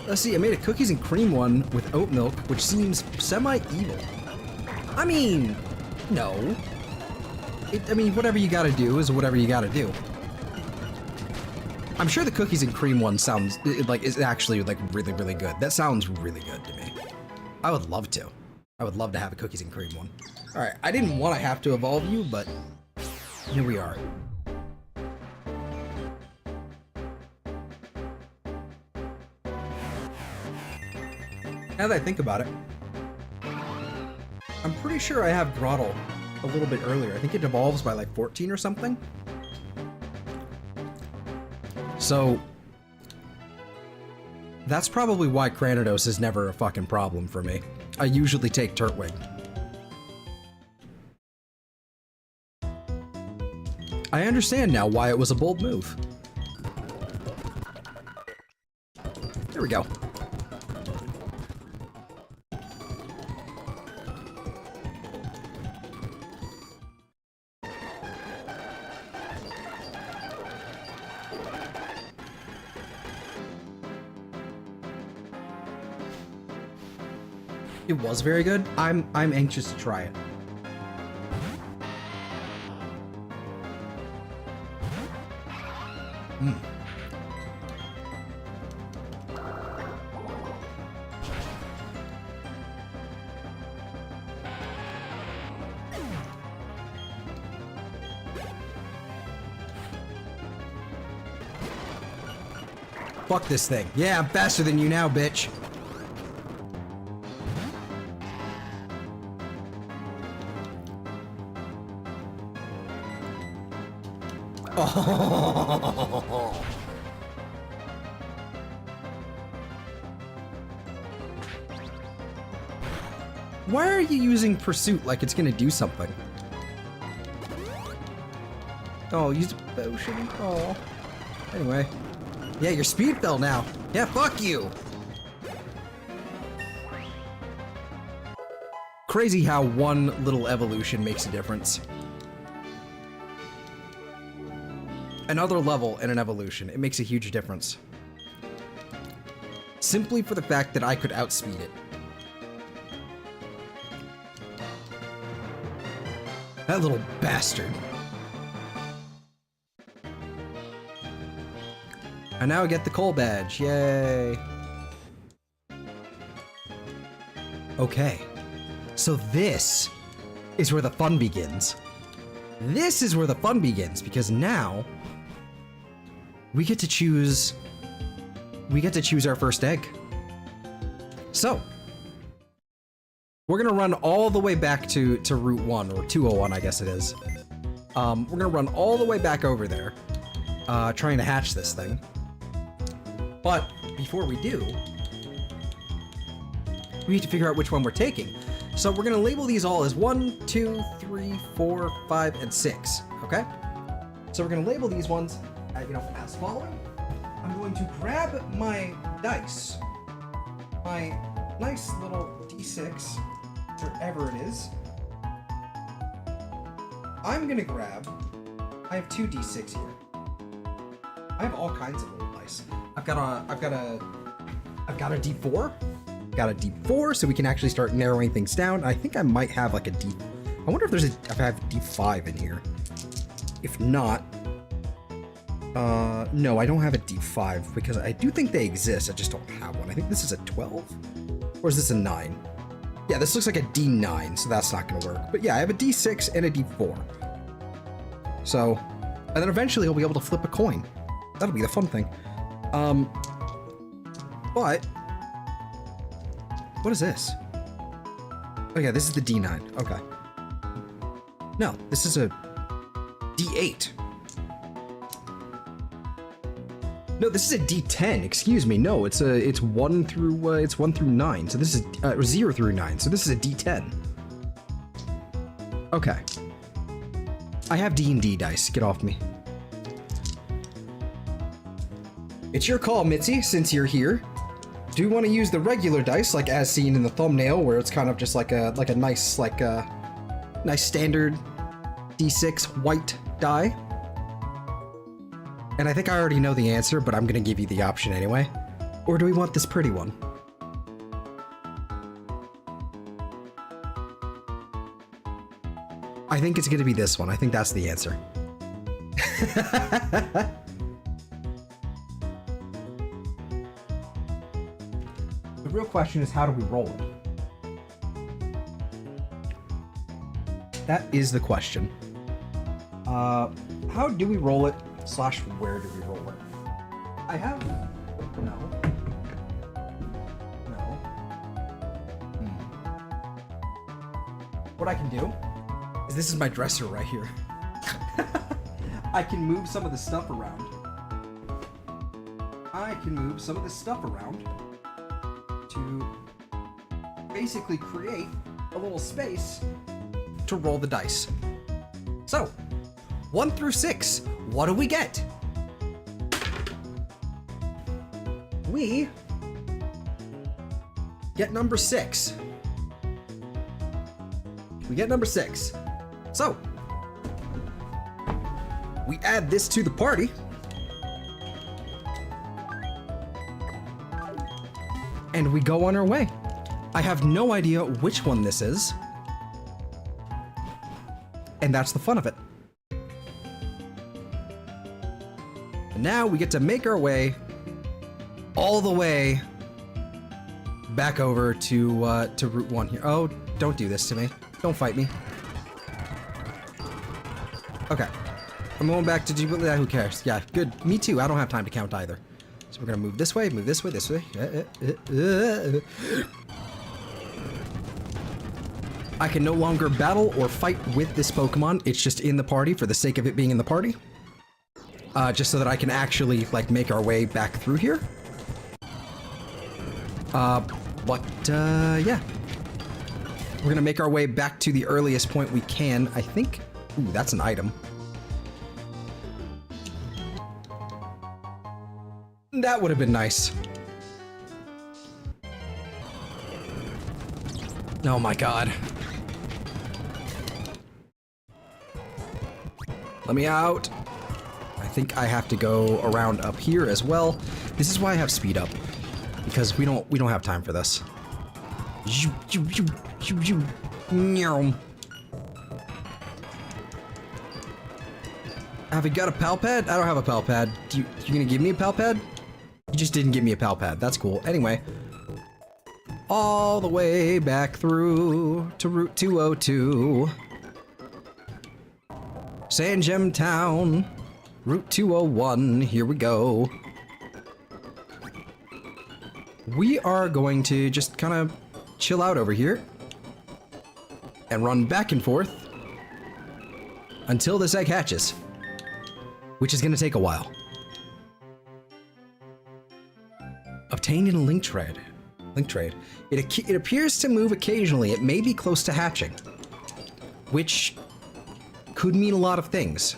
Let's see, I made a cookies and cream one with oat milk, which seems semi-evil. I mean, no. I mean, whatever you gotta do is whatever you gotta do. I'm sure the cookies and cream one sounds, is actually, really, really good. That sounds really good to me. I would love to. I would love to have a cookies and cream one. Alright, I didn't want to have to evolve you, but here we are. Now that I think about it, I'm pretty sure I have Grottle a little bit earlier. I think it evolves by like 14 or something. So that's probably why Cranidos is never a fucking problem for me. I usually take Turtwig. I understand now why it was a bold move. There we go. It was very good. I'm anxious to try it. Mm. Fuck this thing. Yeah, I'm faster than you now, bitch. Oh. Why are you using Pursuit like it's gonna do something? Oh, use a potion. Oh. Anyway. Yeah, your speed fell now. Yeah, fuck you. Crazy how one little evolution makes a difference. Another level in an evolution, it makes a huge difference. Simply for the fact that I could outspeed it. That little bastard. I now get the coal badge, yay. Okay, so this is where the fun begins. This is where the fun begins, because now we get to choose our first egg. So we're gonna run all the way back to Route 1, or 201, I guess it is. We're gonna run all the way back over there, trying to hatch this thing. But before we do, we need to figure out which one we're taking. So we're gonna label these all as 1, 2, 3, 4, 5, and 6, okay? So we're gonna label these ones, as following. I'm going to grab my dice, my nice little D6, wherever it is. I'm gonna grab, I have 2 D6 here. I have all kinds of little dice. I've got a D4. Got a D4, so we can actually start narrowing things down. I think I might have like a D. I wonder if I have D5 in here. If not, no, I don't have a D5 because I do think they exist. I just don't have one. I think this is a 12, or is this a 9? Yeah, this looks like a D9, so that's not gonna work. But yeah, I have a D6 and a D4. So, and then eventually I'll be able to flip a coin. That'll be the fun thing. But what is this? Oh yeah, this is the D9. Okay. No, this is a D8. No, this is a D10. Excuse me. No, it's 1 through 9. So this is 0 through 9. So this is a D10. Okay. I have D&D dice. Get off me. It's your call, Mitzi, since you're here. Do you want to use the regular dice, like as seen in the thumbnail, where it's kind of just like a nice nice standard D6 white die? And I think I already know the answer, but I'm gonna give you the option anyway. Or do we want this pretty one? I think it's gonna be this one. I think that's the answer. The real question is, how do we roll it? That is the question. How do we roll it, / where do we roll it? I have... No. What I can do is, this is my dresser right here. I can move some of the stuff around. To basically create a little space to roll the dice. So, 1 through 6, what do we get? We get number 6. We get number 6. So, we add this to the party. And we go on our way. I have no idea which one this is. And that's the fun of it. And now we get to make our way all the way back over to Route 1 here. Oh, don't do this to me. Don't fight me. Okay. I'm going back to do that. Who cares? Yeah, good. Me too. I don't have time to count either. So we're gonna move this way, this way. I can no longer battle or fight with this Pokemon. It's just in the party for the sake of it being in the party. Just so that I can actually, like, make our way back through here. Yeah. We're gonna make our way back to the earliest point we can, I think. Ooh, that's an item. That would have been nice. Oh my god. Let me out. I think I have to go around up here as well. This is why I have speed up, because we don't have time for this. Have you got a pal pad? I don't have a pal pad. You gonna give me a pal pad? You just didn't give me a pal pad. That's cool. Anyway, all the way back through to Route 202. Sandgem Town, Route 201, here we go. We are going to just kind of chill out over here and run back and forth until this egg hatches, which is going to take a while. Obtained in a link trade. It appears to move occasionally. It may be close to hatching, which could mean a lot of things.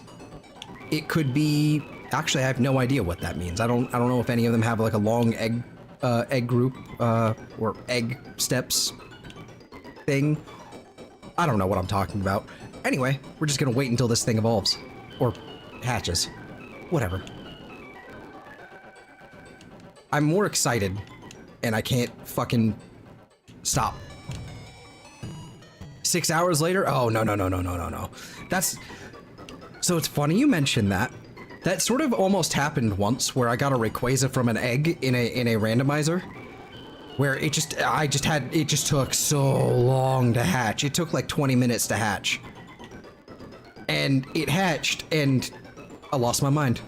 It could be, actually, I have no idea what that means. I don't know if any of them have like a long egg group or egg steps thing. I don't know what I'm talking about. Anyway, we're just gonna wait until this thing evolves or hatches. Whatever. I'm more excited, and I can't fucking stop. 6 hours later? Oh, no. That's... So it's funny you mentioned that. That sort of almost happened once, where I got a Rayquaza from an egg in a randomizer, where it just took so long to hatch. It took like 20 minutes to hatch. And it hatched, and I lost my mind.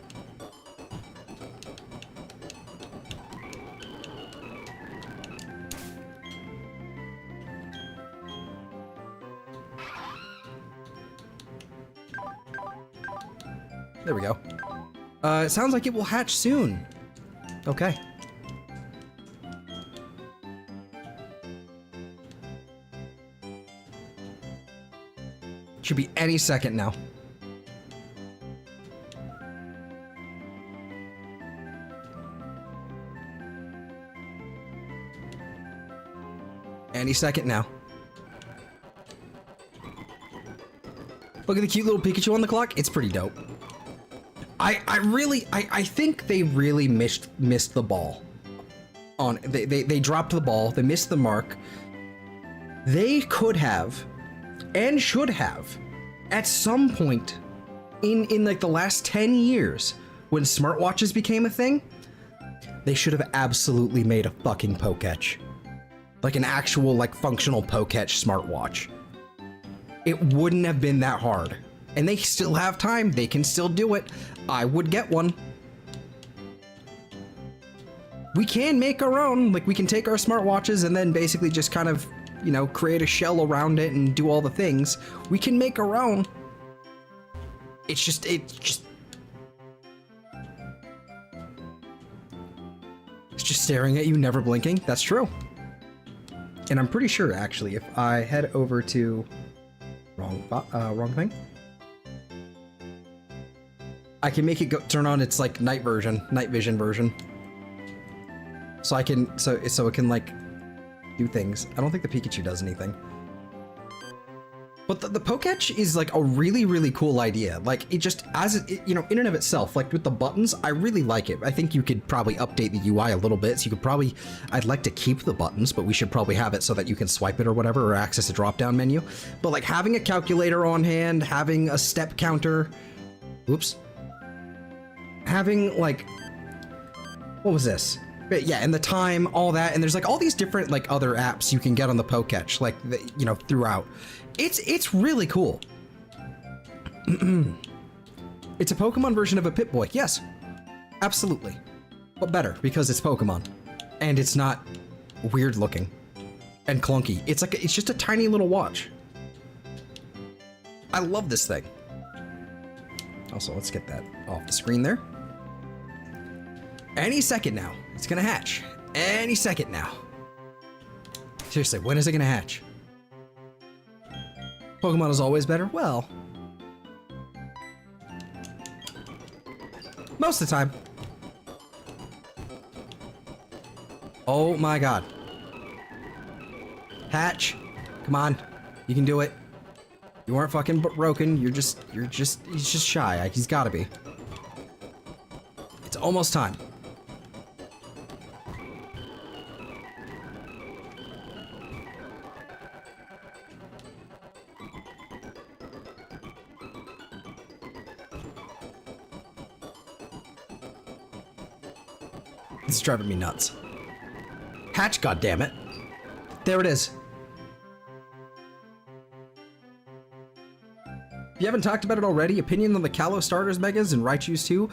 There we go. It sounds like it will hatch soon. Okay. Should be any second now. Any second now. Look at the cute little Pikachu on the clock. It's pretty dope. I think they really missed the ball. They dropped the ball. They missed the mark. They could have and should have at some point in like the last 10 years when smartwatches became a thing, they should have absolutely made a fucking Poketch. Like an actual like functional Poketch smartwatch. It wouldn't have been that hard. And they still have time. They can still do it. I would get one. We can make our own. Like, we can take our smartwatches and then basically just kind of, you know, create a shell around it and do all the things. We can make our own. It's just... It's just staring at you, never blinking. That's true. And I'm pretty sure, actually, if I head over to... Wrong thing? I can make it turn on its like night vision version. So I can, so it can like do things. I don't think the Pikachu does anything. But the Poketch is like a really, really cool idea. Like it just, as it, you know, in and of itself, like with the buttons, I really like it. I think you could probably update the UI a little bit. So you could probably, I'd like to keep the buttons, but we should probably have it so that you can swipe it or whatever, or access a drop-down menu. But like having a calculator on hand, having a step counter, oops, having like, what was this? But yeah, and the time, all that, and there's like all these different like other apps you can get on the Poketch, like you know, throughout. It's really cool. It's a Pokemon version of a Pip-Boy, yes, absolutely, but better because it's Pokemon, and it's not weird looking and clunky. It's like it's just a tiny little watch. I love this thing. Also, let's get that off the screen there. Any second now, it's gonna hatch. Any second now. Seriously, when is it gonna hatch? Pokemon is always better? Well, most of the time. Oh my god. Hatch. Come on. You can do it. You aren't fucking broken. He's just shy. He's gotta be. It's almost time. This is driving me nuts. Hatch, goddammit. There it is. If you haven't talked about it already, opinion on the Kalos starters megas and Raichus too.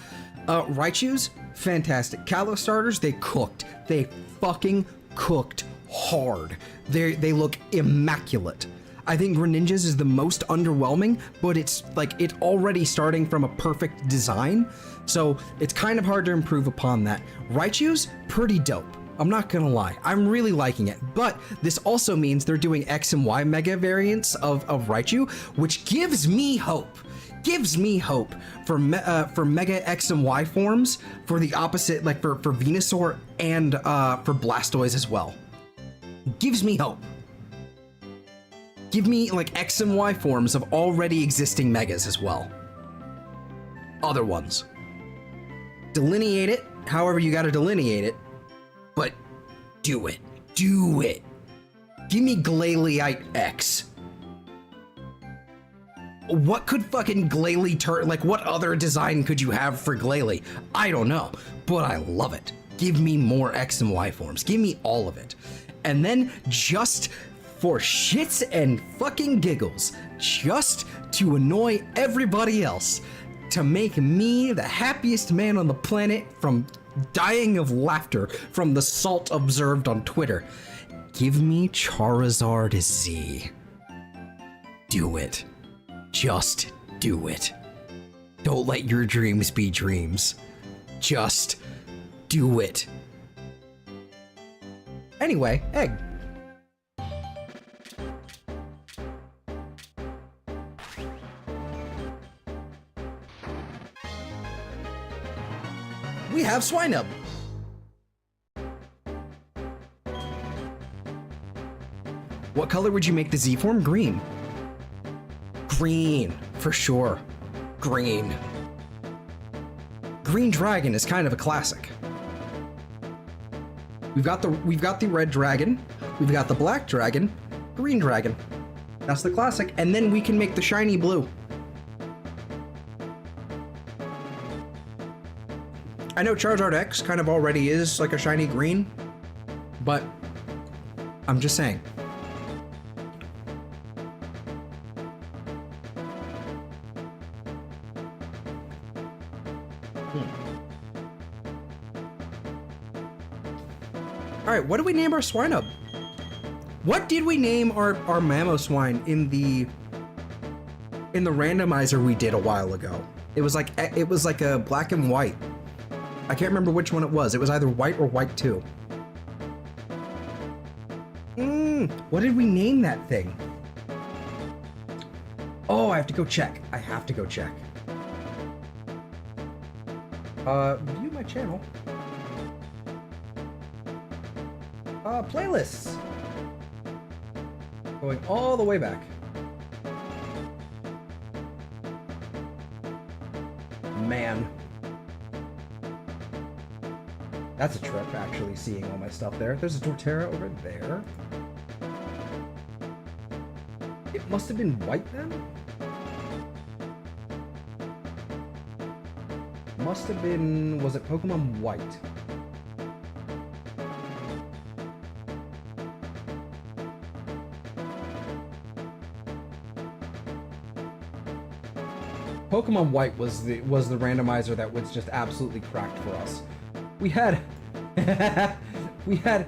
Raichus, fantastic. Kalos starters, they cooked. They fucking cooked hard. They look immaculate. I think Greninja's is the most underwhelming, but it's like it's already starting from a perfect design, so it's kind of hard to improve upon that. Raichu's pretty dope. I'm not gonna lie, I'm really liking it, but this also means they're doing X and Y mega variants of Raichu, which gives me hope. Gives me hope for Mega X and Y forms for the opposite, like for Venusaur and for Blastoise as well. Gives me hope. Give me like X and Y forms of already existing megas as well. Other ones. Delineate it however you gotta delineate it, but do it. Do it. Give me Glalie X. What could fucking Glalie turn, like what other design could you have for Glalie? I don't know, but I love it. Give me more X and Y forms. Give me all of it. And then just for shits and fucking giggles, just to annoy everybody else, to make me the happiest man on the planet from dying of laughter from the salt observed on Twitter. Give me Charizard Z. Do it. Just do it. Don't let your dreams be dreams. Just do it. Anyway, Egg. We have Swinub. What color would you make the Z form? Green. Green, for sure. Green. Green Dragon is kind of a classic. We've got the red dragon, we've got the black dragon, green dragon. That's the classic, and then we can make the shiny blue. I know Charizard X kind of already is like a shiny green, but I'm just saying. All right, what do we name our Swinub? What did we name our Mamoswine in the randomizer we did a while ago? It was like a black and white. I can't remember which one it was. It was either white or white 2. What did we name that thing? Oh, I have to go check. I have to go check. View my channel. Playlists. Going all the way back. man. That's a trip, actually, seeing all my stuff there. There's a Torterra over there. It must have been white then? Must have been... Was it Pokemon White? Pokemon White was the randomizer that was just absolutely cracked for us. We had we had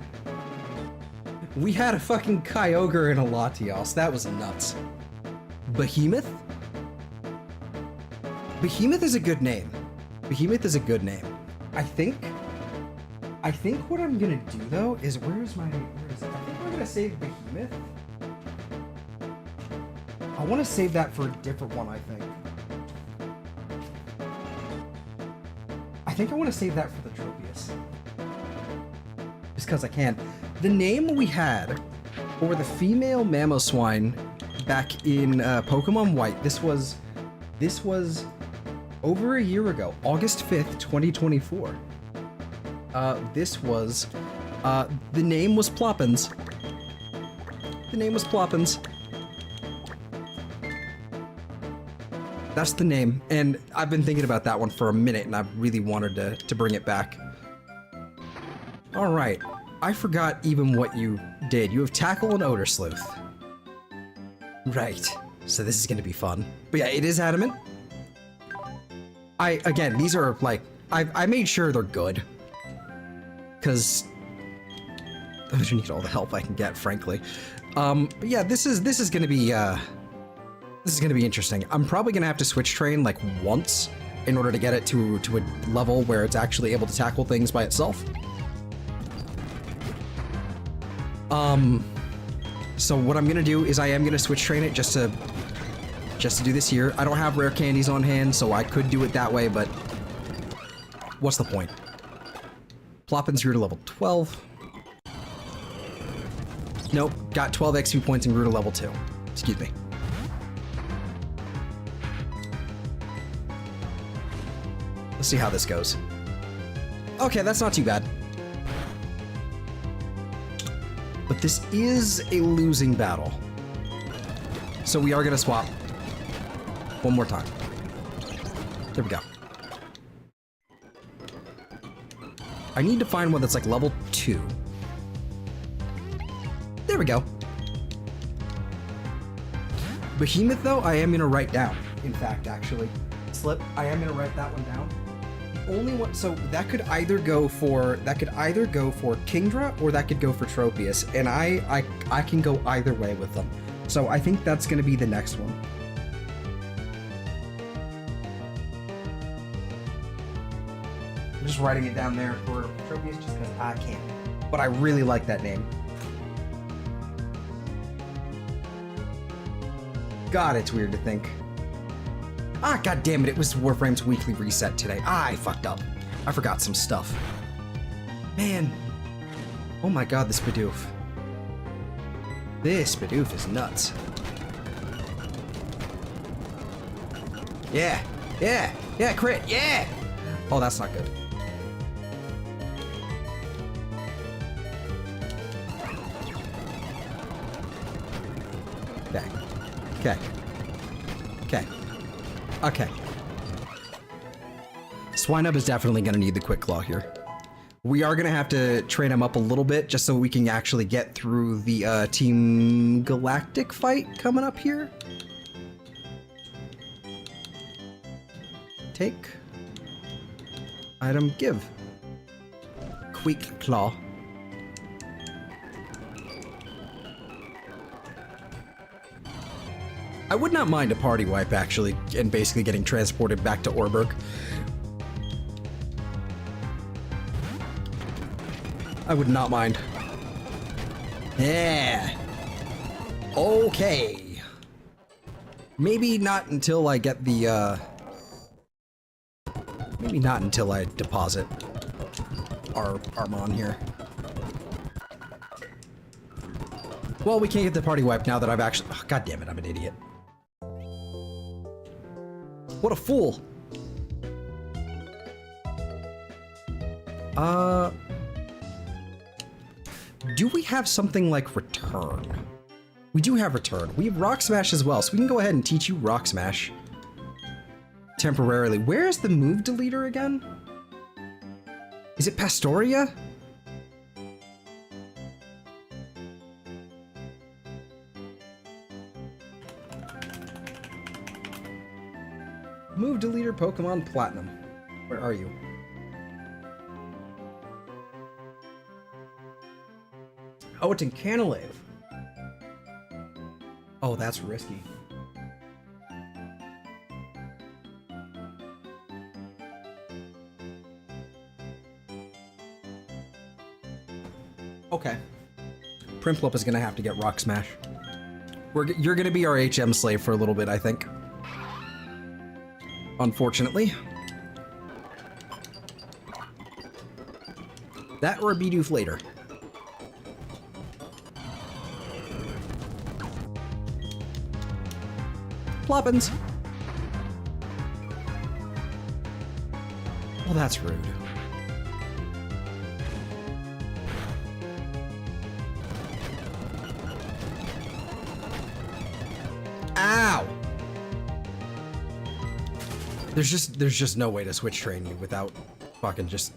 a fucking Kyogre and a Latios. That was nuts. Behemoth? Behemoth is a good name. Behemoth is a good name. I think what I'm gonna do though is where is it? I think we're gonna save Behemoth. I want to save that for a different one, I think. I think I want to save that for the Tropius. Just because I can. The name we had for the female Mamoswine back in Pokemon White, this was over a year ago, August 5th, 2024. The name was Ploppins. The name was Ploppins. That's the name, and I've been thinking about that one for a minute, and I really wanted to bring it back. Alright, I forgot even what you did. You have Tackle and Odor Sleuth. Right, so this is gonna be fun. But yeah, it is adamant. Again, these are, like, I made sure they're good. Because I just need all the help I can get, frankly. But yeah, this is gonna be, this is gonna be interesting. I'm probably gonna have to switch train like once in order to get it to a level where it's actually able to tackle things by itself. So what I'm gonna do is I am gonna switch train it just to do this here. I don't have rare candies on hand, so I could do it that way, but what's the point? Ploppins grew to level 12. Nope, got 12 XP points and grew to level 2. Excuse me. Let's see how this goes. Okay, that's not too bad. But this is a losing battle. So we are gonna swap. One more time. There we go. I need to find one that's like level 2. There we go. Behemoth though, I am gonna write down. In fact, actually. Slip, I am gonna write that one down. Only one, so that could either go for Kingdra or that could go for Tropius, and I can go either way with them. So I think that's gonna be the next one. I'm just writing it down there for Tropius just because I can. But I really like that name. God, it's weird to think. Ah, god damn it, it was Warframe's weekly reset today. I fucked up. I forgot some stuff. Man. Oh my god, this Bidoof. This Bidoof is nuts. Yeah, yeah, yeah, crit, yeah! Oh, that's not good. Okay. Okay. Okay. Okay. Swinub is definitely going to need the Quick Claw here. We are going to have to train him up a little bit just so we can actually get through the Team Galactic fight coming up here. Take. Item, give. Quick Claw. I would not mind a party wipe, actually, and basically getting transported back to Orberg. I would not mind. Yeah. Okay. Maybe not until I get the, maybe not until I deposit our Armon here. Well, we can't get the party wipe now that I've actually... Oh, God damn it, I'm an idiot. What a fool. Do we have something like return? We do have return. We have rock smash as well, so we can go ahead and teach you rock smash temporarily. Where's the move deleter again? Is it Pastoria? Move deleter Pokemon Platinum. Where are you? Oh, it's in Canalave. Oh, that's risky. Okay. Prinplup is gonna have to get Rock Smash. You're gonna be our HM slave for a little bit, I think. Unfortunately. That or a Bidoof later. Ploppins. Well, that's rude. Ow! There's just no way to switch train you without fucking just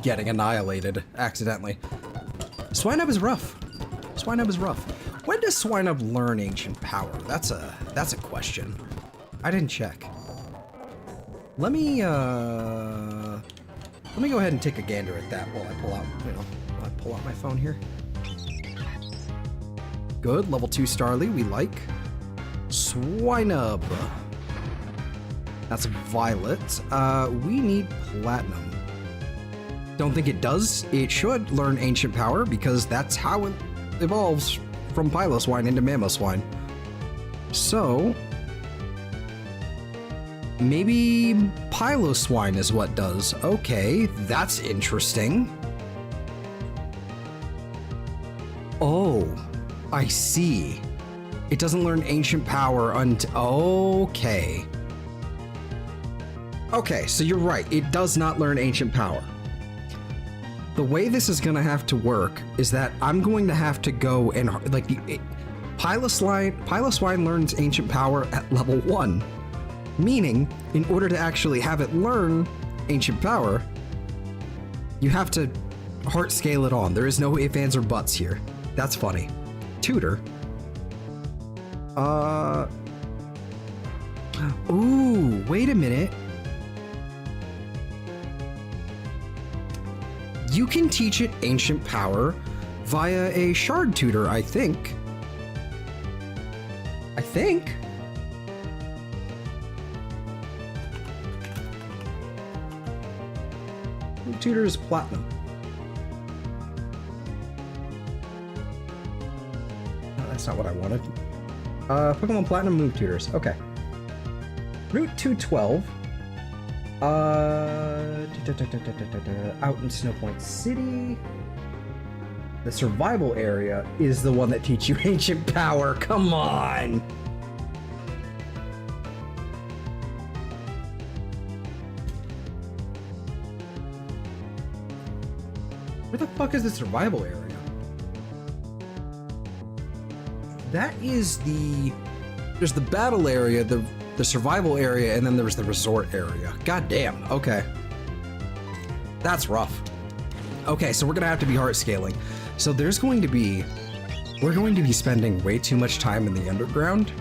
getting annihilated accidentally. Swinub is rough. Swinub is rough. When does Swinub learn Ancient Power? That's a question. I didn't check. Let me go ahead and take a gander at that while I pull out, while I pull out my phone here. Good, level 2 Starly, we like. Swinub. That's Violet. We need Platinum. Don't think it does. It should learn Ancient Power because that's how it evolves from Piloswine into Mamoswine. So, maybe Piloswine is what does. Okay, that's interesting. Oh, I see. It doesn't learn Ancient Power until... Okay. Okay, so you're right. It does not learn Ancient Power. The way this is going to have to work is that I'm going to have to go and, like, Piloswine learns Ancient Power at level 1. Meaning, in order to actually have it learn Ancient Power, you have to heart scale it on. There is no ifs, ands, or buts here. That's funny. Tutor. Ooh, wait a minute. You can teach it Ancient Power via a Shard Tutor, I think. Tutor is Platinum. No, that's not what I wanted. Pokemon Platinum move tutors. Okay. Route 212. Out in Snowpoint City. The survival area is the one that teaches you Ancient Power. Come on! Where the fuck is the survival area? That is the... There's the battle area, the survival area, and then there's the resort area. God damn, okay. That's rough. Okay, so we're gonna have to be heart scaling. So we're going to be spending way too much time in the underground,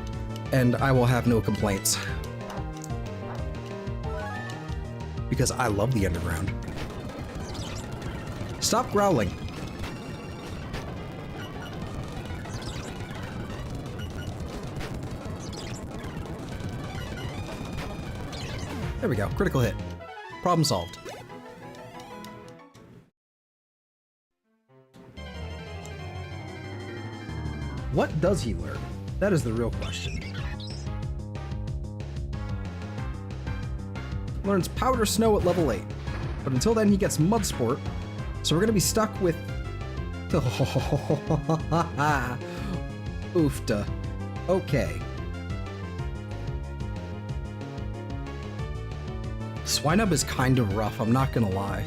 and I will have no complaints. Because I love the underground. Stop growling. There we go, critical hit. Problem solved. What does he learn? That is the real question. Learns Powder Snow at level 8. But until then he gets Mud Sport. So we're gonna be stuck with... Oofta. Okay. Swinub is kind of rough, I'm not gonna lie.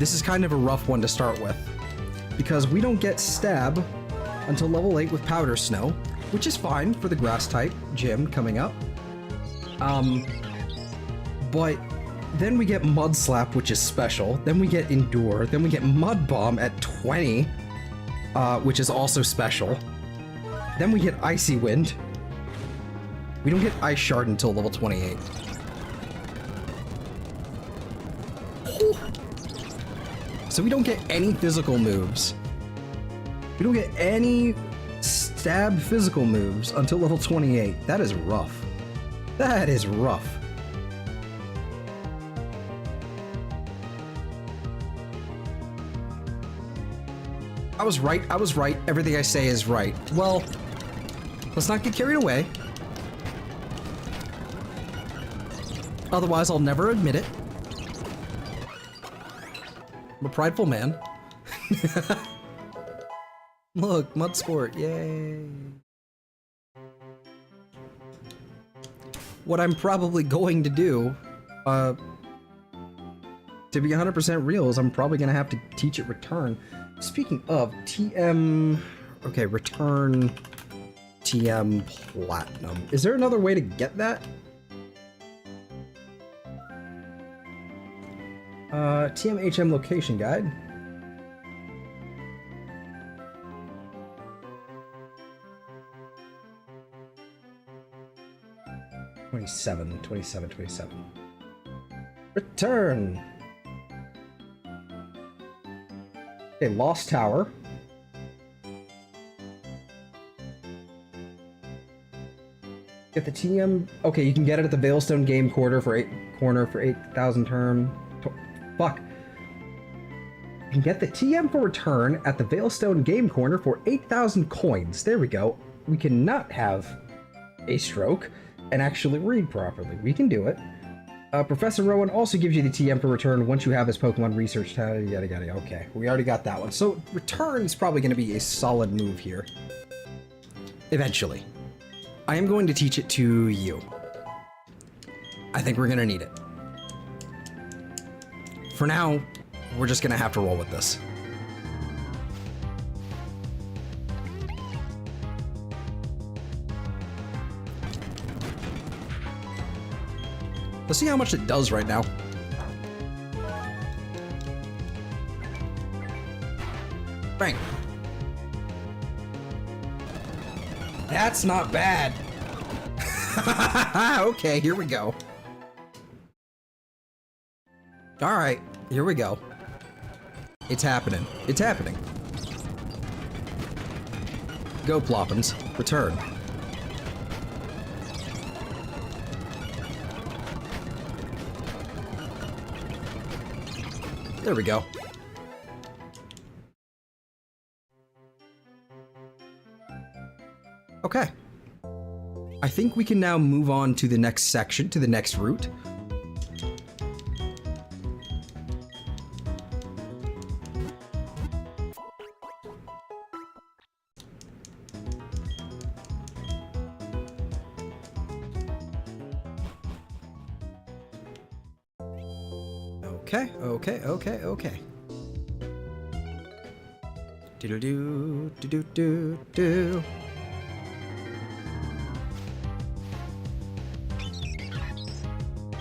this is kind of a rough one to start with, because we don't get Stab until level 8 with Powder Snow, which is fine for the grass type gym coming up. But then we get Mud Slap, which is special. Then we get Endure. Then we get Mud Bomb at 20, which is also special. Then we get Icy Wind. We don't get Ice Shard until level 28. So we don't get any physical moves. We don't get any stab physical moves until level 28. That is rough. That is rough. I was right. I was right. Everything I say is right. Well, let's not get carried away. Otherwise, I'll never admit it. I'm a prideful man. Look, Mud Sport, yay. What I'm probably going to do, to be 100% real, is I'm probably going to have to teach it Return. Speaking of, TM... Okay, Return TM Platinum. Is there another way to get that? TM-HM Location Guide. '27. Return! Okay, Lost Tower. Get the TM... Okay, you can get it at the Veilstone Game Corner for 8,000 term. Fuck. You can get the TM for Return at the Veilstone Game Corner for 8,000 coins. There we go. We cannot have a stroke and actually read properly. We can do it. Professor Rowan also gives you the TM for Return once you have his Pokemon research yada yada. Okay, we already got that one. So Return is probably going to be a solid move here. Eventually. I am going to teach it to you. I think we're going to need it. For now, we're just going to have to roll with this. Let's see how much it does right now. Bang. That's not bad. Okay, here we go. All right, here we go. It's happening. It's happening. Go, Ploppins. Return. There we go. Okay. I think we can now move on to the next section, to the next route. Okay. Do-do-do.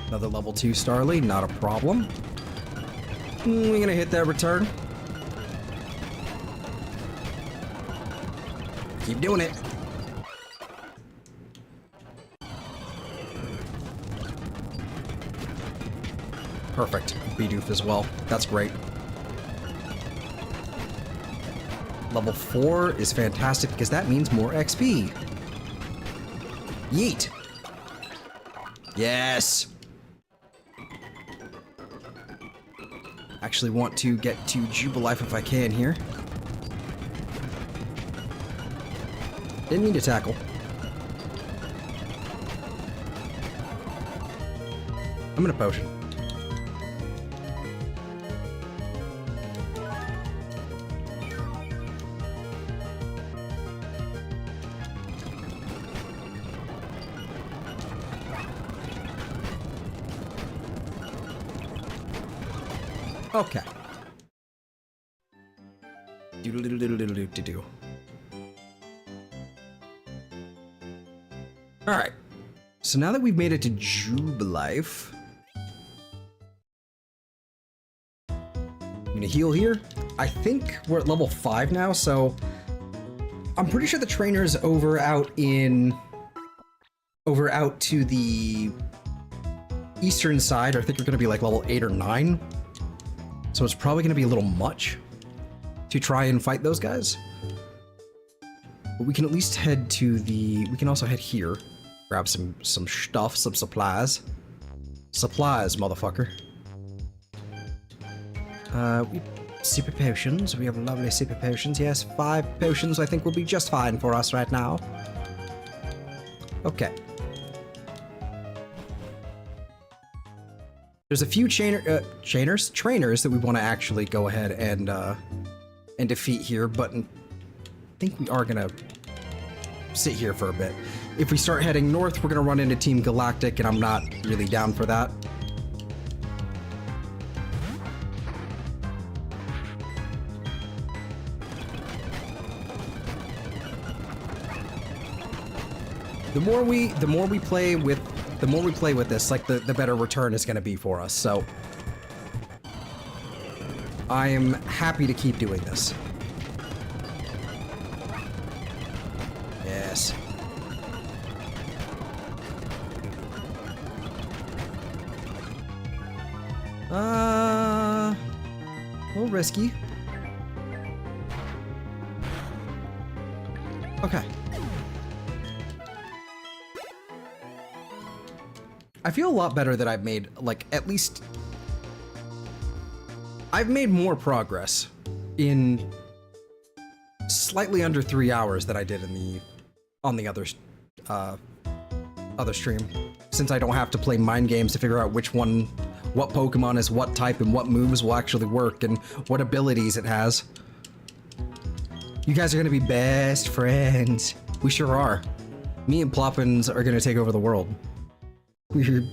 Another level 2 Starly, not a problem. We're gonna hit that Return. Keep doing it. Perfect. Bidoof as well. That's great. Level 4 is fantastic because that means more XP. Yeet. Yes. Actually want to get to Jubilife if I can here. Didn't need to tackle. I'm gonna potion. Okay. Do. Alright. So now that we've made it to Jubilife, I'm gonna heal here. I think we're at level 5 now, so I'm pretty sure the trainer's over out to the eastern side. I think we're gonna be like level 8 or 9. So it's probably gonna be a little much to try and fight those guys. But we can at least head to the, we can also head here. Grab some stuff, some supplies. Supplies, motherfucker. Super potions. We have lovely super potions. Yes, 5 potions I think will be just fine for us right now. Okay. There's a few trainers that we want to actually go ahead and defeat here, but I think we are gonna sit here for a bit. If we start heading north, we're gonna run into Team Galactic, and I'm not really down for that. The more we play with this, like the better return is gonna be for us. So I am happy to keep doing this. Yes. A little risky. Okay. I feel a lot better that I've made, like, at least I've made more progress in slightly under 3 hours than I did in on the other stream, since I don't have to play mind games to figure out what Pokemon is what type and what moves will actually work and what abilities it has. You guys are gonna be best friends. We sure are. Me and Ploppins are gonna take over the world. Weird.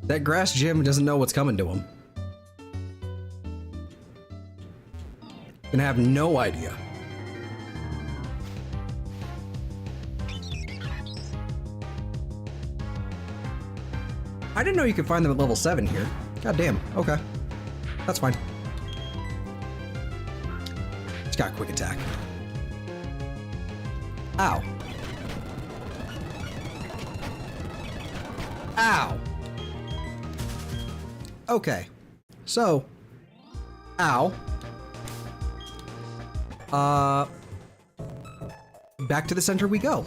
That grass gym doesn't know what's coming to him. Gonna have no idea. I didn't know you could find them at level 7 here. God damn. Okay. That's fine. It's got quick attack. Ow. Ow. Okay. So. Ow. Back to the center we go.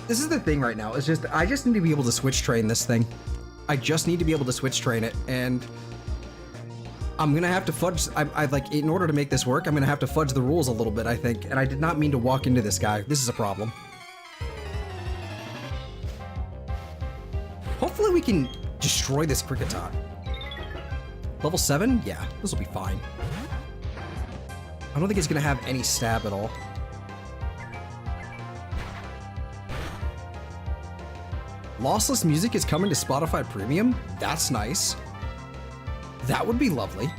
This is the thing right now. It's just, I just need to be able to switch train this thing. I just need to be able to switch train it, and I'm gonna have to fudge, I like, in order to make this work, I'm gonna have to fudge the rules a little bit, I think, and I did not mean to walk into this guy. This is a problem. Hopefully we can destroy this Kricketot. Level 7? Yeah, this will be fine. I don't think it's gonna have any stab at all. Lossless music is coming to Spotify Premium? That's nice. That would be lovely.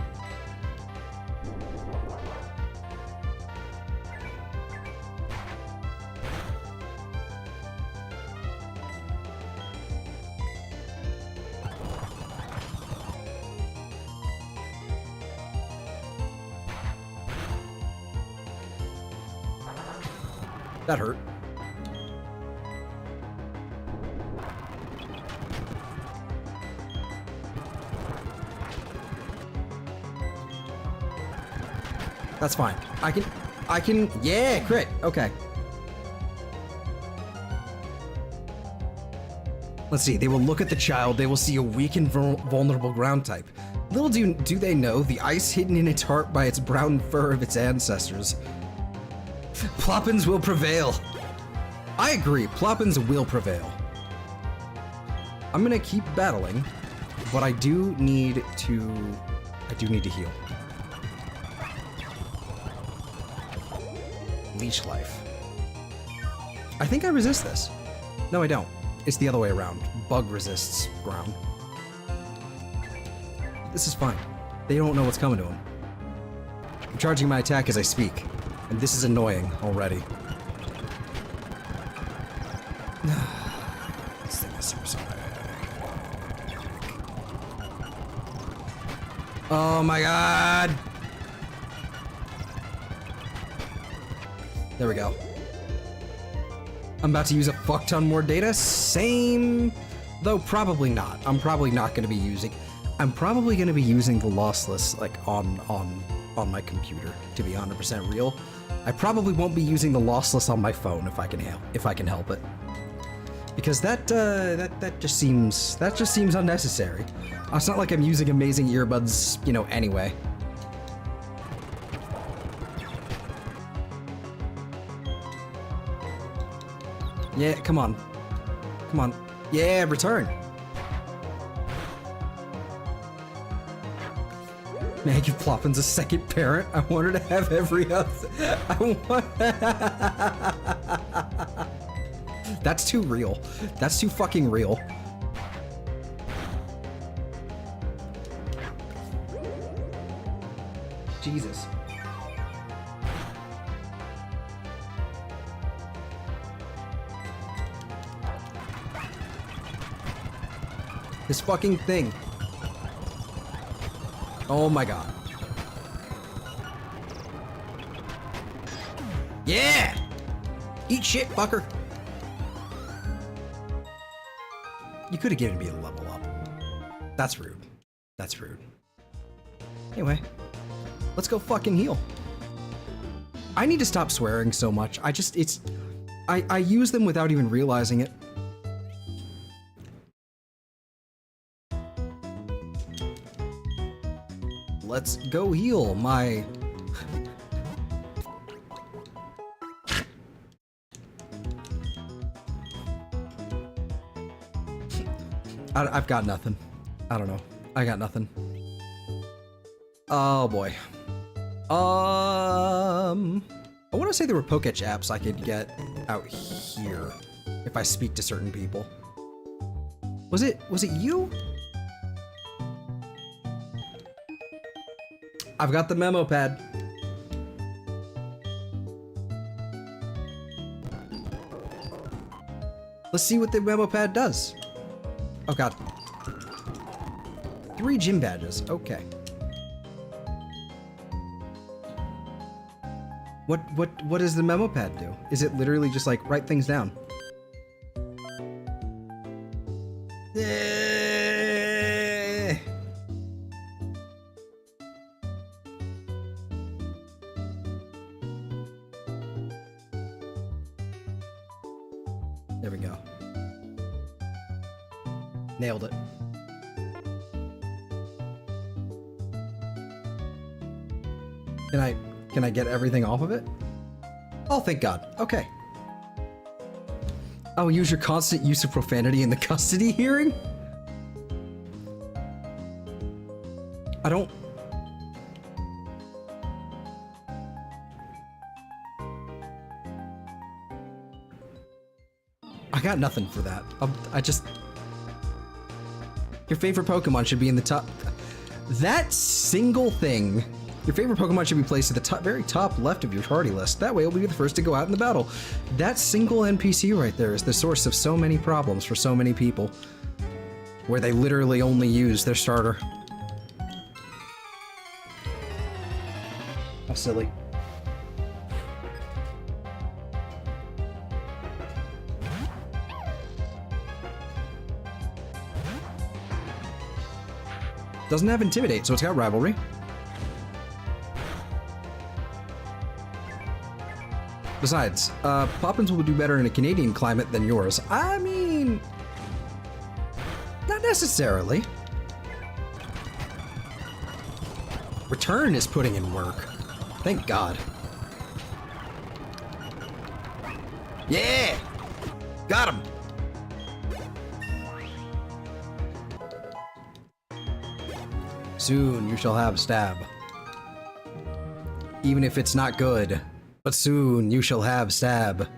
That hurt. That's fine. I can, yeah, crit, okay. Let's see, they will look at the child, they will see a weak and vulnerable ground type. Little do they know, the ice hidden in its heart by its brown fur of its ancestors. Ploppins will prevail. I agree, Ploppins will prevail. I'm gonna keep battling, but I do need to heal. Leech life. I think I resist this. No, I don't. It's the other way around. Bug resists ground. This is fine. They don't know what's coming to them. I'm charging my attack as I speak, and this is annoying already. This thing is super slow. Oh my god! There we go. I'm about to use a fuck ton more data. Same, though probably not. I'm probably not going to be using. I'm probably going to be using the lossless like on my computer to be 100% real. I probably won't be using the lossless on my phone if I can help it. Because that just seems unnecessary. It's not like I'm using amazing earbuds, you know, anyway. Yeah, come on. Come on. Yeah, return. Maggie Ploppin's a second parent. I want her to have every other. That's too real. That's too fucking real. Jesus. This fucking thing. Oh my god. Yeah! Eat shit, fucker. You could have given me a level up. That's rude. That's rude. Anyway, let's go fucking heal. I need to stop swearing so much. I use them without even realizing it. Let's go heal my... I've got nothing. I don't know. I got nothing. Oh boy. I want to say there were Pokéch apps I could get out here if I speak to certain people. Was it you? I've got the memo pad. Let's see what the memo pad does. Oh god. 3 gym badges. Okay. What does the memo pad do? Is it literally just like write things down? There we go. Nailed it. Can I get everything off of it? Oh, thank God. Okay. Oh, use your constant use of profanity in the custody hearing? I don't... I got nothing for that. I just... Your favorite Pokemon should be in the top... That single thing... Your favorite Pokemon should be placed at the top, very top left of your party list. That way it'll be the first to go out in the battle. That single NPC right there is the source of so many problems for so many people. Where they literally only use their starter. How silly. Doesn't have Intimidate, so it's got Rivalry. Besides, Poppins will do better in a Canadian climate than yours. I mean... Not necessarily. Return is putting in work. Thank God. Yeah! Got him! Soon you shall have stab. Even if it's not good, but soon you shall have stab.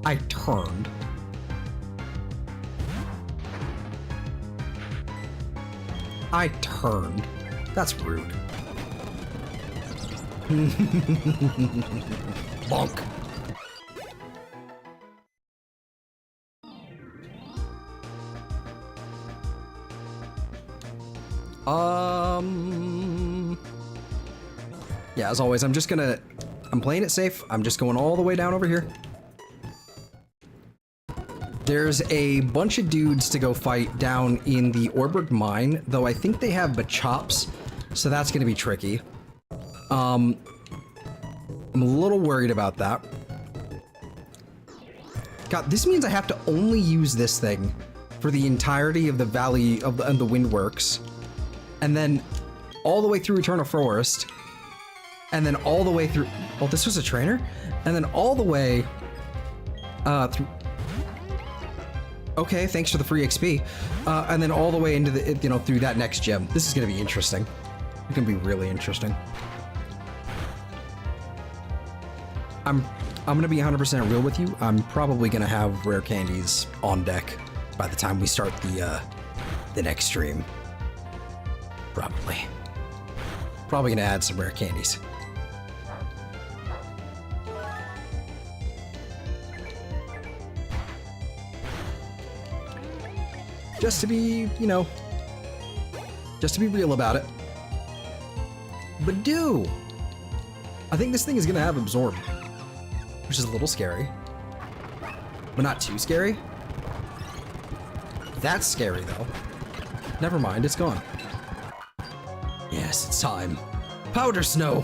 I turned. I turned. That's rude. Bonk. Yeah, as always, I'm playing it safe. I'm just going all the way down over here. There's a bunch of dudes to go fight down in the Orberg mine, though I think they have Machops, so that's gonna be tricky. I'm a little worried about that. God, this means I have to only use this thing for the entirety of the Valley of the Windworks, and then all the way through Eternal Forest, and then all the way through. Oh, this was a trainer, and then all the way through. Okay, thanks for the free XP, and then all the way into the through that next gym. This is gonna be interesting. It's gonna be really interesting. I'm gonna be 100% real with you. I'm probably gonna have rare candies on deck by the time we start the next stream. Probably gonna add some rare candies. Just to be, just to be real about it. But I think this thing is gonna have Absorb, which is a little scary, but not too scary. That's scary though. Never mind, it's gone. Yes, it's time. Powder Snow!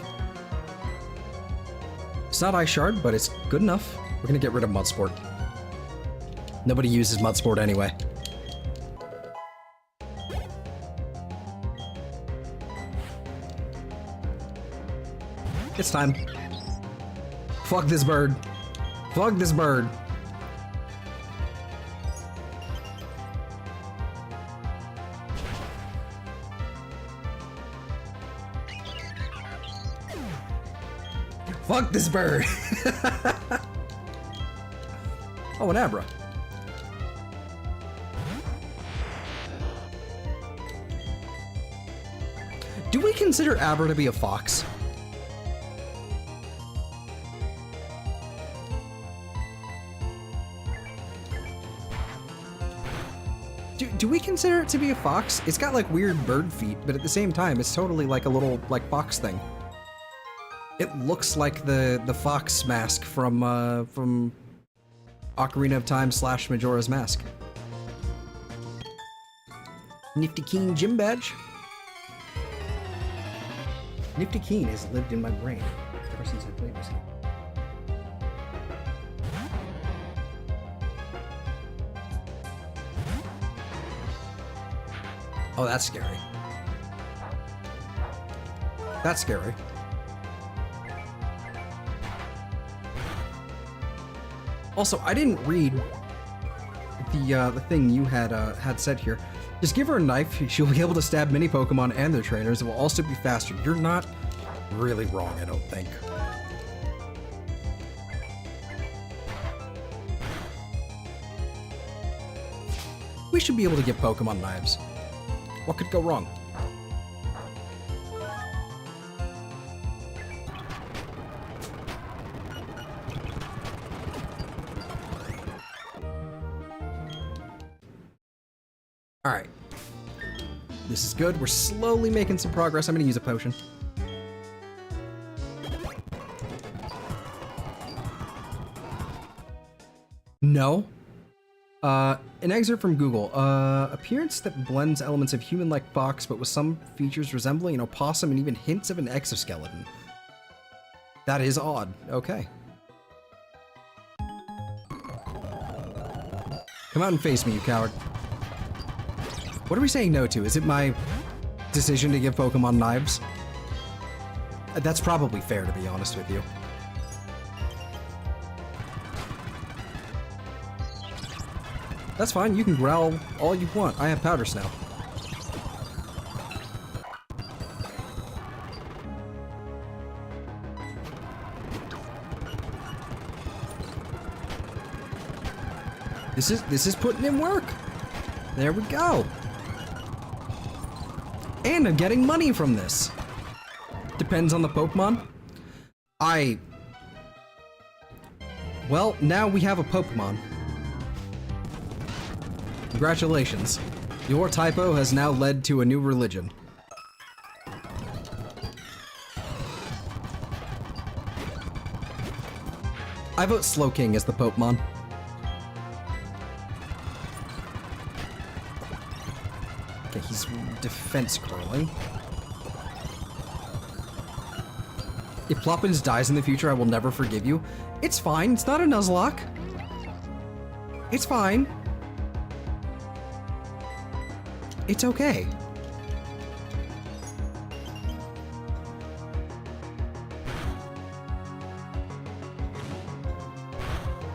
It's not Ice Shard, but it's good enough. We're gonna get rid of Mudsport. Nobody uses Mudsport anyway. It's time. Fuck this bird. Fuck this bird. Fuck this bird. Oh, an Abra. Do we consider Abra to be a fox? Do we consider it to be a fox? It's got like weird bird feet, but at the same time, it's totally like a little like fox thing. It looks like the fox mask from Ocarina of Time / Majora's Mask. Nifty Keen gym badge. Nifty Keen has lived in my brain ever since I played this game. Oh, that's scary. That's scary. Also, I didn't read the thing you had said here. Just give her a knife. She'll be able to stab many Pokemon and their trainers. It will also be faster. You're not really wrong, I don't think. We should be able to give Pokemon knives. What could go wrong? All right. This is good. We're slowly making some progress. I'm going to use a potion. No. An excerpt from Google. Appearance that blends elements of human-like fox, but with some features resembling an opossum and even hints of an exoskeleton. That is odd. Okay. Come out and face me, you coward. What are we saying no to? Is it my decision to give Pokemon knives? That's probably fair, to be honest with you. That's fine, you can growl all you want. I have powders now. This is putting in work. There we go. And I'm getting money from this. Depends on the Pokemon. Well, now we have a Pokemon. Congratulations. Your typo has now led to a new religion. I vote Slowking as the Pokemon. Okay, he's defense curling. If Ploppins dies in the future, I will never forgive you. It's fine, it's not a Nuzlocke. It's fine. It's okay.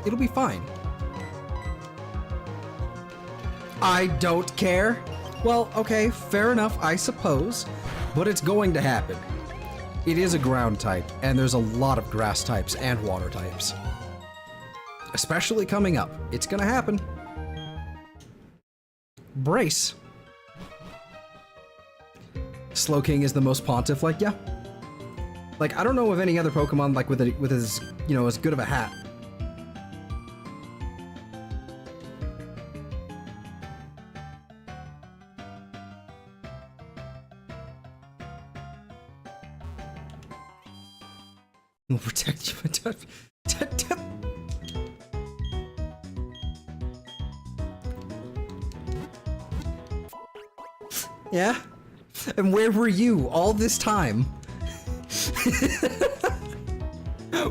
It'll be fine. I don't care. Well, okay, fair enough, I suppose, but it's going to happen. It is a ground type, and there's a lot of grass types and water types. Especially coming up. It's gonna happen. Brace. Slowking is the most pontiff, like, yeah. Like, I don't know of any other Pokemon, like, with as, you know, as good of a hat. Will protect you. Yeah? And where were you all this time?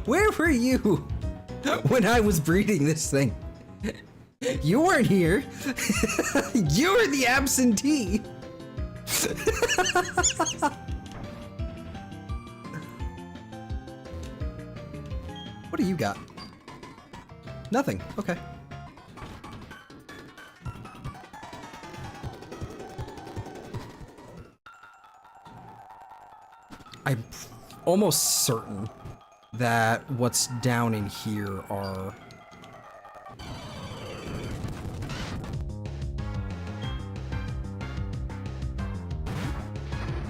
Where were you when I was breeding this thing? You weren't here. You were the absentee. What do you got? Nothing. Okay. I'm almost certain that what's down in here are...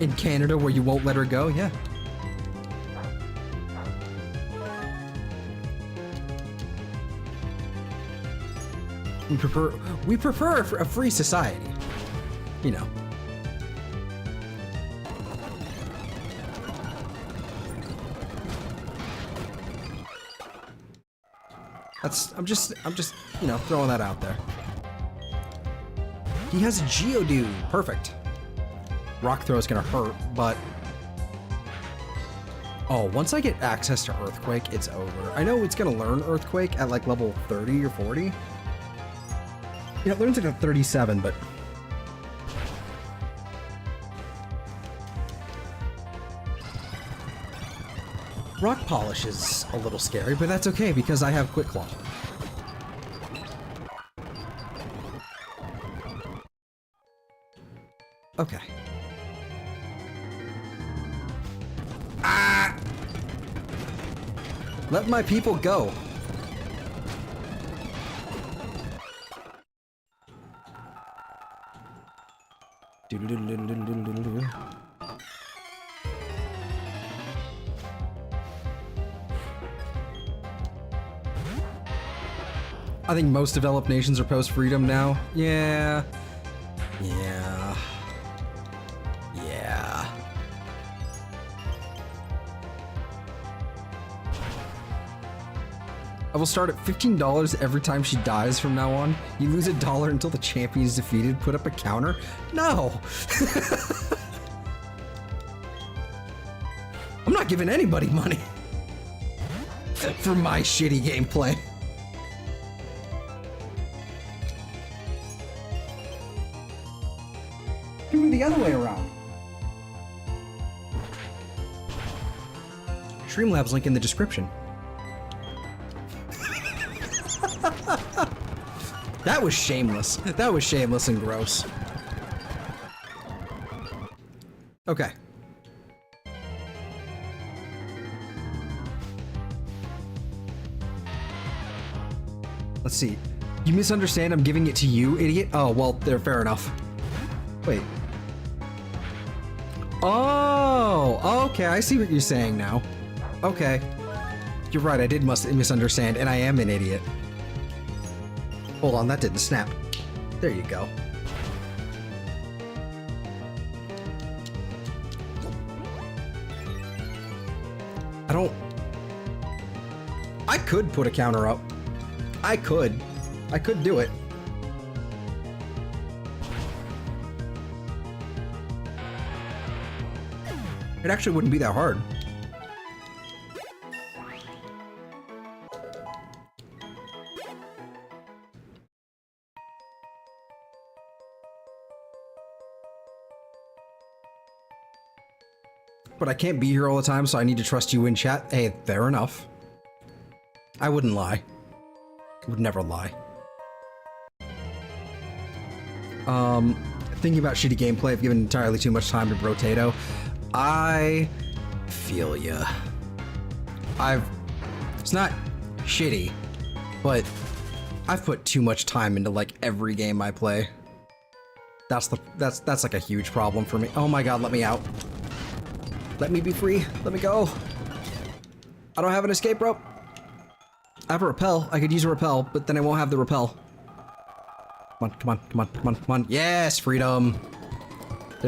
In Canada, where you won't let her go? Yeah. We prefer a free society, you know. I'm just, you know, throwing that out there. He has a Geodude, perfect. Rock throw is gonna hurt, but oh, once I get access to Earthquake, it's over. I know it's gonna learn Earthquake at like level 30 or 40. Yeah, it learns it at 37, but... Rock Polish is a little scary, but that's okay because I have Quick Claw. Okay. Ah! Let my people go. I think most developed nations are post-freedom now. Yeah. Yeah. Yeah. I will start at $15 every time she dies from now on. You lose $1 until the champion is defeated. Put up a counter? No! I'm not giving anybody money for my shitty gameplay. Doing the other way around. Streamlabs link in the description. That was shameless. That was shameless and gross. Okay. Let's see. You misunderstand, I'm giving it to you, idiot? Oh, well, they're fair enough. Wait. Oh, okay, I see what you're saying now. Okay. You're right, I did misunderstand, and I am an idiot. Hold on, that didn't snap. There you go. I could put a counter up. I could do it. It actually wouldn't be that hard. But I can't be here all the time, so I need to trust you in chat. Hey, fair enough. I wouldn't lie. I would never lie. Thinking about shitty gameplay, I've given entirely too much time to Brotato. I feel ya. It's not shitty, but I've put too much time into like every game I play. That's like a huge problem for me. Oh my god, let me out. Let me be free. Let me go. I don't have an escape rope. I have a repel. I could use a repel, but then I won't have the repel. Come on, come on, come on, come on, come on. Yes, freedom. Okay,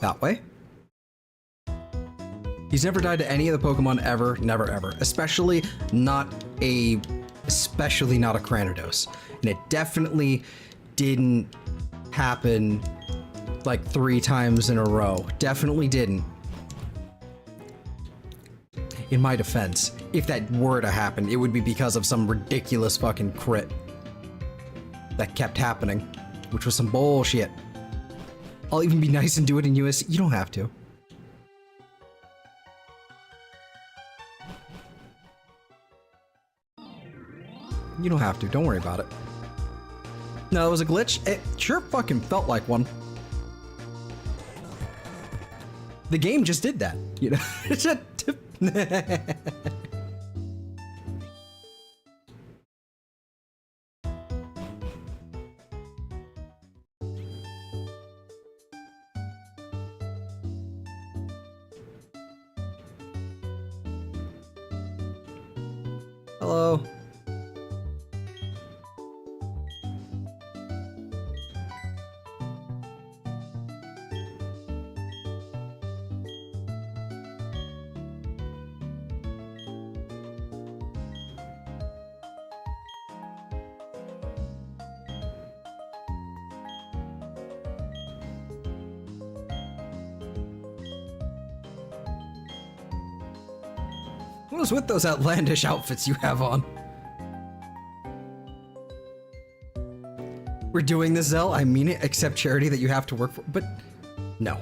that way. He's never died to any of the Pokemon ever, never ever. Especially not a Cranidos. And it definitely didn't happen like 3 times in a row. Definitely didn't. In my defense, if that were to happen, it would be because of some ridiculous fucking crit that kept happening, which was some bullshit. I'll even be nice and do it in US. You don't have to. You don't have to. Don't worry about it. No, it was a glitch. It sure fucking felt like one. The game just did that, you know? Hello. What is with those outlandish outfits you have on? We're doing this, Zell. I mean it. Accept charity that you have to work for, but no.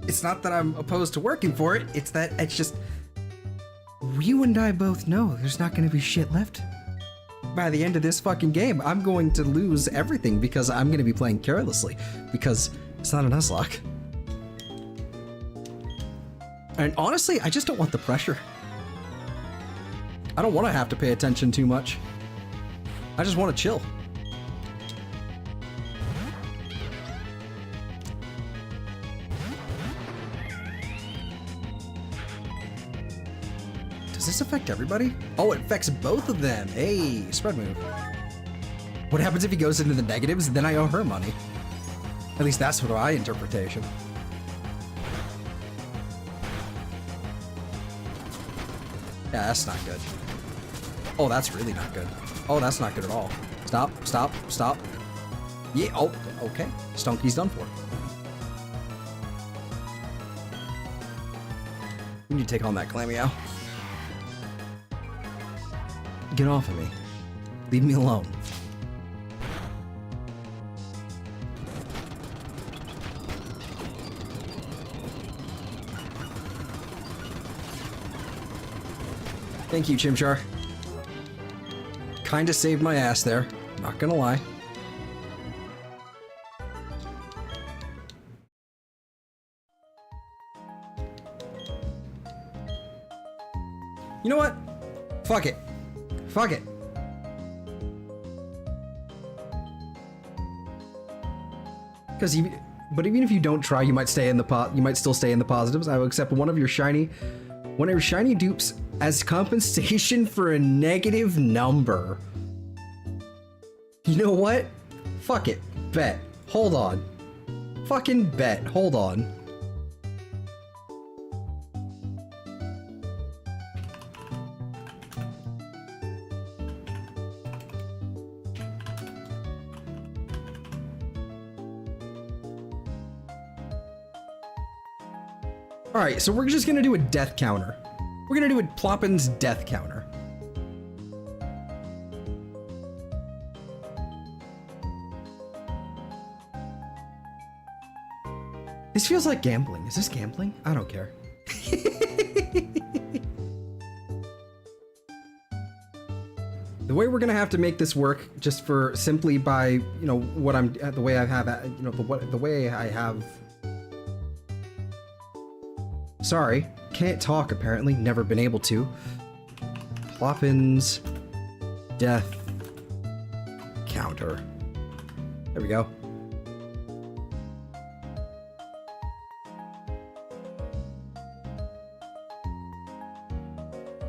It's not that I'm opposed to working for it. It's that it's just you and I both know there's not going to be shit left. By the end of this fucking game, I'm going to lose everything because I'm going to be playing carelessly because it's not a Nuzlocke. And honestly, I just don't want the pressure. I don't want to have to pay attention too much. I just want to chill. Does this affect everybody? Oh, it affects both of them. Hey, spread move. What happens if he goes into the negatives? Then I owe her money. At least that's what my interpretation. Yeah, that's not good. Oh, that's really not good. Oh, that's not good at all. Stop, stop, stop. Yeah, oh, okay. Stunky's done for. We need to take on that Clammeow. Get off of me. Leave me alone. Thank you, Chimchar. Kinda saved my ass there, not gonna lie. You know what? Fuck it. Fuck it. But even if you don't try, you might stay in the you might still stay in the positives. I will accept one of your shiny dupes as compensation for a negative number. You know what? Fuck it. Bet. Hold on. Fucking bet. Hold on. Alright, so we're just gonna do a death counter. We're gonna do a Ploppin's death counter. This feels like gambling. Is this gambling? I don't care. The way we're gonna have to make this work, just for simply by, you know, what I'm, the way I have, you know, the way I have. Sorry, can't talk apparently, never been able to. Ploppin's death counter. There we go.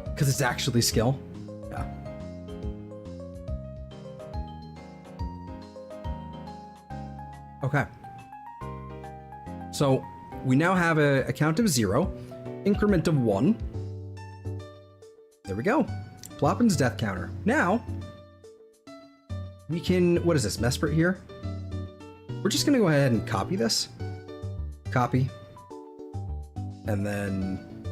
Because it's actually skill. Yeah. Okay. So we now have a count of 0, increment of 1. There we go. Ploppin's death counter. Now, we can, what is this, Mesprit here? We're just gonna go ahead and copy this. Copy. And then...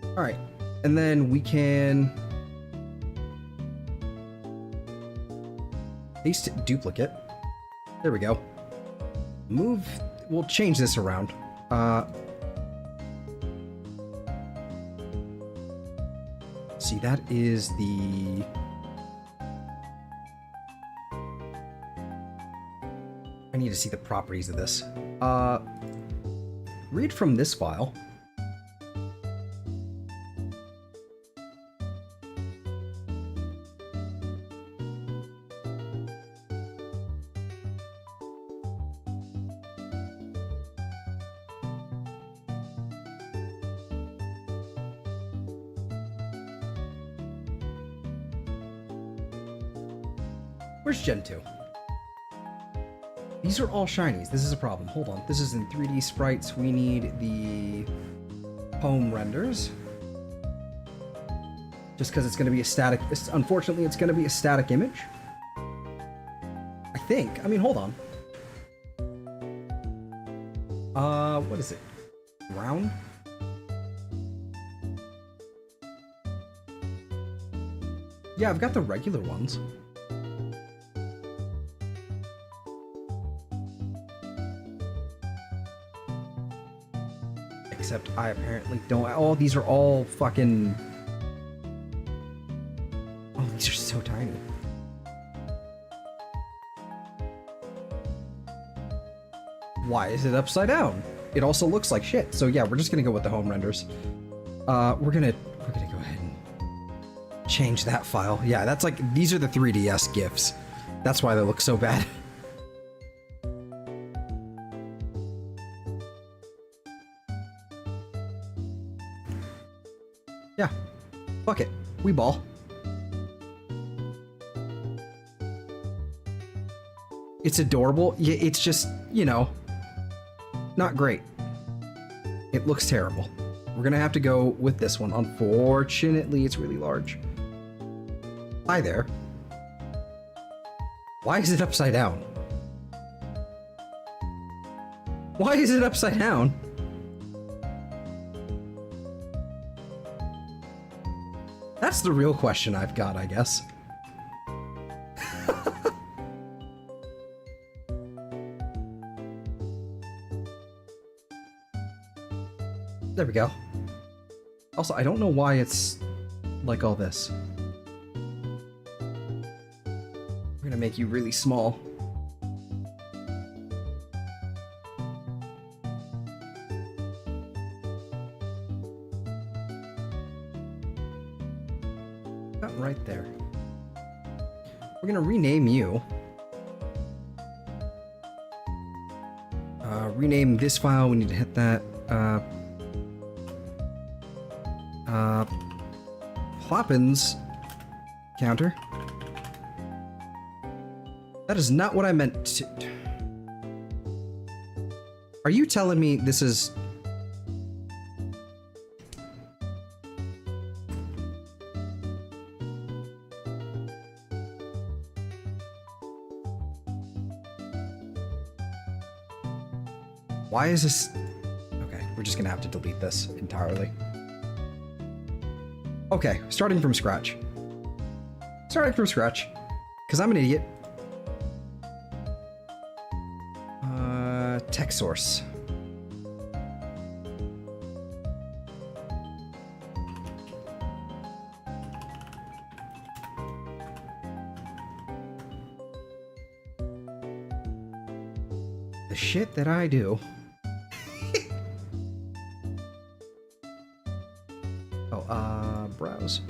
Alright. And then we can... paste duplicate. There we go. Move, we'll change this around. See, that is the... I need to see the properties of this. Read from this file. Where's Gen 2? These are all shinies. This is a problem. Hold on. This is in 3D sprites. We need the home renders. Just because it's going to be a static... Unfortunately, it's going to be a static image. I think. I mean, hold on. What is it? Round? Yeah, I've got the regular ones. Except I apparently don't. Oh, these are all fucking... Oh, these are so tiny. Why is it upside down? It also looks like shit. So yeah, we're just gonna go with the home renders. We're gonna go ahead and change that file. Yeah, that's like, these are the 3DS GIFs. That's why they look so bad. Yeah, fuck it, we ball. It's adorable. Yeah, it's just, you know, not great. It looks terrible. We're gonna have to go with this one. Unfortunately, it's really large. Hi there. Why is it upside down? Why is it upside down? That's the real question I've got, I guess. There we go. Also, I don't know why it's like all this. We're gonna make you really small. About right there. We're gonna rename you. Rename this file. We need to hit that. Ploppins counter. That is not what I meant to. Are you telling me this is... Why is this... Okay, we're just gonna have to delete this entirely. Okay, starting from scratch. Starting from scratch. Because I'm an idiot. Text source. The shit that I do. Browse.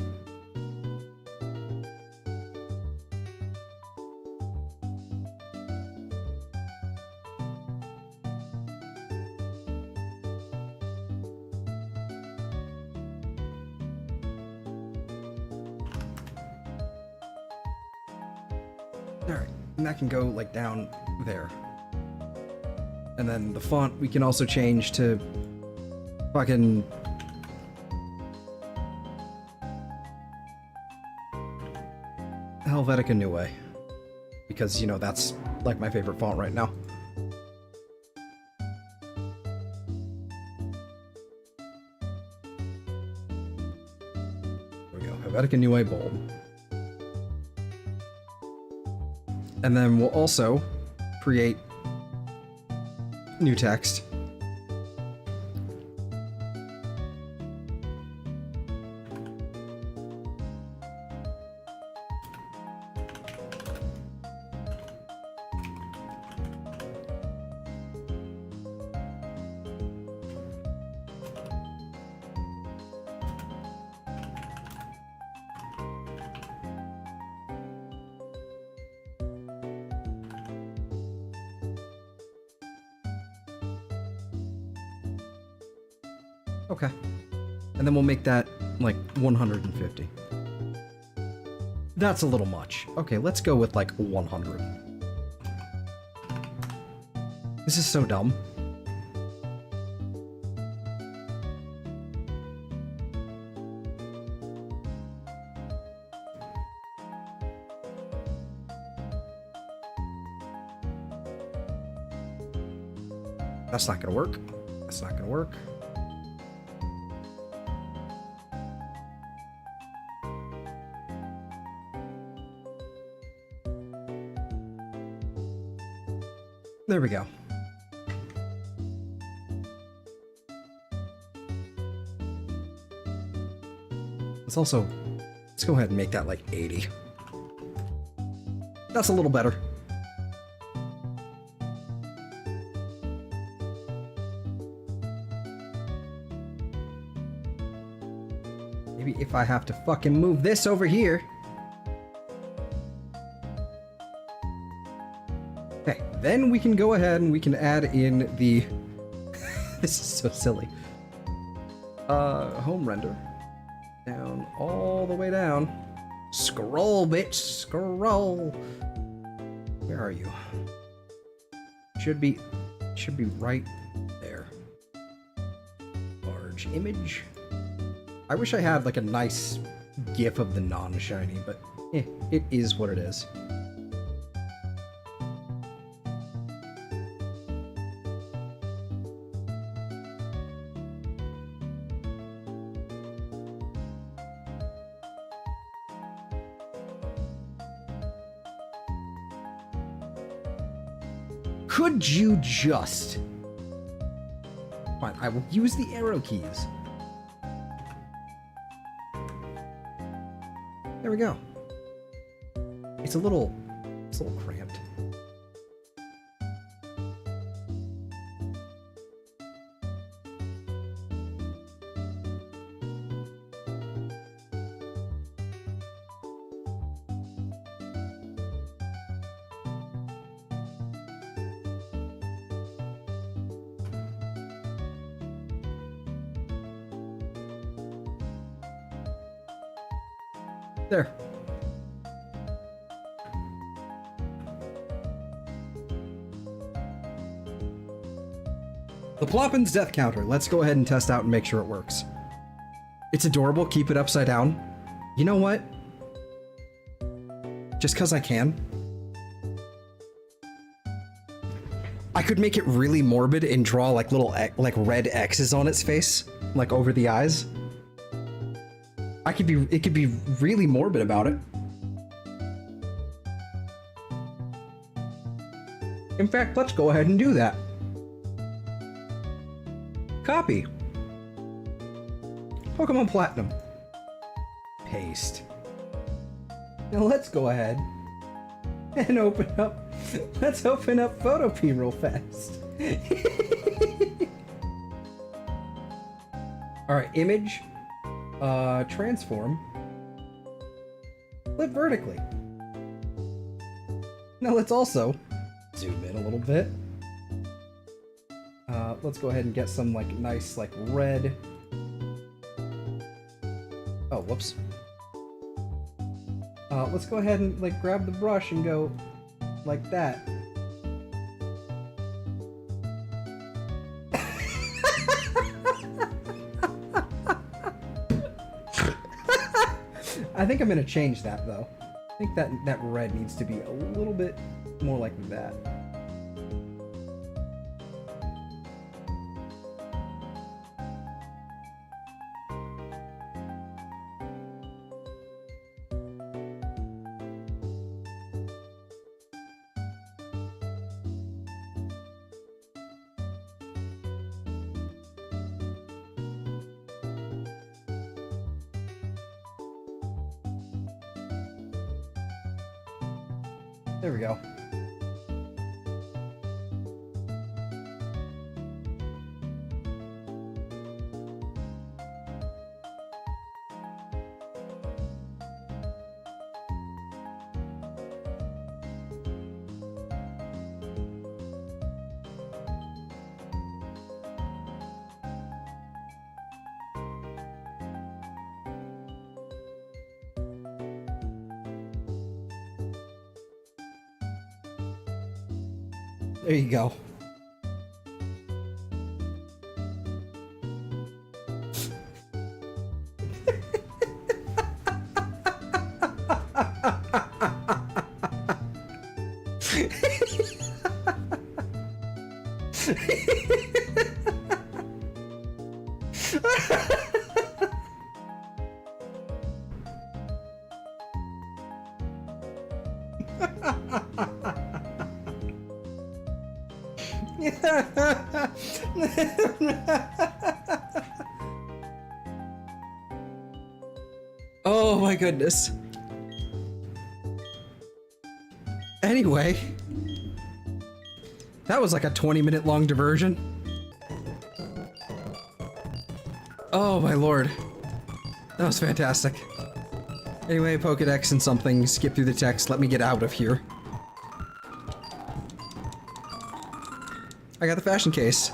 Alright, and that can go like down there. And then the font we can also change to fucking Helvetica Neue, because, you know, that's like my favorite font right now. There we go, Helvetica Neue bold. And then we'll also create new text. Okay. And then we'll make that like 150. That's a little much. Okay, let's go with like 100. This is so dumb. That's not gonna work. That's not gonna work. There we go. Let's go ahead and make that like 80. That's a little better. Maybe if I have to fucking move this over here. Okay, then we can go ahead and we can add in the... This is so silly. Home render. Down, all the way down. Scroll, bitch, scroll. Where are you? Should be right there. Large image. I wish I had like a nice GIF of the non-shiny, but it is what it is. Could you just Fine, I will use the arrow keys. There we go. It's a little cramped. There. The Ploppin's death counter. Let's go ahead and test out and make sure it works. It's adorable. Keep it upside down. You know what? Just because I can. I could make it really morbid and draw like little like red X's on its face, like over the eyes. It could be really morbid about it. In fact, let's go ahead and do that. Copy. Pokemon Platinum. Paste. Now let's go ahead and open up. Let's open up Photopea real fast. Alright, image. Transform. Flip vertically. Now let's also zoom in a little bit. Let's go ahead and get some like nice like red. Oh, whoops. Let's go ahead and like grab the brush and go like that. I think I'm gonna change that though. I think that red needs to be a little bit more like that. There we go. There you go. Oh my goodness. Anyway, that was like a 20-minute long diversion. Oh my lord. That was fantastic. Anyway, Pokedex and something, skip through the text, let me get out of here. I got the fashion case.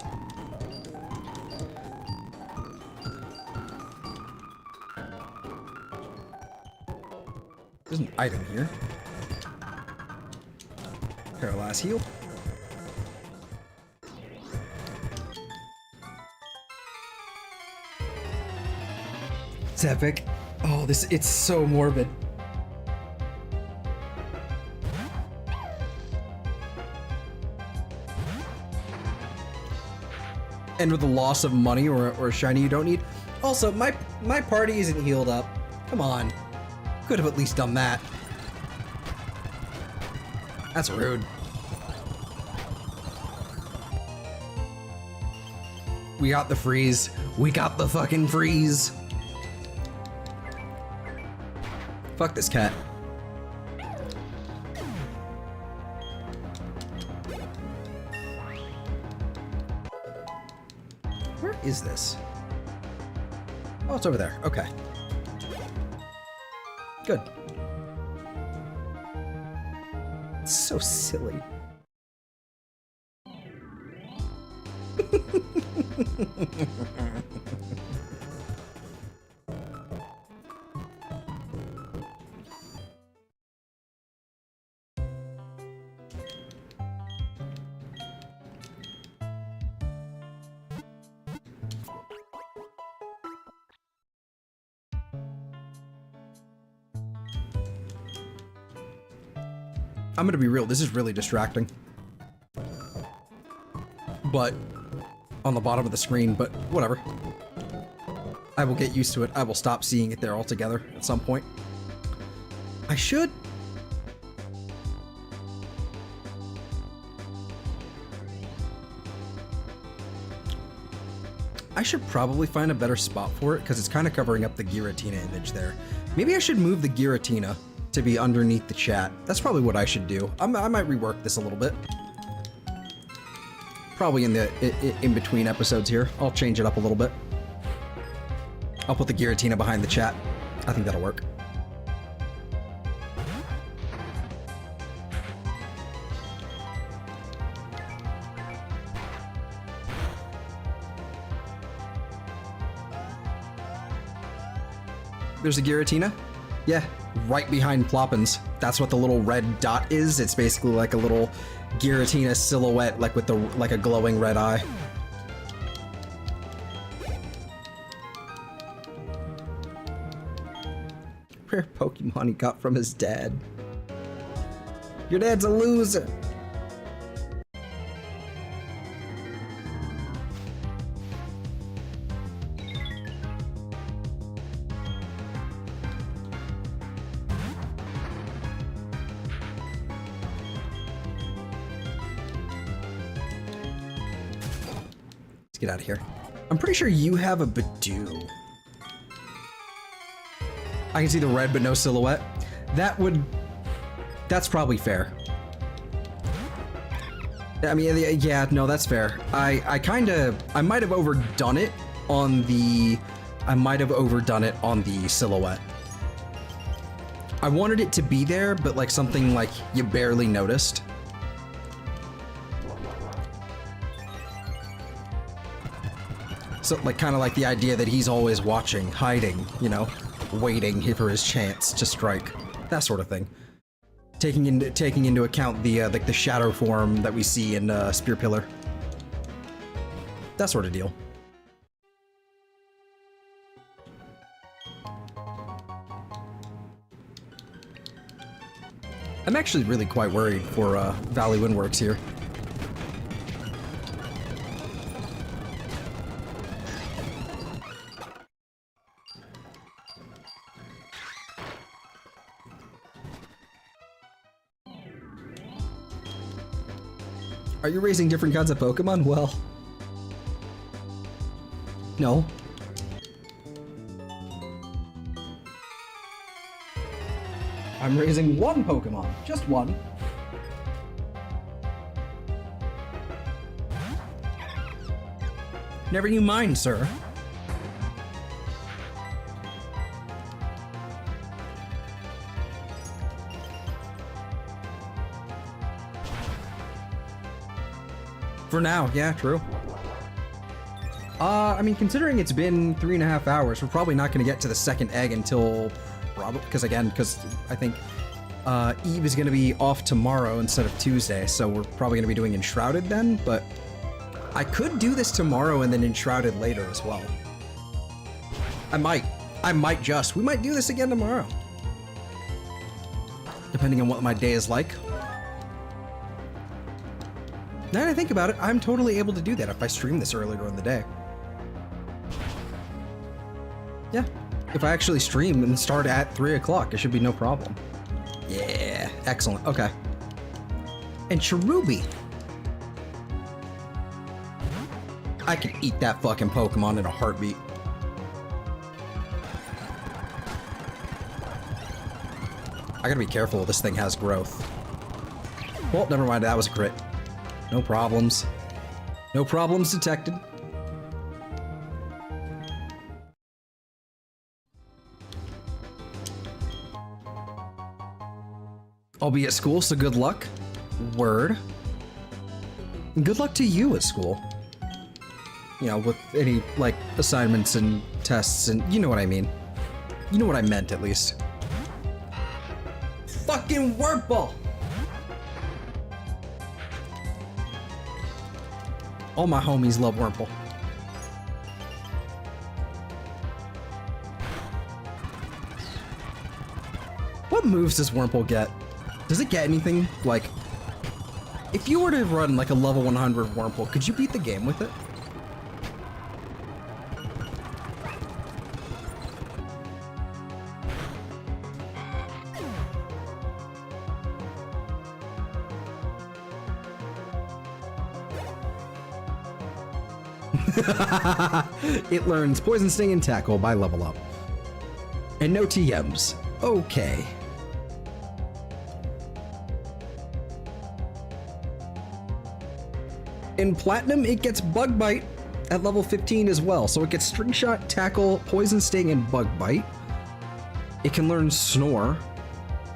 There's an item here. Paralyze heal. It's epic. Oh, it's so morbid. And with the loss of money or a shiny you don't need. Also, my party isn't healed up. Come on. Could have at least done that. That's rude. We got the freeze. We got the fucking freeze. Fuck this cat. Where is this? Oh, it's over there. Okay. Good. It's so silly. I'm gonna be real, this is really distracting. But on the bottom of the screen, but whatever. I will get used to it. I will stop seeing it there altogether at some point. I should. I should probably find a better spot for it because it's kind of covering up the Giratina image there. Maybe I should move the Giratina to be underneath the chat. That's probably what I should do. I might rework this a little bit. Probably in between episodes here. I'll change it up a little bit. I'll put the Giratina behind the chat. I think that'll work. There's a Giratina? Yeah, right behind Ploppins. That's what the little red dot is. It's basically like a little Giratina silhouette, like with like a glowing red eye. Rare Pokemon he got from his dad. Your dad's a loser. Get out of here. I'm pretty sure you have a Badoo. I can see the red but no silhouette. That's probably fair. I mean, yeah, no, that's fair. I might have overdone it on the silhouette. I wanted it to be there, but like something like you barely noticed. So, like, kind of like the idea that he's always watching, hiding, you know, waiting for his chance to strike, that sort of thing. Taking into account the like the shadow form that we see in Spear Pillar, that sort of deal. I'm actually really quite worried for Valley Windworks here. Are you raising different kinds of Pokemon? Well, no. I'm raising one Pokemon, just one. Never you mind, sir. For now, yeah, true. I mean, considering it's been 3.5 hours, we're probably not going to get to the second egg until probably, because I think Eve is going to be off tomorrow instead of Tuesday, so we're probably going to be doing Enshrouded then, but I could do this tomorrow and then Enshrouded later as well. we might do this again tomorrow. Depending on what my day is like. Now that I think about it, I'm totally able to do that if I stream this earlier in the day. Yeah, if I actually stream and start at 3 o'clock, it should be no problem. Yeah, excellent, okay. And Cherubi. I could eat that fucking Pokemon in a heartbeat. I gotta be careful, this thing has growth. Well, never mind, that was a crit. No problems. No problems detected. I'll be at school, so good luck. Word. And good luck to you at school. You know, with any, like, assignments and tests and... You know what I mean. You know what I meant, at least. Fucking Wurmple! All my homies love Wurmple. What moves does Wurmple get? Does it get anything? Like, if you were to run like a level 100 Wurmple, could you beat the game with it? It learns Poison Sting and Tackle by level up. And no TMs. Okay. In Platinum, it gets Bug Bite at level 15 as well. So it gets String Shot, Tackle, Poison Sting, and Bug Bite. It can learn Snore.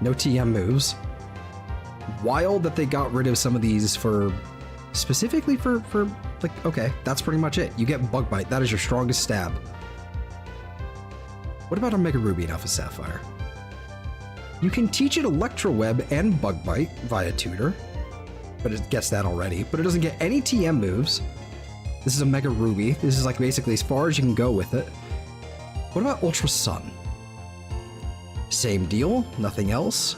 No TM moves. Wild that they got rid of some of these for... Specifically for like, okay, that's pretty much it. You get Bug Bite. That is your strongest stab. What about a Mega Ruby and Alpha Sapphire? You can teach it Electro Web and Bug Bite via tutor, but it gets that already, but it doesn't get any TM moves. This is a Mega Ruby. This is like basically as far as you can go with it. What about Ultra Sun? Same deal, nothing else.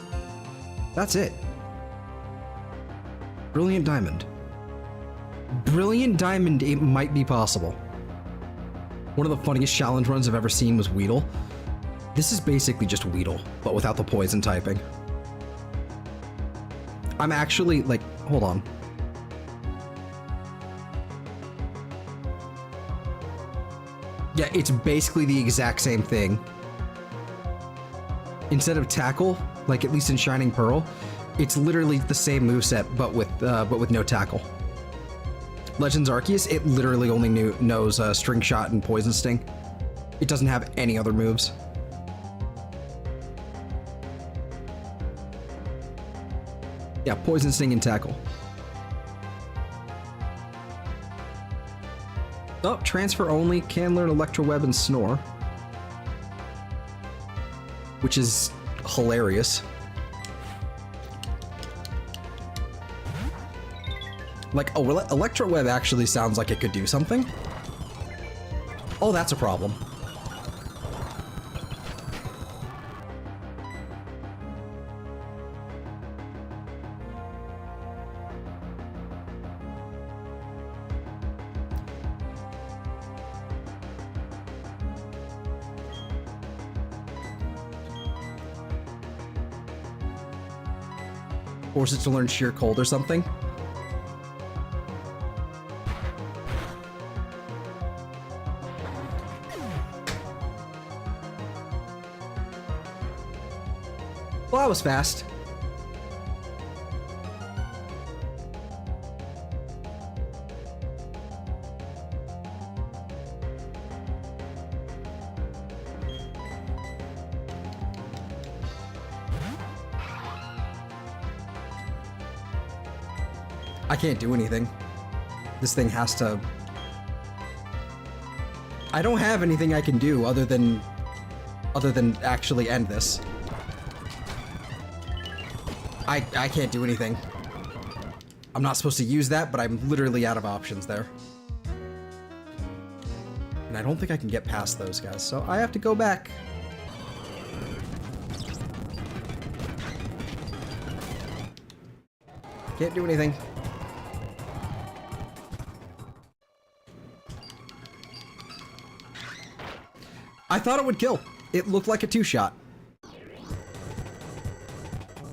That's it. Brilliant Diamond. Brilliant Diamond, it might be possible. One of the funniest challenge runs I've ever seen was Weedle. This is basically just Weedle, but without the poison typing. I'm actually, like, hold on. Yeah, it's basically the exact same thing. Instead of Tackle, like at least in Shining Pearl, it's literally the same moveset, but with no Tackle. Legends Arceus, it literally only knows String Shot and Poison Sting. It doesn't have any other moves. Yeah, Poison Sting and Tackle. Oh, transfer only, can learn Electro Web and Snore. Which is hilarious. Like, oh, Electro Web actually sounds like it could do something. Oh, that's a problem. Force it to learn Sheer Cold or something. Well, that was fast. I can't do anything. This thing has to... I don't have anything I can do other than actually end this. I can't do anything. I'm not supposed to use that, but I'm literally out of options there. And I don't think I can get past those guys, so I have to go back. Can't do anything. I thought it would kill. It looked like a two-shot.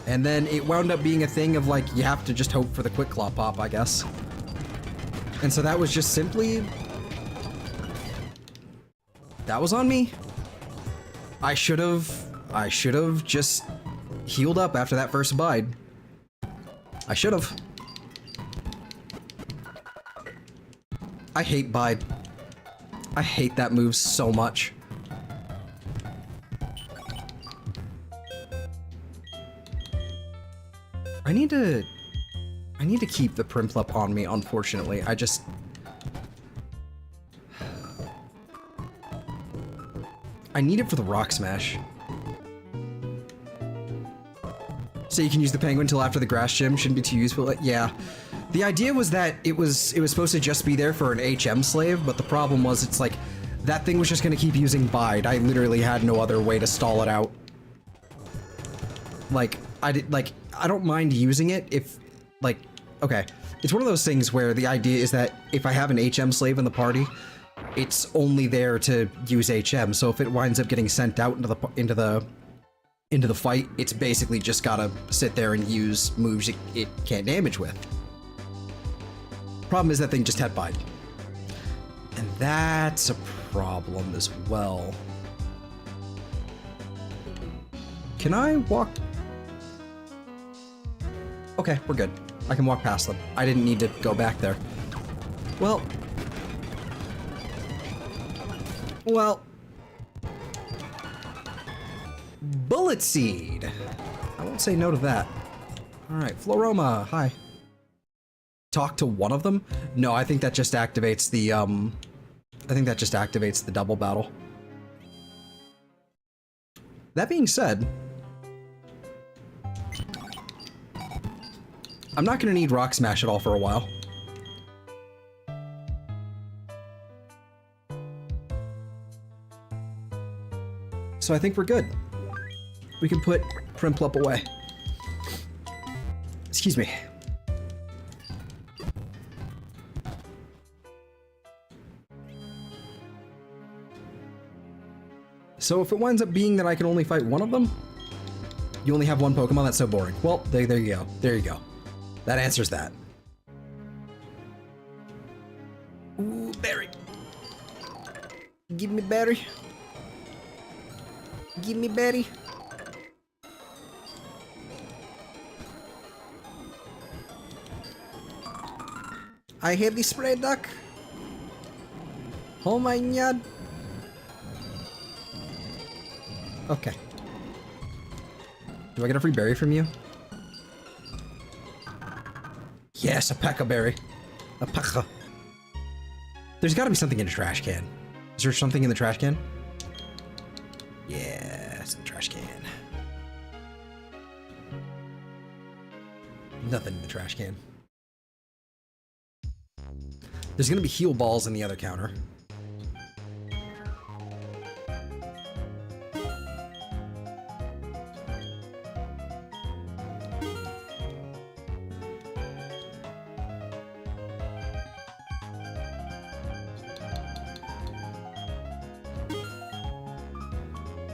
And then it wound up being a thing of like, you have to just hope for the Quick Claw pop, I guess. And so that was just simply That was on me. I should have just healed up after that first bide. I should have. I hate bide. I hate that move so much. I need to keep the Prinplup on me, unfortunately. I need it for the Rock Smash. So you can use the Penguin till after the Grass Gym, shouldn't be too useful. Yeah. The idea was that it was supposed to just be there for an HM slave, but the problem was it's like that thing was just gonna keep using Bide. I literally had no other way to stall it out. Like, I don't mind using it if, like, okay. It's one of those things where the idea is that if I have an HM slave in the party, it's only there to use HM. So if it winds up getting sent out into the fight, it's basically just gotta sit there and use moves it can't damage with. Problem is that thing just had Bide. And that's a problem as well. Can I walk? Okay, we're good. I can walk past them. I didn't need to go back there. Well. Bullet Seed! I won't say no to that. Alright, Floroma, hi. Talk to one of them? No, I think that just activates the, I think that just activates the double battle. That being said, I'm not gonna need Rock Smash at all for a while. So I think we're good. We can put Prinplup away. Excuse me. So if it winds up being that I can only fight one of them, you only have one Pokemon, that's so boring. Well, there you go. There you go. That answers that. Ooh, berry. Give me berry. Give me berry. I have the spray duck. Oh my god. Okay. Do I get a free berry from you? Yes, a Pekka berry. A Pekka. There's gotta be something in the trash can. Is there something in the trash can? Yeah, it's in the trash can. Nothing in the trash can. There's gonna be heal balls in the other counter.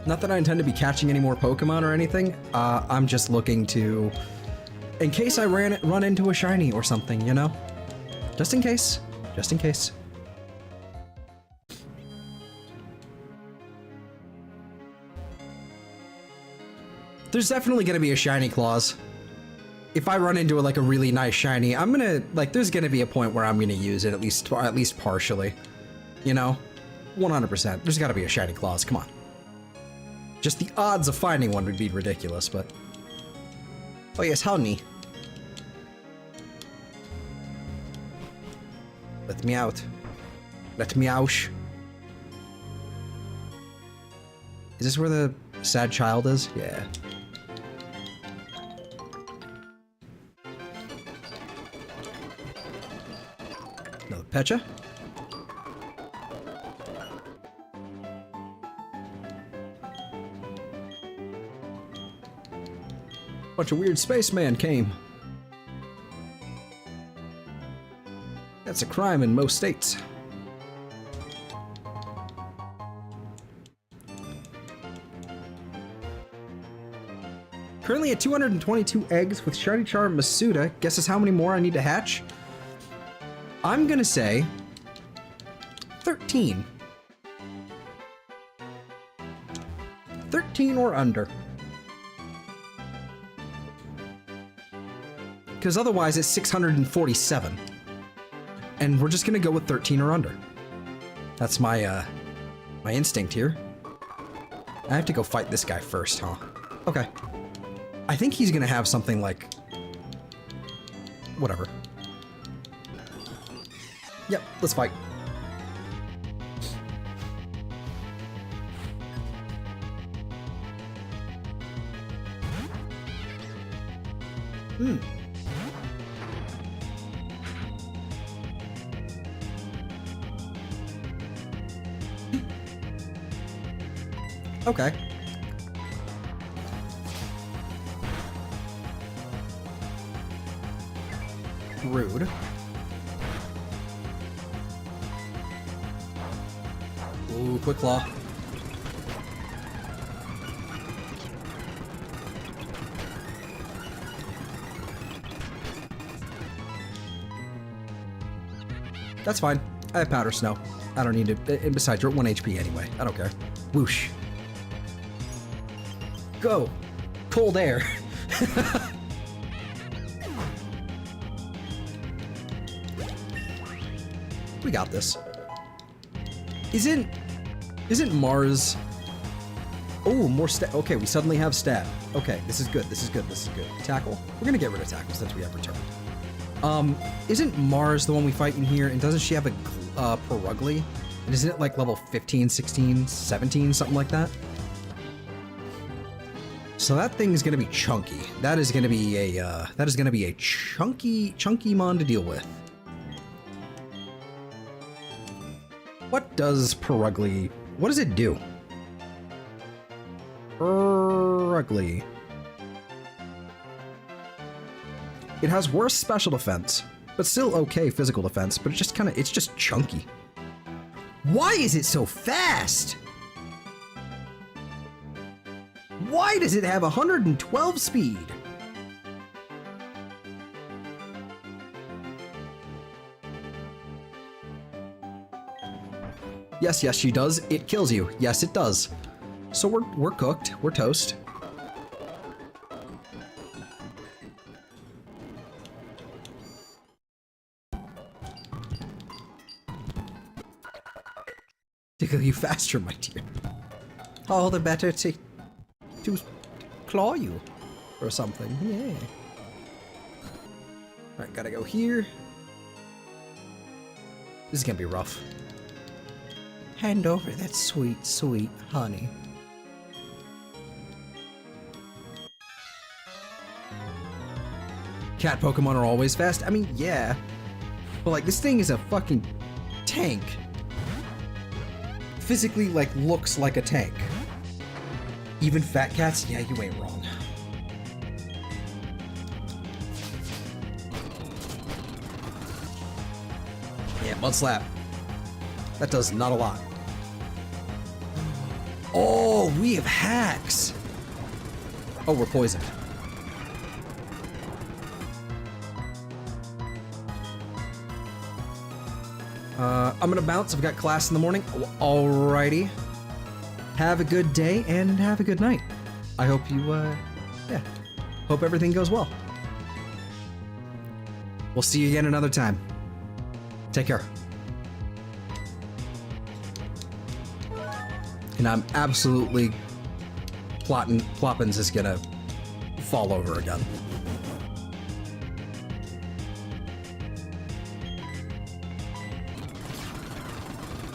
Not that I intend to be catching any more Pokemon or anything. I'm just looking to, in case I run into a shiny or something, you know? Just in case. Just in case. There's definitely gonna be a shiny Claws. If I run into like a really nice shiny, I'm gonna, like, there's gonna be a point where I'm gonna use it at least partially. You know? 100%. There's gotta be a shiny Claws, come on. Just the odds of finding one would be ridiculous, but... Oh yes, honey. Let me out. Let me out. Is this where the sad child is? Yeah. Another Pecha. Bunch of weird spaceman came. That's a crime in most states. Currently at 222 eggs with Shiny Charm Masuda. Guesses how many more I need to hatch? I'm gonna say 13. 13 or under. Because otherwise it's 647. And we're just gonna go with 13 or under. That's my, my instinct here. I have to go fight this guy first, huh? Okay. I think he's gonna have something like... whatever. Yep, let's fight. Hmm. Okay. Rude. Ooh, quick claw. That's fine. I have powder snow. I don't need to. And besides, you're at 1 HP anyway. I don't care. Whoosh. Go. Cold air. We got this. Isn't Mars... Oh, more stab. Okay, we suddenly have stab. Okay, this is good. This is good. This is good. Tackle. We're gonna get rid of tackle since we have return. Isn't Mars the one we fight in here? And doesn't she have a Perugly? And isn't it like level 15, 16, 17, something like that? So that thing is gonna be chunky. That is gonna be a chunky mon to deal with. What does Perugly? What does it do? Perugly. It has worse special defense, but still okay physical defense, but it's just chunky. Why is it so fast? Why does it have 112 speed? Yes, yes, she does. It kills you. Yes, it does. So we're cooked. We're toast. Tickle you faster, my dear. All the better to claw you or something. Yeah. Alright, gotta go here. This is gonna be rough. Hand over that sweet, sweet honey. Cat Pokemon are always fast? I mean, yeah. But like, this thing is a fucking tank. Physically, like, looks like a tank. Even fat cats? Yeah, you ain't wrong. Yeah, Mud Slap. That does not a lot. Oh, we have hacks. Oh, we're poisoned. I'm gonna bounce. I've got class in the morning. Alrighty. Have a good day and have a good night. I hope you, yeah. Hope everything goes well. We'll see you again another time. Take care. And I'm absolutely Ploppins is gonna fall over again.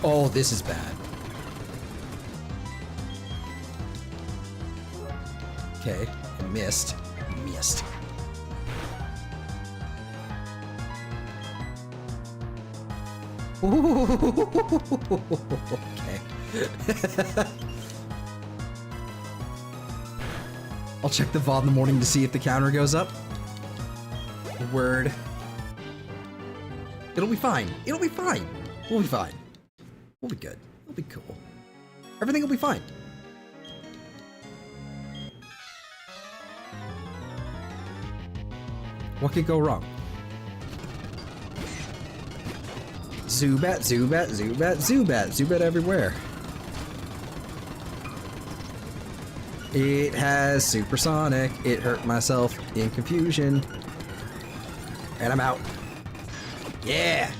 Oh, this is bad. Okay, I missed. Missed. Okay. I'll check the VOD in the morning to see if the counter goes up. Word. It'll be fine. It'll be fine. We'll be fine. We'll be good. We'll be cool. Everything will be fine. What could go wrong? Zubat, Zubat, Zubat, Zubat, Zubat everywhere. It has supersonic. It hurt myself in confusion. And I'm out. Yeah!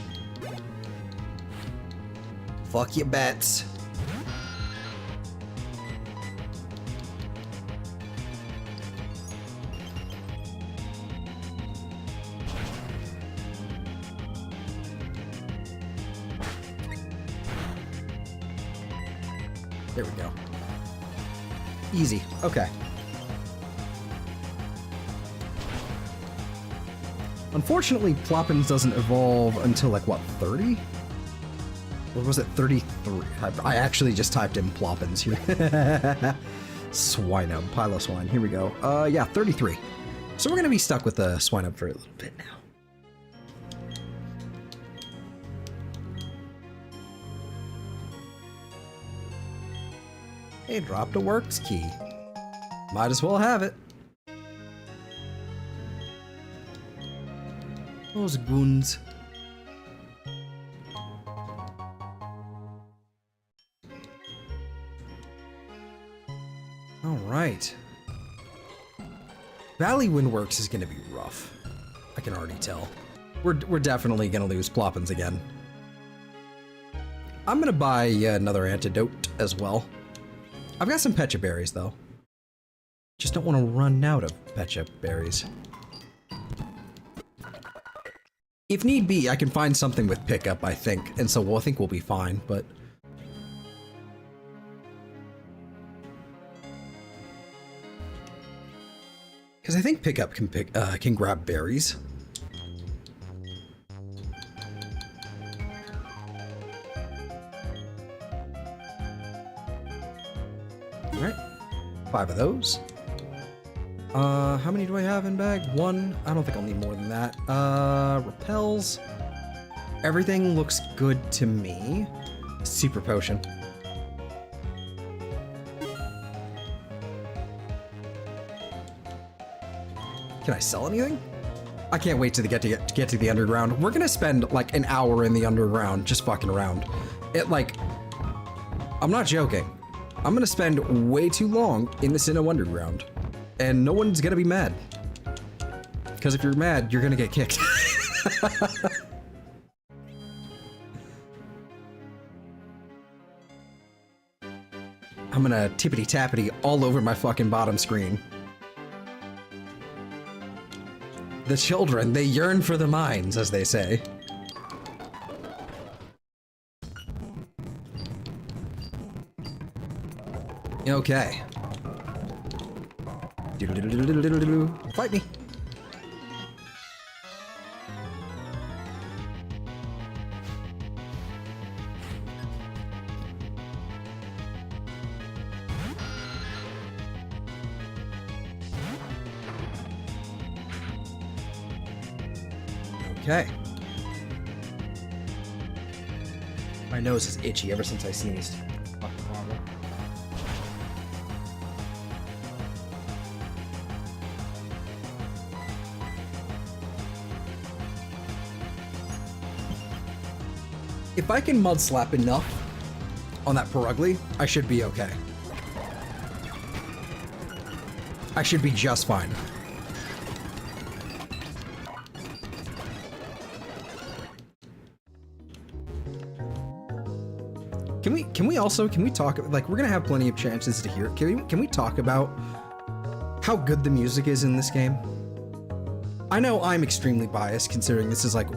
Fuck your bets. There we go. Easy. Okay. Unfortunately, Ploppins doesn't evolve until, like, what, 30? Or was it 33? I actually just typed in Ploppins here. Swinub, Piloswine. Here we go. Yeah, 33. So we're gonna be stuck with the Swinub for a little bit now. Hey, dropped a works key. Might as well have it. Those goons. All right. Valley Windworks is gonna be rough. I can already tell. We're definitely gonna lose Ploppins again. I'm gonna buy another antidote as well. I've got some Pecha berries though. Just don't want to run out of Pecha berries. If need be, I can find something with pickup, I think, and so I think we'll be fine, but... Because I think pickup can grab berries. Alright. 5 of those. How many do I have in bag? 1. I don't think I'll need more than that. Repels. Everything looks good to me. Super potion. Can I sell anything? I can't wait to get to the underground. We're gonna spend like an hour in the underground just fucking around. I'm not joking. I'm gonna spend way too long in the Sinnoh underground. And no one's gonna be mad. Because if you're mad, you're gonna get kicked. I'm gonna tippity-tappity all over my fucking bottom screen. The children, they yearn for the mines, as they say. Okay. Fight me. Okay. My nose is itchy ever since I sneezed. Fucking horrible. If I can mud slap enough on that Perugly, I should be okay. I should be just fine. Can we talk, like, we're gonna have plenty of chances to hear. Can we talk about how good the music is in this game? I know I'm extremely biased considering this is like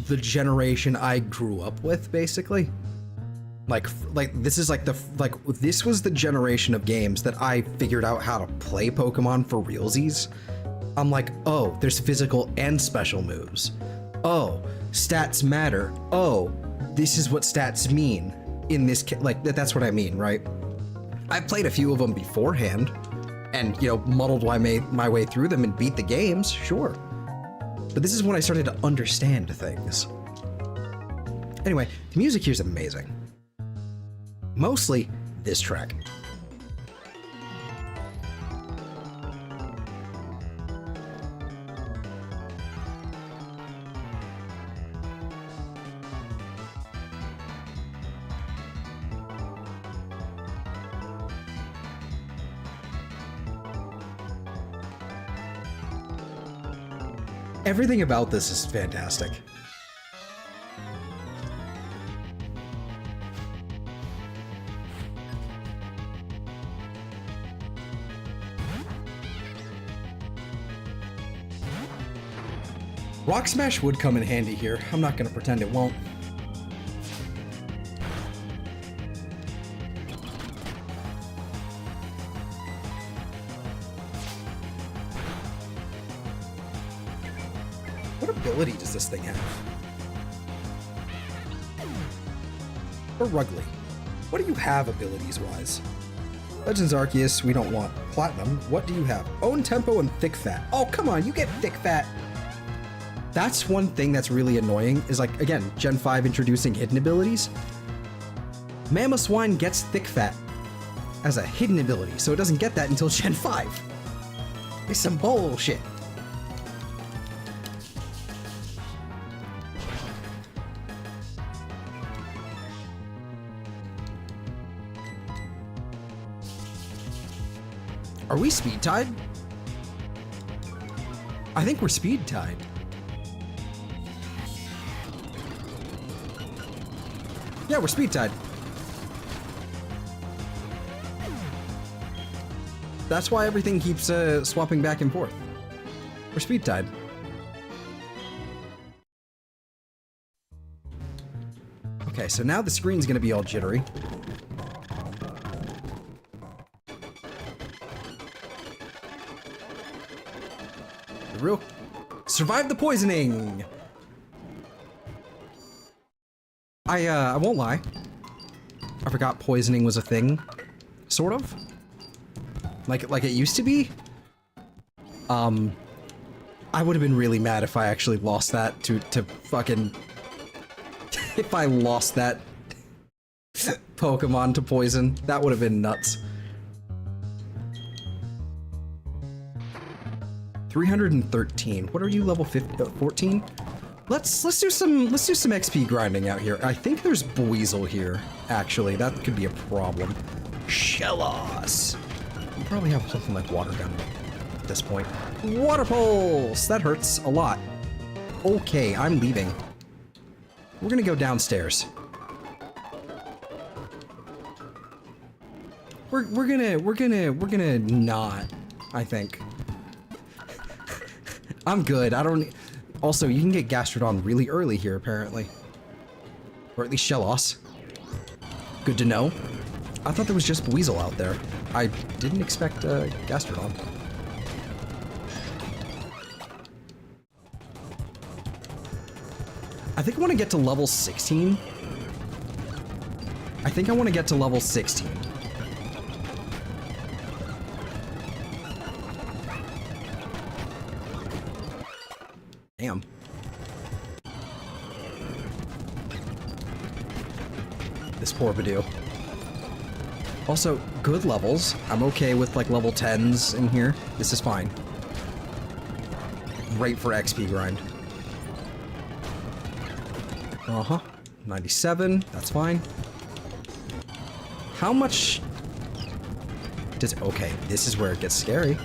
the generation I grew up with, basically. Like this is like this was the generation of games that I figured out how to play Pokemon for realsies. I'm like, oh, there's physical and special moves. Oh, stats matter. Oh, this is what stats mean in this, like, that's what I mean, right? I've played a few of them beforehand and, you know, muddled my way through them and beat the games, sure. But this is when I started to understand things. Anyway, the music here is amazing. Mostly this track. Everything about this is fantastic. Rock Smash would come in handy here. I'm not gonna pretend it won't. What ability does this thing have? Or Ruggly. What do you have abilities-wise? Legends Arceus, we don't want. Platinum, what do you have? Own Tempo and Thick Fat. Oh, come on, you get Thick Fat. That's one thing that's really annoying, is like, again, Gen 5 introducing hidden abilities. Mamoswine gets Thick Fat as a hidden ability, so it doesn't get that until Gen 5. It's some bullshit. Are we speed tied? I think we're speed tied. Yeah, we're speed tied. That's why everything keeps swapping back and forth. We're speed tied. Okay, so now the screen's gonna be all jittery. The real... Survive the poisoning! I won't lie. I forgot poisoning was a thing. Sort of. Like it used to be. I would have been really mad if I actually lost that to fucking... if I lost that Pokemon to poison. That would have been nuts. 313. What are you, level 14? Let's do some XP grinding out here. I think there's Buizel here, actually. That could be a problem. Shellos. You probably have something like Water Gun at this point. Water Pulse! That hurts a lot. Okay, I'm leaving. We're gonna go downstairs. We're gonna not, I think. I'm good. I don't... Also, you can get Gastrodon really early here, apparently. Or at least Shellos. Good to know. I thought there was just Buizel out there. I didn't expect Gastrodon. I think I want to get to level 16. I think I want to get to level 16. Damn. This poor Badoo. Also, good levels. I'm okay with like level 10s in here. This is fine. Great for XP grind. Uh-huh. 97. That's fine. How much does... Okay, this is where it gets scary.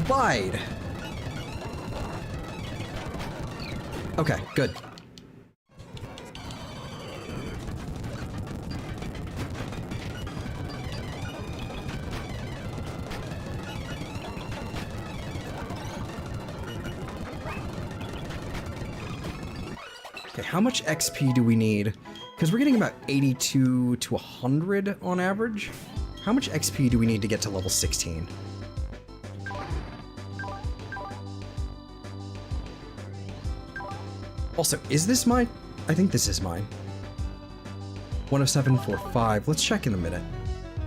Bide. Okay, good. Okay, how much XP do we need? Because we're getting about 82 to 100 on average. How much XP do we need to get to level 16? Also, is this mine? I think this is mine. 10745. Let's check in a minute.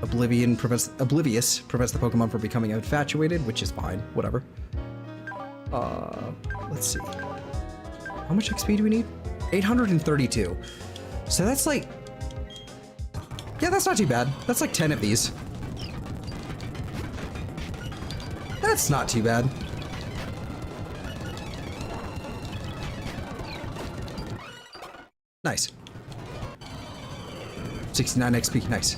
Oblivious prevents the Pokemon from becoming infatuated, which is fine. Whatever. Let's see. How much XP do we need? 832. So that's like... Yeah, that's not too bad. That's like 10 of these. That's not too bad. Nice. 69 XP, nice.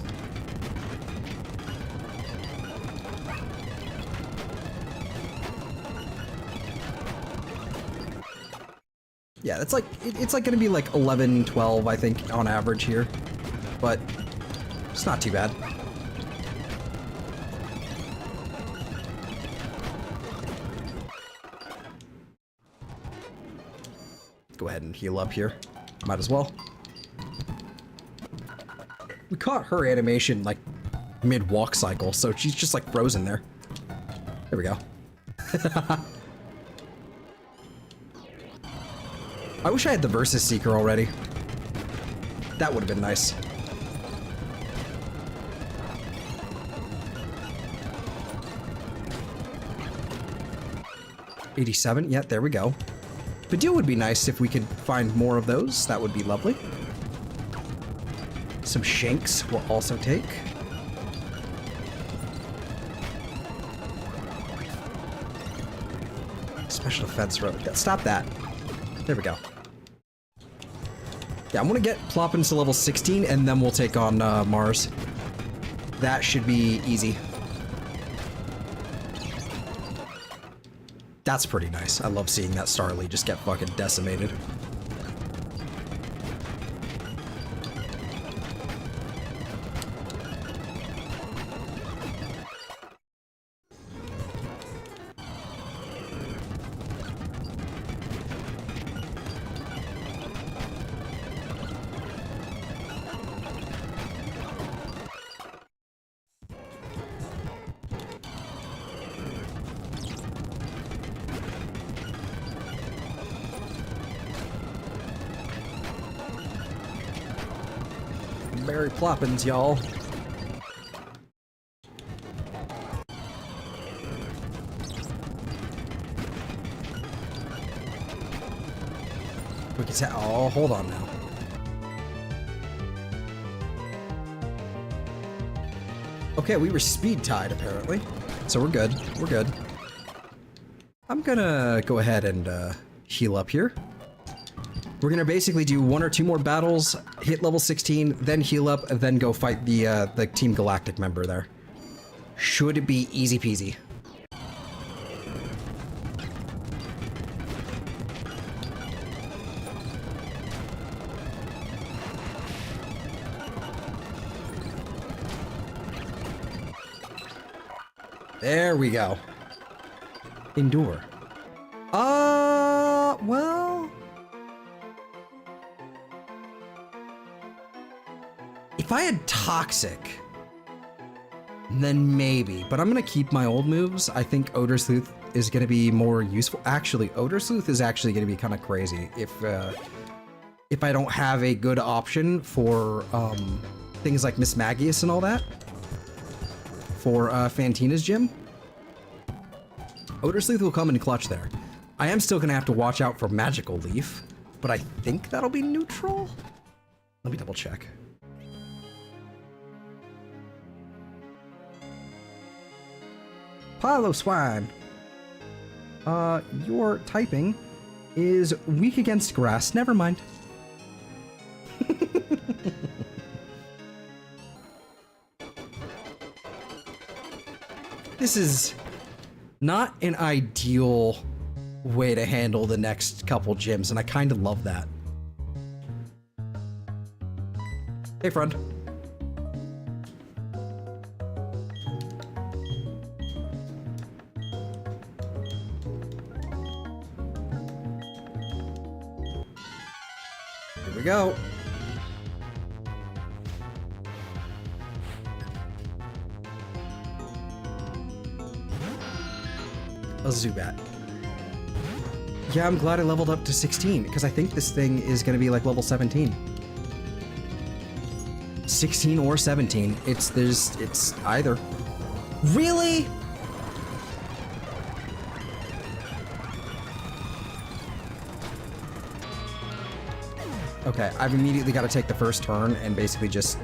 Yeah, it's like it's like gonna be like 11, 12, I think, on average here, but it's not too bad. Go ahead and heal up here. Might as well. We caught her animation like mid-walk cycle, so she's just like frozen there. There we go. I wish I had the Versus Seeker already. That would have been nice. $87, yeah, there we go. Badoo would be nice if we could find more of those. That would be lovely. Some Shanks we'll also take. Special defense road. Yeah, stop that. There we go. Yeah, I'm gonna get Ploppins to level 16 and then we'll take on Mars. That should be easy. That's pretty nice. I love seeing that Starly just get fucking decimated. Berry Ploppins, y'all. We can say, oh, hold on now. Okay, we were speed tied apparently, so we're good. We're good. I'm gonna go ahead and heal up here. We're gonna basically do 1 or 2 more battles, hit level 16, then heal up, and then go fight the Team Galactic member there. Should be easy peasy. There we go. Endure. Well... if I had Toxic, then maybe, but I'm gonna keep my old moves. I think Odor Sleuth is gonna be more useful. Actually, Odor Sleuth is actually gonna be kind of crazy if I don't have a good option for things like Miss Magius and all that for Fantina's gym. Odor Sleuth will come in clutch there. I am still gonna have to watch out for Magical Leaf, but I think that'll be neutral. Let me double check. Pilo Swine. Your typing is weak against grass. Never mind. This is not an ideal way to handle the next couple gyms, and I kind of love that. Hey, friend. Here we go. A Zubat. Yeah, I'm glad I leveled up to 16, because I think this thing is going to be like level 17. 16 or 17. It's either. Really? Okay, I've immediately got to take the first turn and basically just...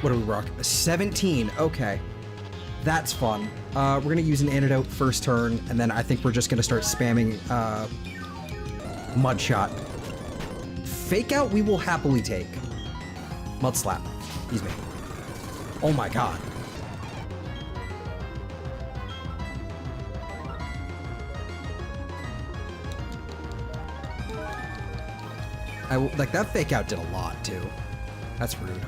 what do we rock? 17, okay. That's fun. We're gonna use an antidote first turn, and then I think we're just gonna start spamming Mud Shot. Fake Out we will happily take. Mud Slap. Excuse me. Oh my god. Like, that fake out did a lot, too. That's rude.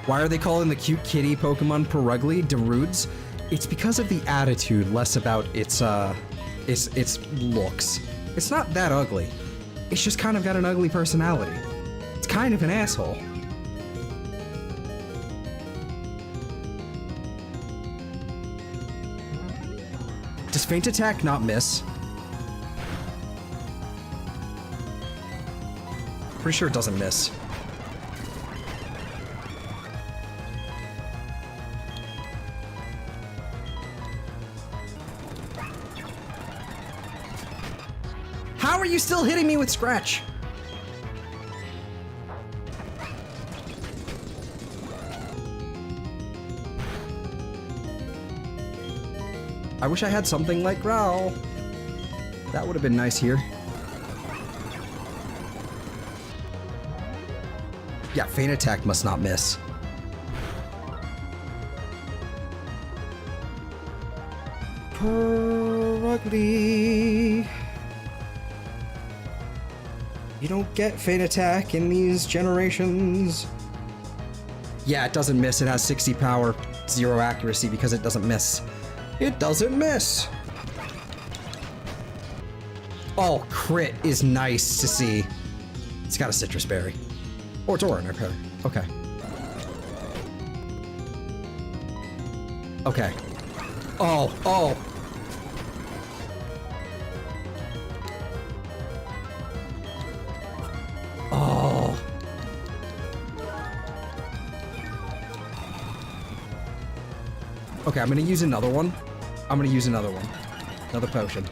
Why are they calling the cute kitty Pokemon Perugly Darudes? It's because of the attitude, less about its looks. It's not that ugly. It's just kind of got an ugly personality. It's kind of an asshole. Does Feint Attack not miss? Pretty sure it doesn't miss. How are you still hitting me with Scratch? I wish I had something like Growl. That would have been nice here. Yeah, Feint Attack must not miss. Perugly. You don't get Feint Attack in these generations. Yeah, it doesn't miss. It has 60 power, 0 accuracy because it doesn't miss. It doesn't miss. Oh, crit is nice to see. It's got a citrus berry. Or it's orange. Okay. Okay. Oh. Oh. Okay, I'm gonna use another one. Another potion.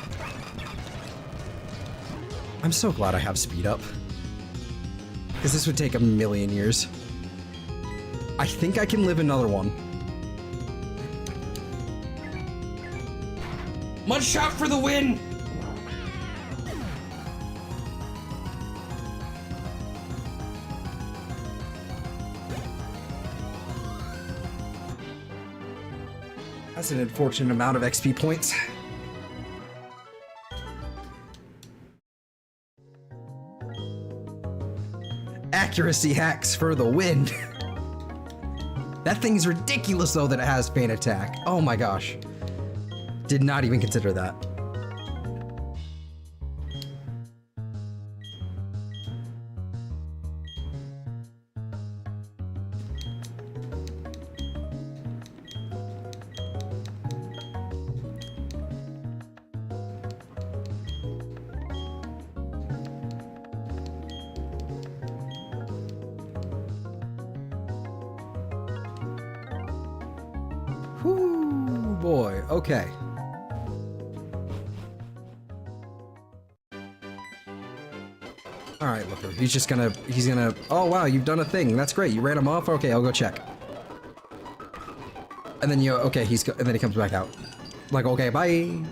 I'm so glad I have speed up. Because this would take a million years. I think I can live another one. Mudshot for the win! That's an unfortunate amount of XP points. Accuracy hacks for the win. That thing's ridiculous though that it has Feint Attack. Oh my gosh. Did not even consider that. Whoo, boy. Okay. All right, Looker. He's gonna, oh wow, you've done a thing. That's great. You ran him off? Okay, I'll go check. And then okay, and then he comes back out. Like, okay, bye.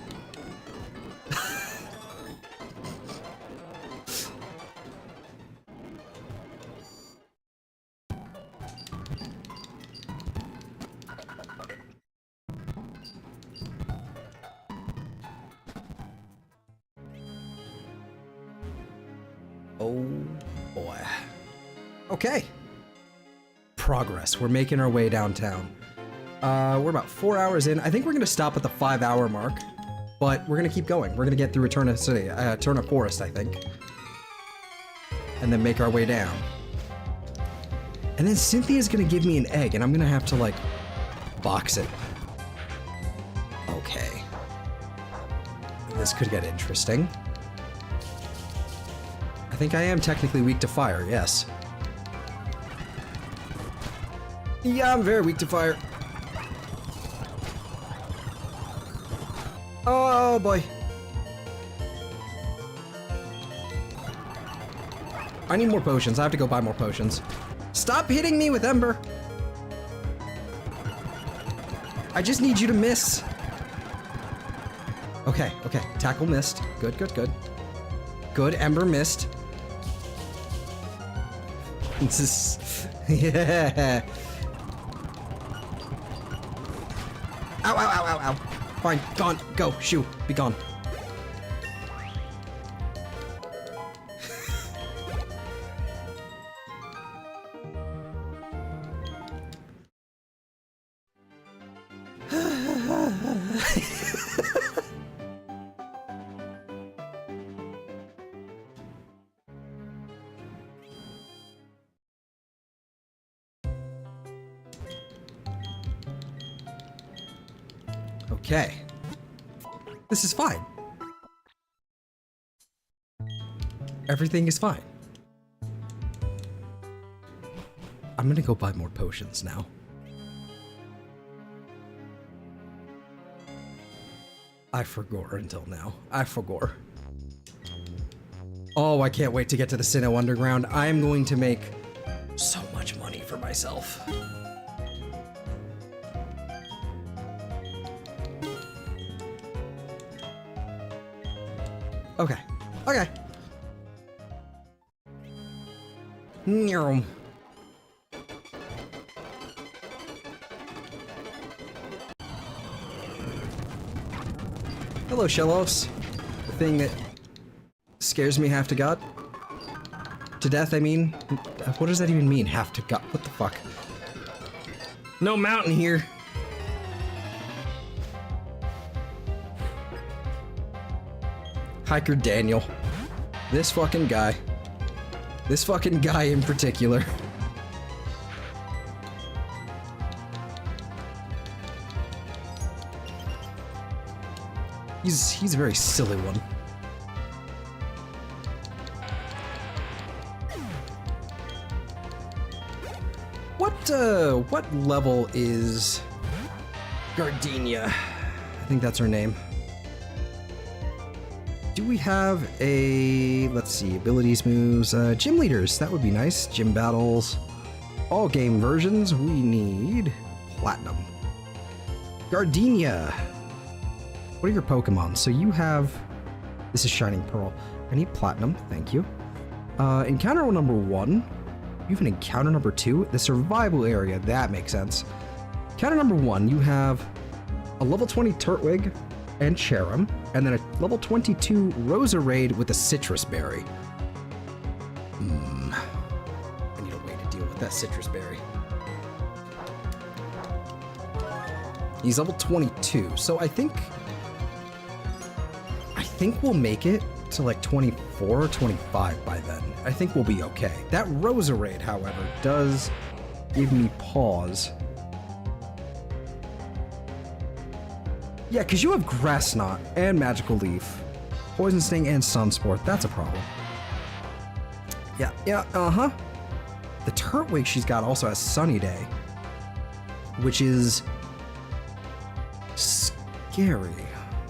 Oh boy. Okay. Progress. We're making our way downtown. We're about 4 hours in. I think we're gonna stop at the 5-hour mark, but we're gonna keep going. We're gonna get through Eterna City, Eterna Forest, I think, and then make our way down. And then Cynthia's gonna give me an egg, and I'm gonna have to like box it. Okay. This could get interesting. I think I am technically weak to fire, yes. Yeah, I'm very weak to fire. Oh boy. I need more potions. I have to go buy more potions. Stop hitting me with Ember. I just need you to miss. Okay, okay. Tackle missed. Good, good, good. Good, Ember missed. This is... Yeah. Ow, ow, ow, ow, ow. Fine, gone. Go, shoo, be gone. Okay. This is fine. Everything is fine. I'm gonna go buy more potions now. I forgot until now. I forgot. Oh, I can't wait to get to the Sinnoh Underground. I am going to make so much money for myself. Okay. Okay. Meow. Hello, Shellos. The thing that scares me half to God. To death, I mean. What does that even mean, half to God? What the fuck? No mountain here. Hiker Daniel. This fucking guy. This fucking guy in particular. He's a very silly one. What level is Gardenia? I think that's her name. Do we have a, let's see, abilities, moves, gym leaders? That would be nice. Gym battles, all game versions. We need platinum. Gardenia. What are your Pokemon? So you have, this is Shining Pearl. I need platinum, thank you. Encounter number 1. You have an encounter number 2. The survival area, that makes sense. Encounter number 1, you have a level 20 Turtwig and Cherim, and then a level 22 Roserade with a citrus berry. I need a way to deal with that citrus berry. He's level 22, so I think we'll make it to like 24 or 25 by then. I think we'll be okay. That Roserade, however, does give me pause. Yeah, because you have Grass Knot and Magical Leaf, Poison Sting and Sunsport. That's a problem. Yeah, uh-huh. The Turtwig she's got also has Sunny Day, which is scary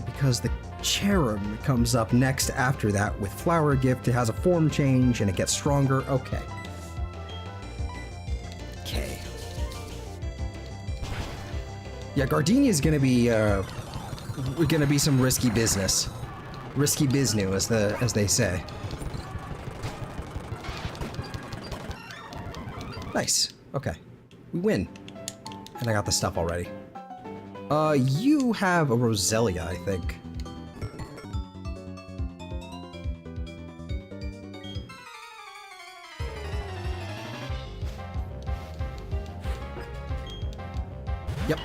because the Cherim comes up next after that with Flower Gift. It has a form change and it gets stronger. Okay. Okay. Yeah, Gardenia is gonna be some risky business. Risky biznu, as they say. Nice. Okay. We win. And I got the stuff already. You have a Roselia, I think. Yep.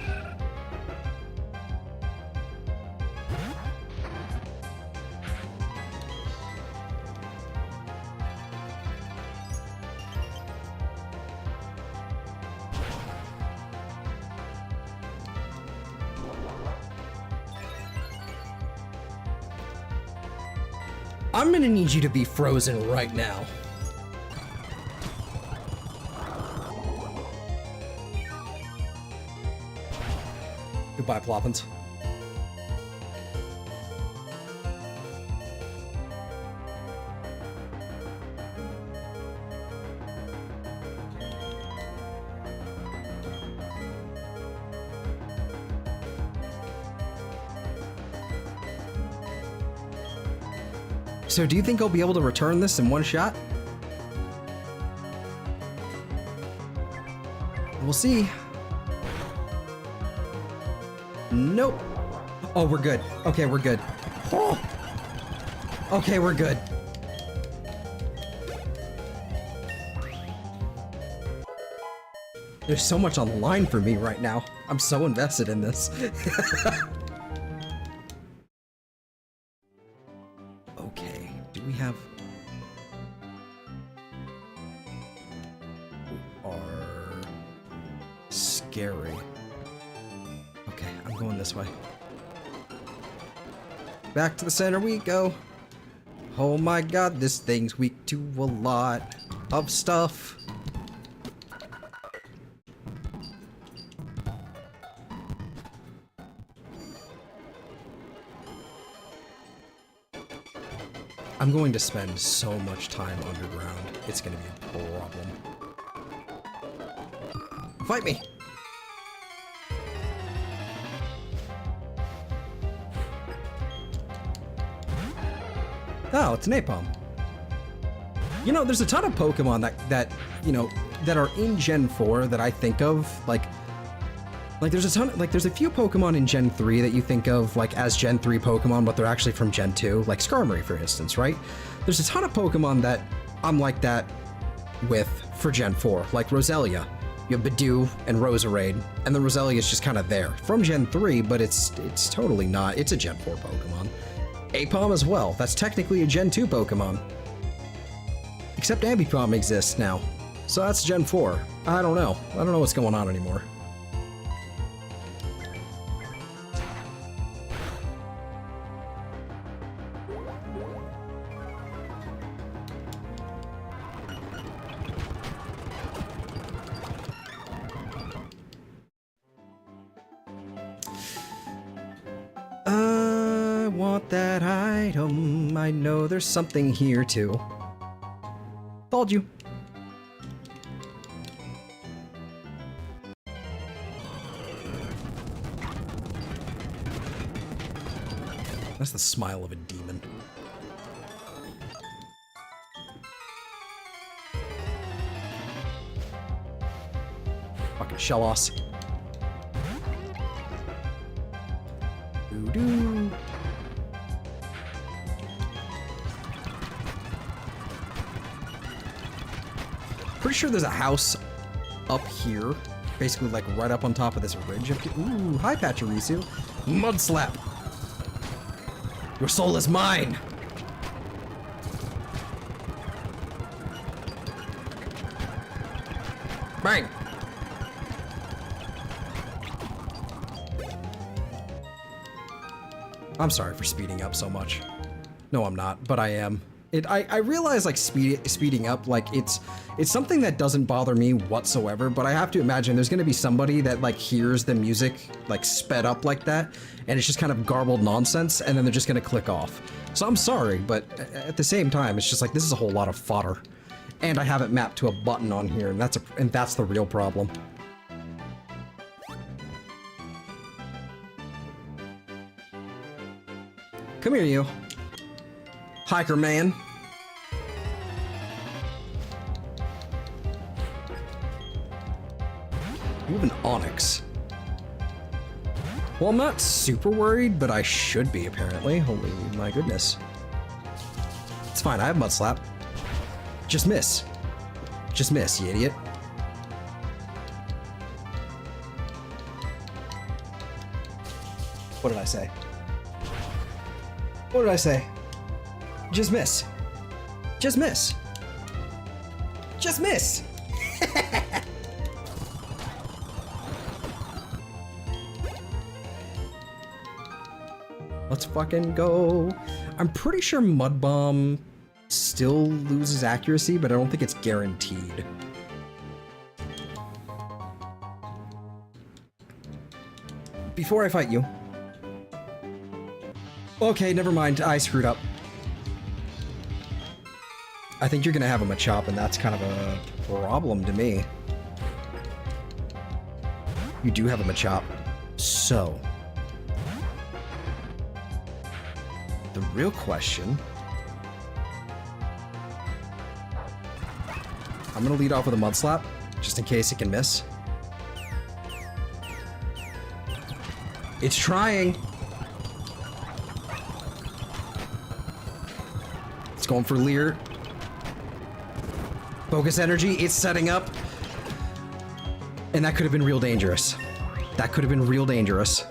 I'm gonna need you to be frozen right now. Goodbye, Ploppins. So do you think I'll be able to return this in one shot? We'll see. Nope. Oh, we're good. Okay, we're good. Oh. Okay, we're good. There's so much on the line for me right now. I'm so invested in this. Okay, do we have... Who are... scary. Okay, I'm going this way. Back to the center we go. Oh my god, this thing's weak to a lot of stuff. I'm going to spend so much time underground. It's going to be a problem. Fight me! Oh, it's napalm. You know, there's a ton of Pokemon that you know, that are in Gen 4 that I think of, like there's a ton, there's a few Pokemon in Gen 3 that you think of, like, as Gen 3 Pokemon, but they're actually from Gen 2, like Skarmory, for instance, right? There's a ton of Pokemon that I'm like that with for Gen 4, like Roselia. You have Bidoof and Roserade, and the Roselia is just kind of there. From Gen 3, but it's totally not. It's a Gen 4 Pokemon. Apom as well. That's technically a Gen 2 Pokemon. Except Ambipom exists now. So that's Gen 4. I don't know. I don't know what's going on anymore. Want that item. I know there's something here too. Told you. That's the smile of a demon. Fucking Shellos. Doo-doo. Pretty sure there's a house up here, basically like right up on top of this ridge. Ooh, hi Pachirisu. Mud slap. Your soul is mine. Bang. I'm sorry for speeding up so much. No, I'm not, but I am. I realize, like, speeding up, like, it's something that doesn't bother me whatsoever, but I have to imagine there's gonna be somebody that, like, hears the music, like, sped up like that, and it's just kind of garbled nonsense, and then they're just gonna click off. So I'm sorry, but at the same time, it's just like, this is a whole lot of fodder. And I have it mapped to a button on here, and that's the real problem. Come here, you. Hiker man. You have an Onyx. Well, I'm not super worried, but I should be, apparently. Holy my goodness. It's fine, I have Mud Slap. Just miss. Just miss, you idiot. What did I say? What did I say? Just miss. Just miss. Just miss. Let's fucking go. I'm pretty sure Mud Bomb still loses accuracy, but I don't think it's guaranteed. Before I fight you. Okay, never mind. I screwed up. I think you're gonna have a Machop, and that's kind of a problem to me. You do have a Machop. So, the real question... I'm gonna lead off with a Mud Slap, just in case it can miss. It's trying. It's going for Leer. Focus energy, it's setting up. And that could have been real dangerous. That could have been real dangerous.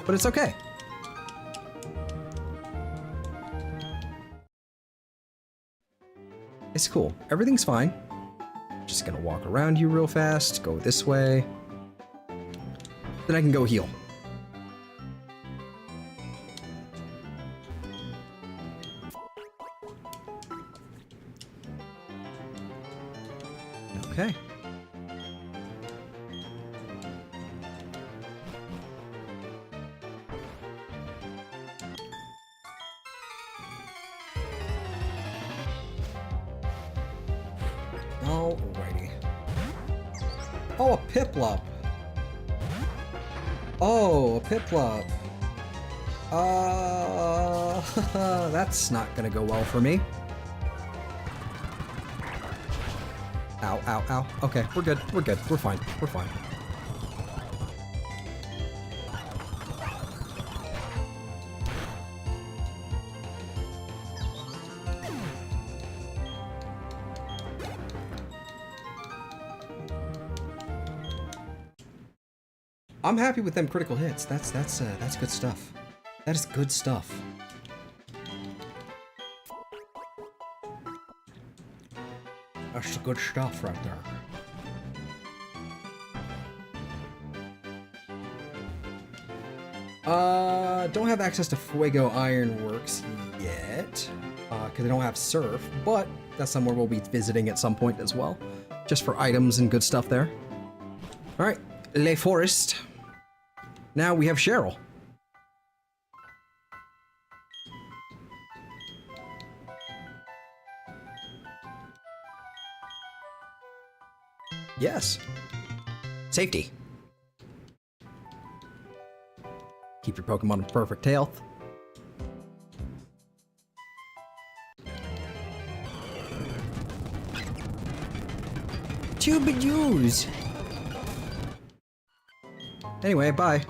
But it's okay. It's cool. Everything's fine. Just gonna walk around you real fast, go this way. Then I can go heal. Okay. Alrighty. Oh, a Piplup. Oh, a Piplup. That's not gonna go well for me. Ow, ow, ow. Okay, we're good. We're good. We're fine. We're fine. I'm happy with them critical hits. That's good stuff. That is good stuff. That's the good stuff right there. Don't have access to Fuego Ironworks yet, because I don't have Surf, but that's somewhere we'll be visiting at some point as well, just for items and good stuff there. All right, Le Forest. Now we have Cheryl. Yes. Safety. Keep your Pokemon in perfect health. Too big use. Anyway, bye.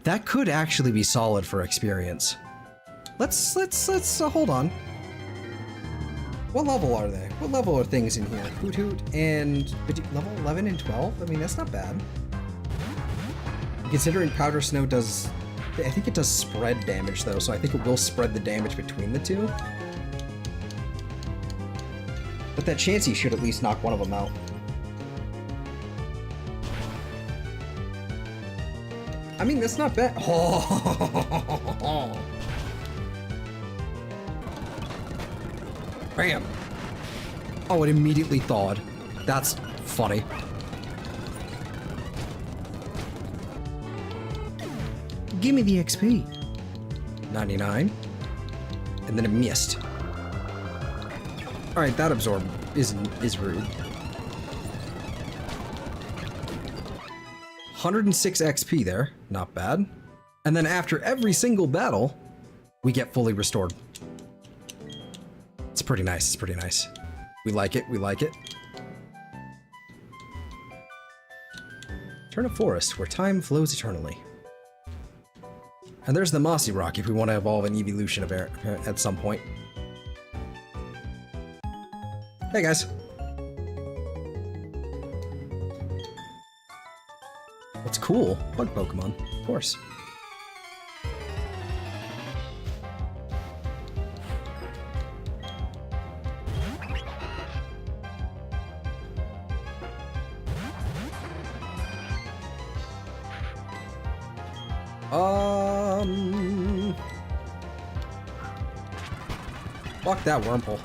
That could actually be solid for experience. Let's hold on. What level are they? What level are things in here? Hoot Hoot and level 11 and 12? I mean, that's not bad. Considering Powder Snow does, I think it does spread damage though, so I think it will spread the damage between the two. But that Chansey should at least knock one of them out. I mean, that's not bad. Oh. Bam. Oh, it immediately thawed. That's funny. Give me the XP. 99. And then it missed. Alright, that absorb is rude. 106 XP there. Not bad. And then after every single battle, we get fully restored. It's pretty nice. It's pretty nice. We like it. We like it. Turn of Forest, where time flows eternally. And there's the Mossy Rock if we want to evolve an evolution of air at some point. Hey guys. What's cool? Bug Pokemon, of course. Fuck that Wurmple.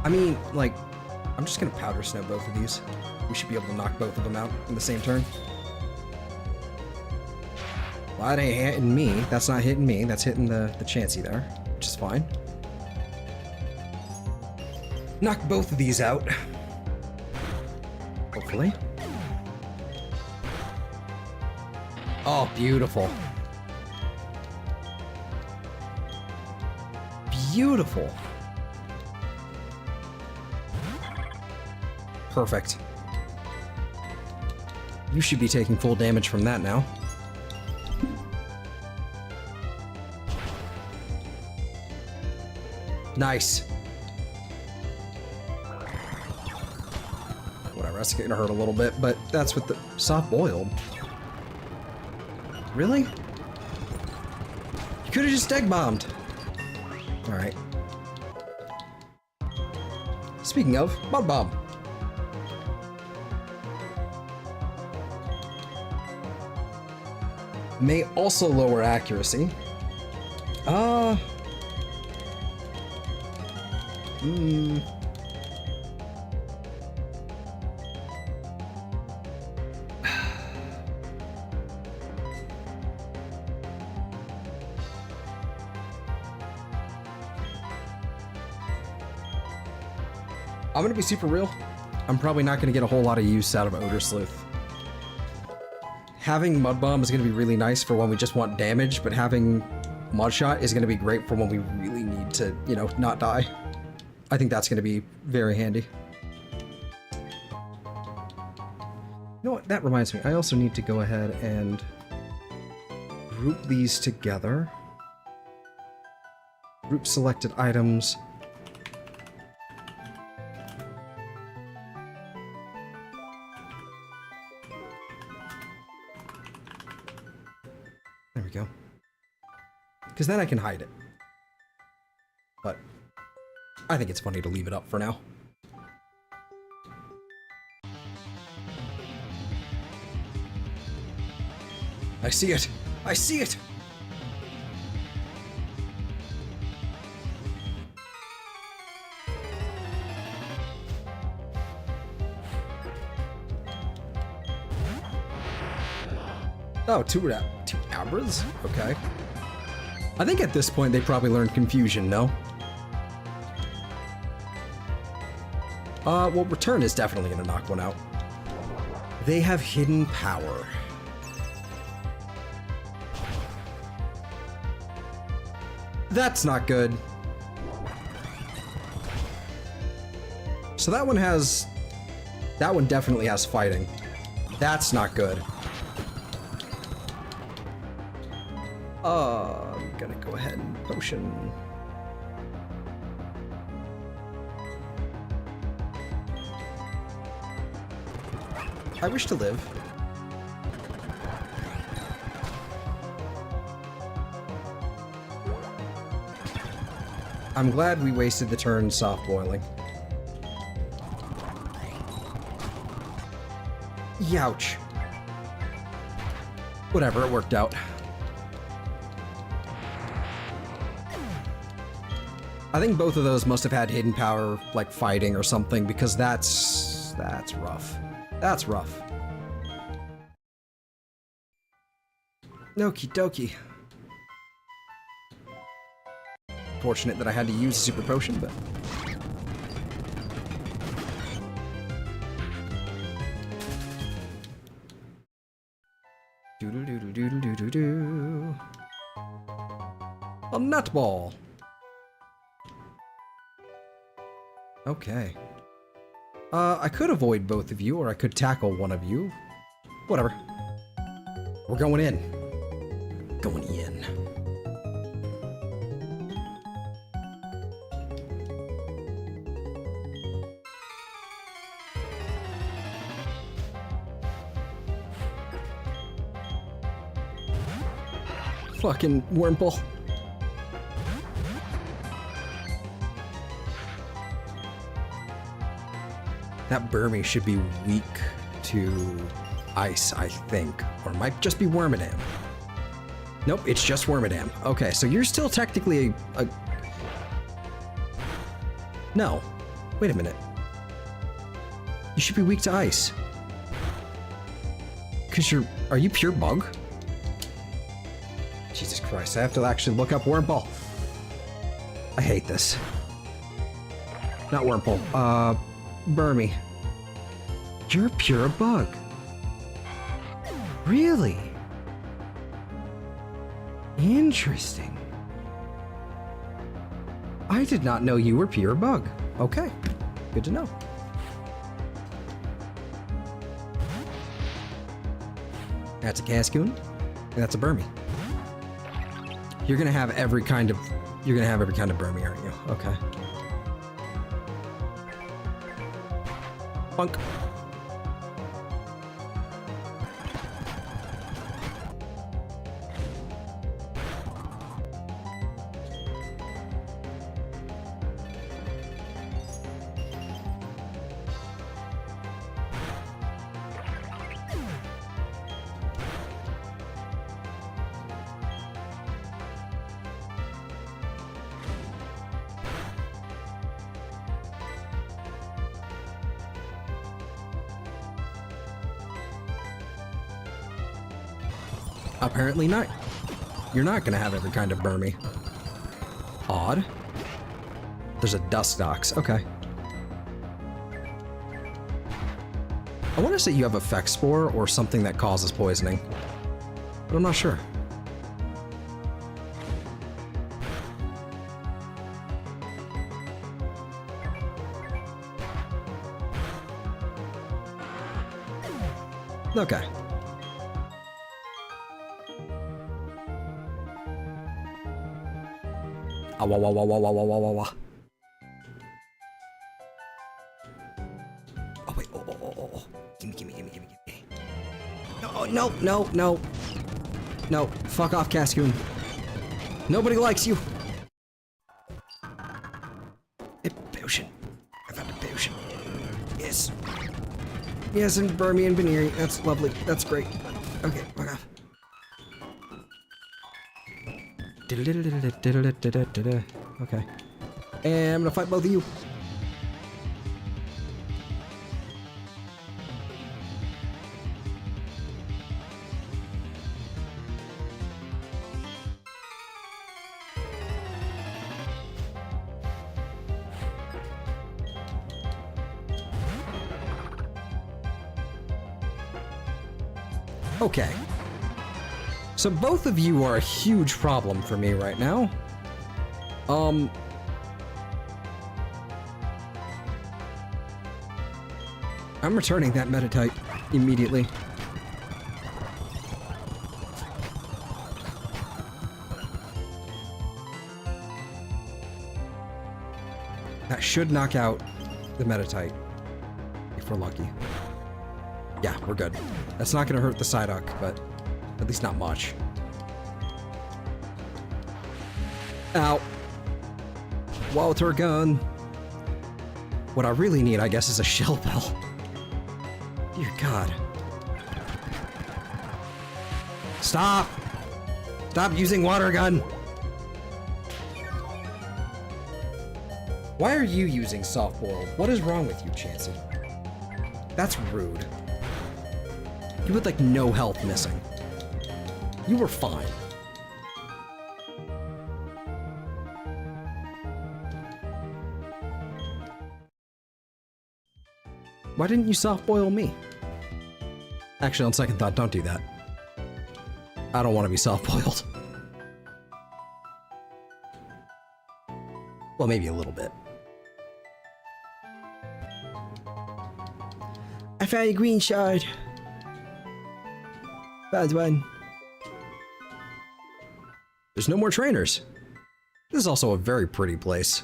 I mean, like, I'm just gonna Powder Snow both of these. We should be able to knock both of them out in the same turn. Well, that ain't hitting me. That's not hitting me. That's hitting the Chansey there, which is fine. Knock both of these out. Hopefully. Oh, beautiful. Beautiful. Perfect. You should be taking full damage from that now. Nice. Whatever, that's gonna hurt a little bit, but that's what the soft-boiled. Really? You could have just egg bombed. All right. Speaking of, Mud Bomb. May also lower accuracy. I'm gonna be super real. I'm probably not gonna get a whole lot of use out of Odor Sleuth. Having Mud Bomb is gonna be really nice for when we just want damage, but having Mud Shot is gonna be great for when we really need to, you know, not die. I think that's gonna be very handy. You know what, that reminds me, I also need to go ahead and group these together. Group selected items. There we go. Because then I can hide it. But I think it's funny to leave it up for now. I see it! I see it! Oh, two Abras? Okay. I think at this point they probably learned Confusion, no? Well, Return is definitely gonna knock one out. They have Hidden Power. That's not good. So that one has... That one definitely has Fighting. That's not good. I'm gonna go ahead and Potion. I wish to live. I'm glad we wasted the turn soft boiling. Youch. Whatever, it worked out. I think both of those must have had hidden power, like fighting or something, because that's rough. That's rough. Okie dokie. Fortunate that I had to use a super potion, but... Do-do-do-do-do-do-do-do. A nutball! Okay. I could avoid both of you, or I could tackle one of you. Whatever. We're going in. Going in. Fucking Wurmple. That Burmy should be weak to ice, I think. Or it might just be Wormadam. Nope, it's just Wormadam. Okay, so you're still technically a... No. Wait a minute. You should be weak to ice. Because you're... Are you pure bug? Jesus Christ, I have to actually look up Wurmple. I hate this. Not Wurmple. Burmy. You're pure bug. Really? Interesting. I did not know you were pure bug. Okay, good to know. That's a Cascoon, and that's a Burmy. You're gonna have every kind of Burmy, aren't you? Okay. Bunk. Apparently not. You're not gonna have every kind of Burmy. Odd. There's a Dustox. Okay. I want to say you have Effect Spore or something that causes poisoning, but I'm not sure. Okay. Ah, wah, wah, wah, wah, wah, wah, wah, wah. Oh, wait. Oh. Gimme. No. No. Fuck off, Cascoon. Nobody likes you. A potion. I found a potion. Yes. Yes, and Burmy and Baneri. That's lovely. That's great. Okay, fuck off. Okay. And I'm gonna fight both of you. Okay. So both of you are a huge problem for me right now. I'm returning that Meditite immediately. That should knock out the Meditite, if we're lucky. Yeah, we're good. That's not gonna hurt the Psyduck, but at least not much. Ow. Water gun. What I really need, I guess, is a shell bell. Dear God. Stop! Stop using water gun! Why are you using soft boiled? What is wrong with you, Chansey? That's rude. You had like no health missing. You were fine. Why didn't you soft boil me? Actually, on second thought, don't do that. I don't want to be soft boiled. Well, maybe a little bit. I found a green shard. Bad one. There's no more trainers. This is also a very pretty place.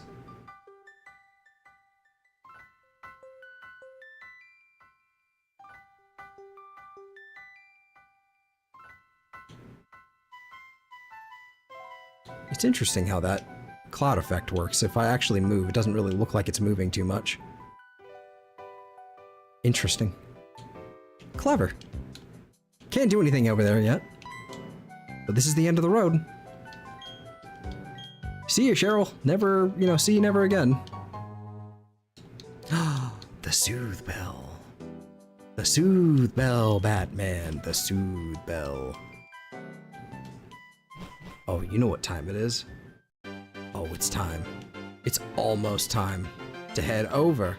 It's interesting how that cloud effect works. If I actually move, it doesn't really look like it's moving too much. Interesting. Clever. Can't do anything over there yet. But this is the end of the road. See you, Cheryl. Never, see you never again. The Soothe Bell. The Soothe Bell, Batman. The Soothe Bell. Oh, you know what time it is? Oh, it's time. It's almost time to head over.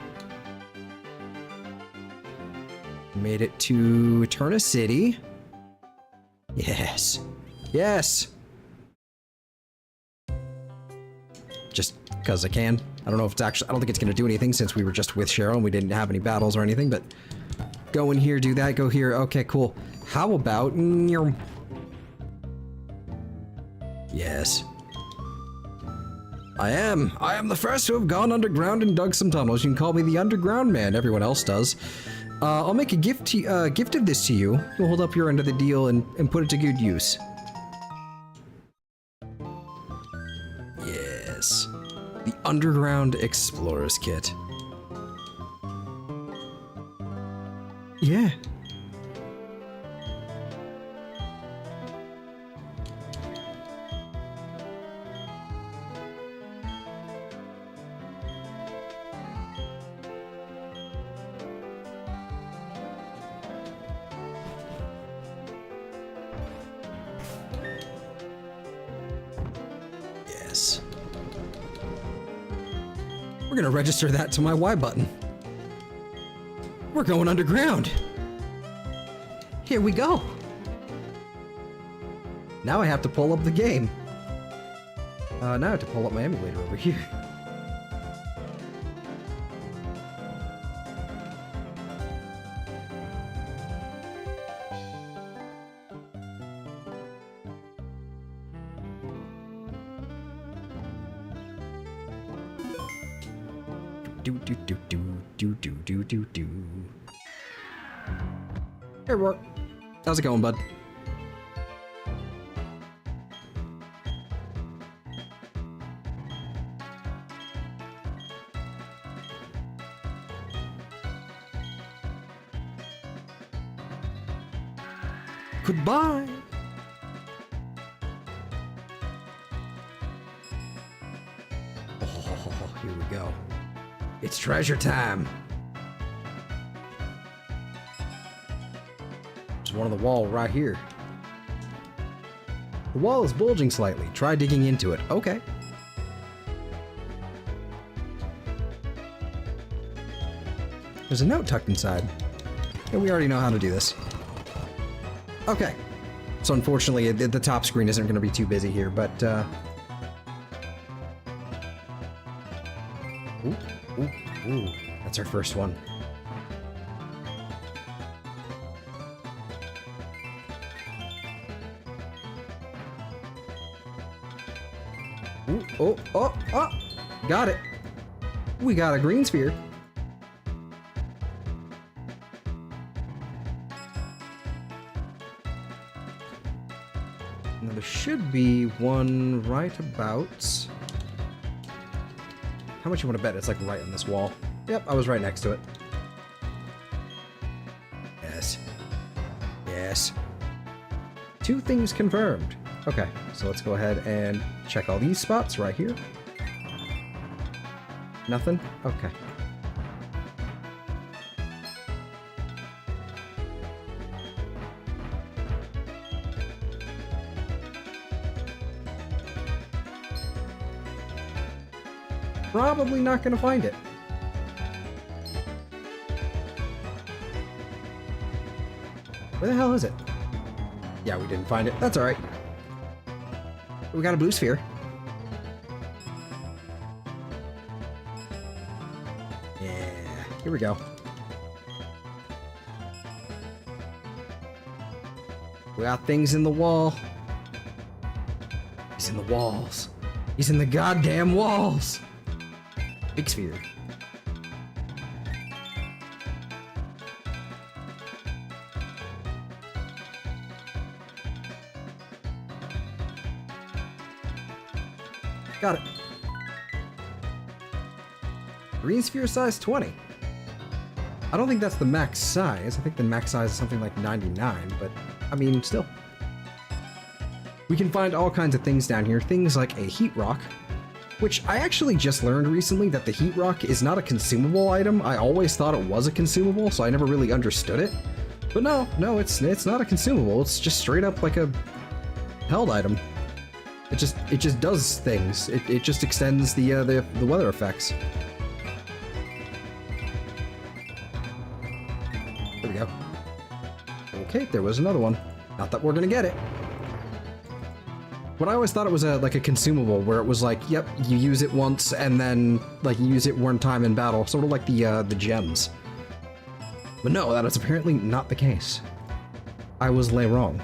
Made it to Eterna City. Yes. Yes! just because I can. I don't know if it's actually, I don't think it's going to do anything since we were just with Cheryl and we didn't have any battles or anything, but go in here, do that, go here. Okay, cool. How about... Yes. I am the first to have gone underground and dug some tunnels. You can call me the underground man. Everyone else does. I'll make a gift of this to you. You'll hold up your end of the deal and put it to good use. Yes. The Underground Explorer's Kit. Yeah. Yes. We're gonna register that to my Y button. We're going underground. Here we go. Now I have to pull up the game. Now I have to pull up my emulator over here. Do. Hey, Rourke. How's it going, bud? Goodbye. Oh, here we go. It's treasure time. There's one on the wall right here. The wall is bulging slightly. Try digging into it. Okay. There's a note tucked inside. And we already know how to do this. Okay. So unfortunately, the top screen isn't going to be too busy here, but Ooh, that's our first one. Ooh, oh! Got it. We got a green sphere. Now there should be one right about... How much you want to bet it's like right on this wall? Yep, I was right next to it. Yes. Yes. 2 things confirmed. Okay, so let's go ahead and check all these spots right here. Nothing? Okay. Probably not gonna find it. Where the hell is it? Yeah, we didn't find it. That's alright. We got a blue sphere. Yeah, here we go. We got things in the wall. He's in the walls. He's in the goddamn walls. Big sphere. Got it. Green sphere size 20. I don't think that's the max size. I think the max size is something like 99, but I mean, still. We can find all kinds of things down here. Things like a heat rock, which I actually just learned recently that the heat rock is not a consumable item. I always thought it was a consumable, so I never really understood it. But no, it's not a consumable. It's just straight up like a held item. It just does things. It just extends the weather effects. There we go. Okay, there was another one. Not that we're gonna get it. But I always thought it was like a consumable where it was like, yep, you use it once and then like you use it one time in battle, sort of like the gems. But no, that is apparently not the case. I was lay wrong.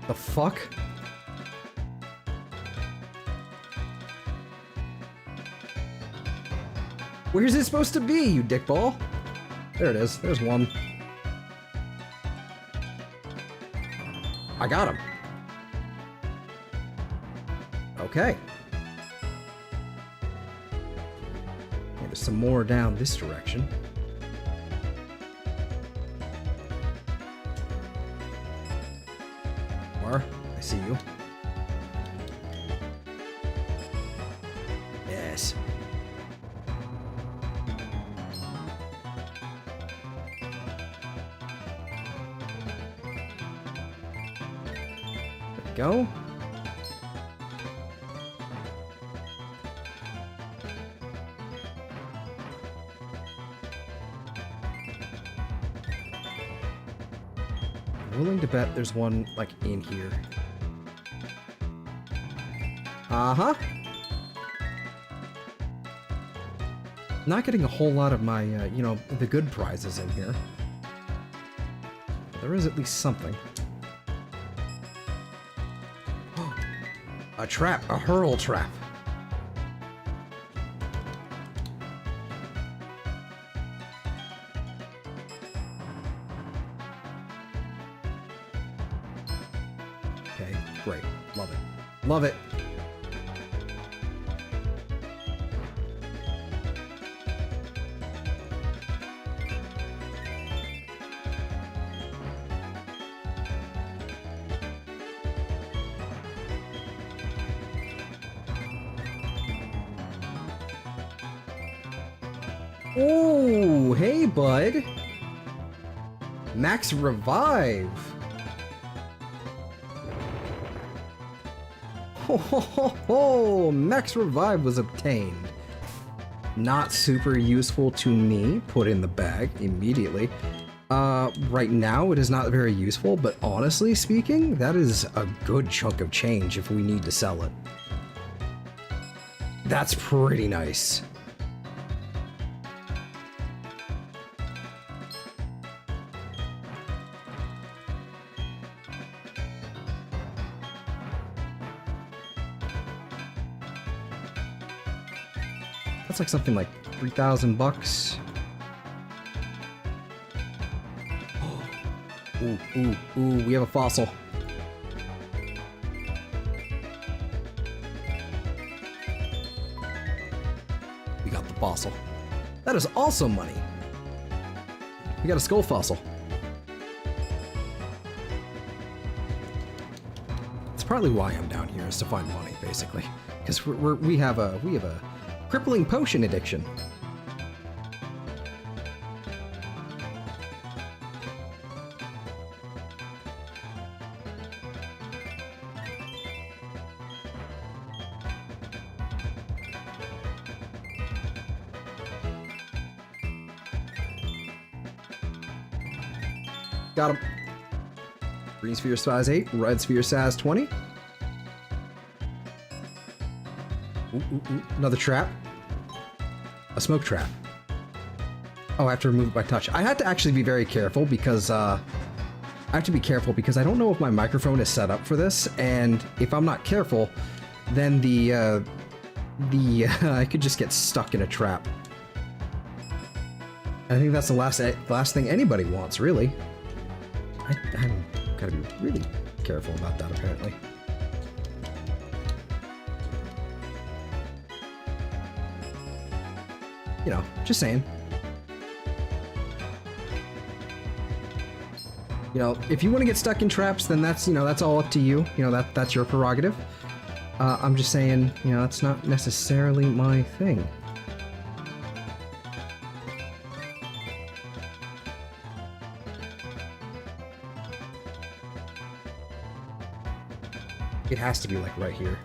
The fuck? Where's it supposed to be, you dickball? There it is. There's one. I got him. Okay. There's some more down this direction. I see you. Yes. There we go. I'm willing to bet there's one, like, in here. Uh-huh. Not getting a whole lot of my, you know, the good prizes in here. There is at least something. A trap, a hurl trap. Okay, great. Love it. Love it. Oh, hey, bud. Max Revive. Ho, ho, ho, ho. Max Revive was obtained. Not super useful to me. Put in the bag immediately. Right now it is not very useful, but honestly speaking, that is a good chunk of change if we need to sell it. That's pretty nice. That's like something like 3,000 bucks. Ooh, ooh, ooh, we have a fossil. We got the fossil. That is also money. We got a skull fossil. That's partly why I'm down here, is to find money, basically. Because we have a crippling potion addiction. Got him. Green sphere size 8, red sphere size 20. Ooh, ooh, ooh. Another trap. A smoke trap. Oh, I have to remove it by touch. I had to actually be very careful because, I have to be careful because I don't know if my microphone is set up for this, and if I'm not careful, then I could just get stuck in a trap. I think that's the last thing anybody wants, really. I'm gotta be really careful about that, apparently. You know, just saying. You know, if you want to get stuck in traps, then that's, you know, that's all up to you. You know, that's your prerogative. I'm just saying, you know, that's not necessarily my thing. It has to be, like, right here.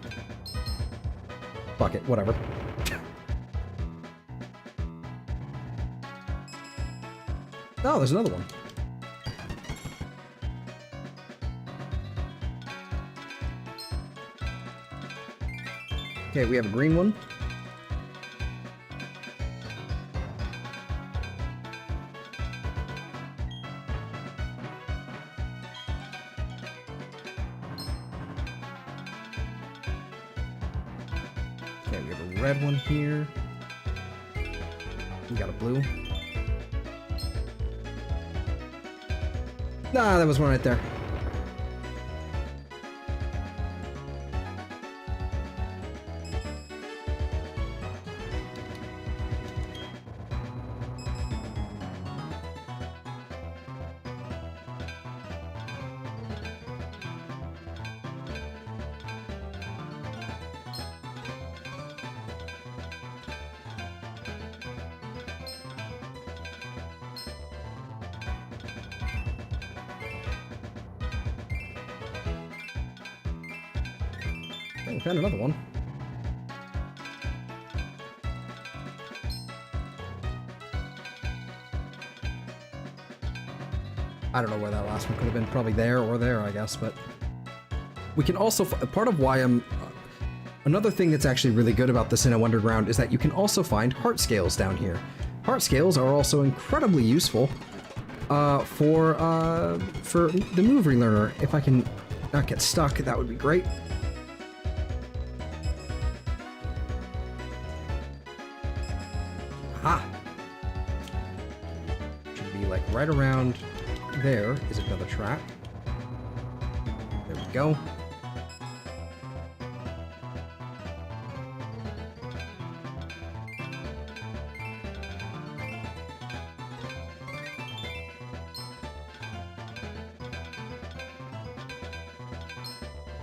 Fuck it, whatever. Oh, there's another one. Okay, we have a green one. Okay, we have a red one here. We got a blue. Nah, that was one right there. Oh, we found another one. I don't know where that last one could have been. Probably there or there, I guess, but... We can also... Part of why I'm... Another thing that's actually really good about the Sinnoh Underground is that you can also find heart scales down here. Heart scales are also incredibly useful for the move relearner. If I can not get stuck, that would be great. Aha! Should be like right around there is another trap. There we go.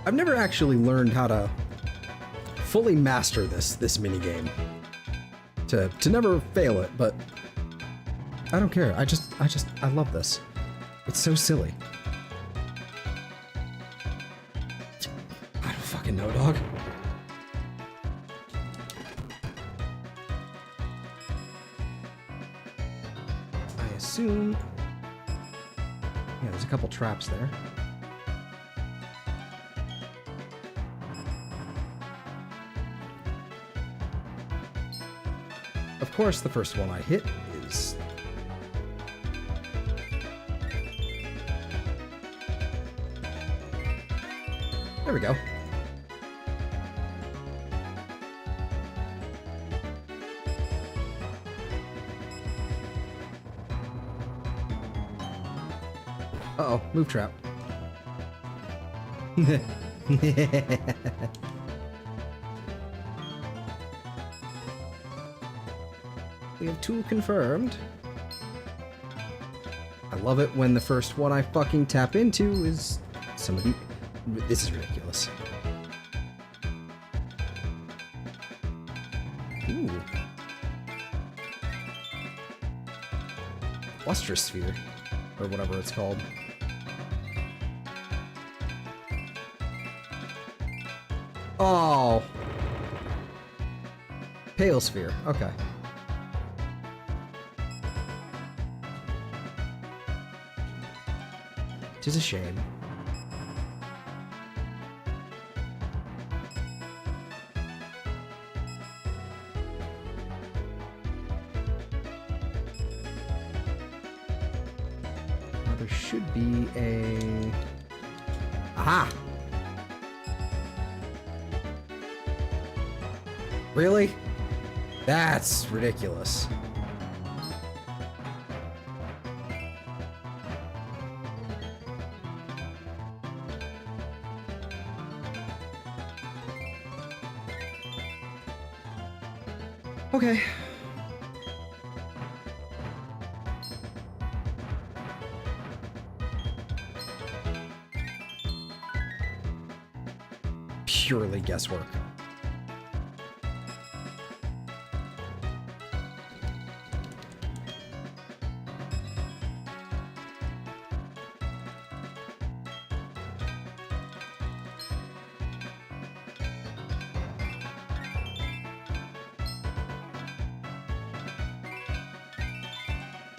I've never actually learned how to fully master this minigame. To never fail it, but I don't care. I love this. It's so silly. I don't fucking know, dog. I assume... Yeah, there's a couple traps there. Of course, the first one I hit is... There we go. Uh-oh, move trap. We have 2 confirmed. I love it when the first one I fucking tap into is somebody... This is ridiculous. Ooh. Lustrous sphere. Or whatever it's called. Oh! Pale sphere. Okay. Tis a shame. Now there should be a... Aha! Really? That's ridiculous. Okay. Purely guesswork.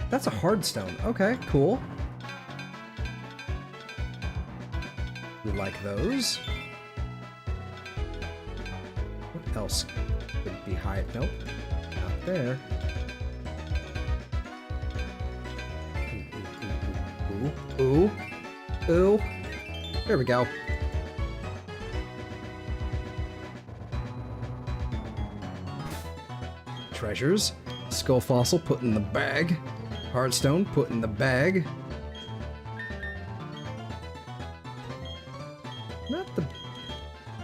That's a hard stone. Okay, cool. We like those. What else could be high? Nope, not there. Ooh, ooh, ooh, ooh. There we go. Treasures. Skull fossil, put in the bag. Hardstone, put in the bag. Not the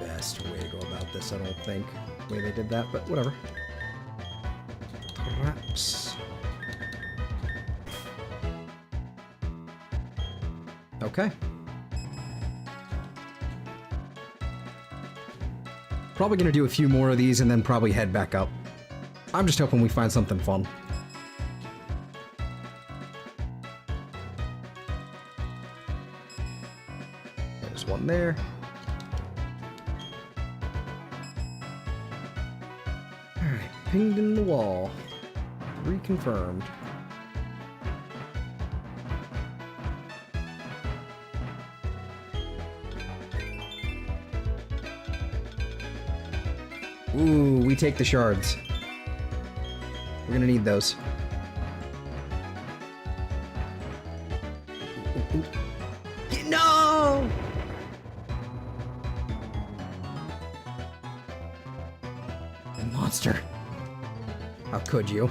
best way to go about this, I don't think. The way they did that, but whatever. Traps. Okay. Probably gonna do a few more of these and then probably head back up. I'm just hoping we find something fun. There's one there. Alright, pinged in the wall. Reconfirmed. Ooh, we take the shards. We're gonna need those. Ooh, ooh. No! Monster. How could you?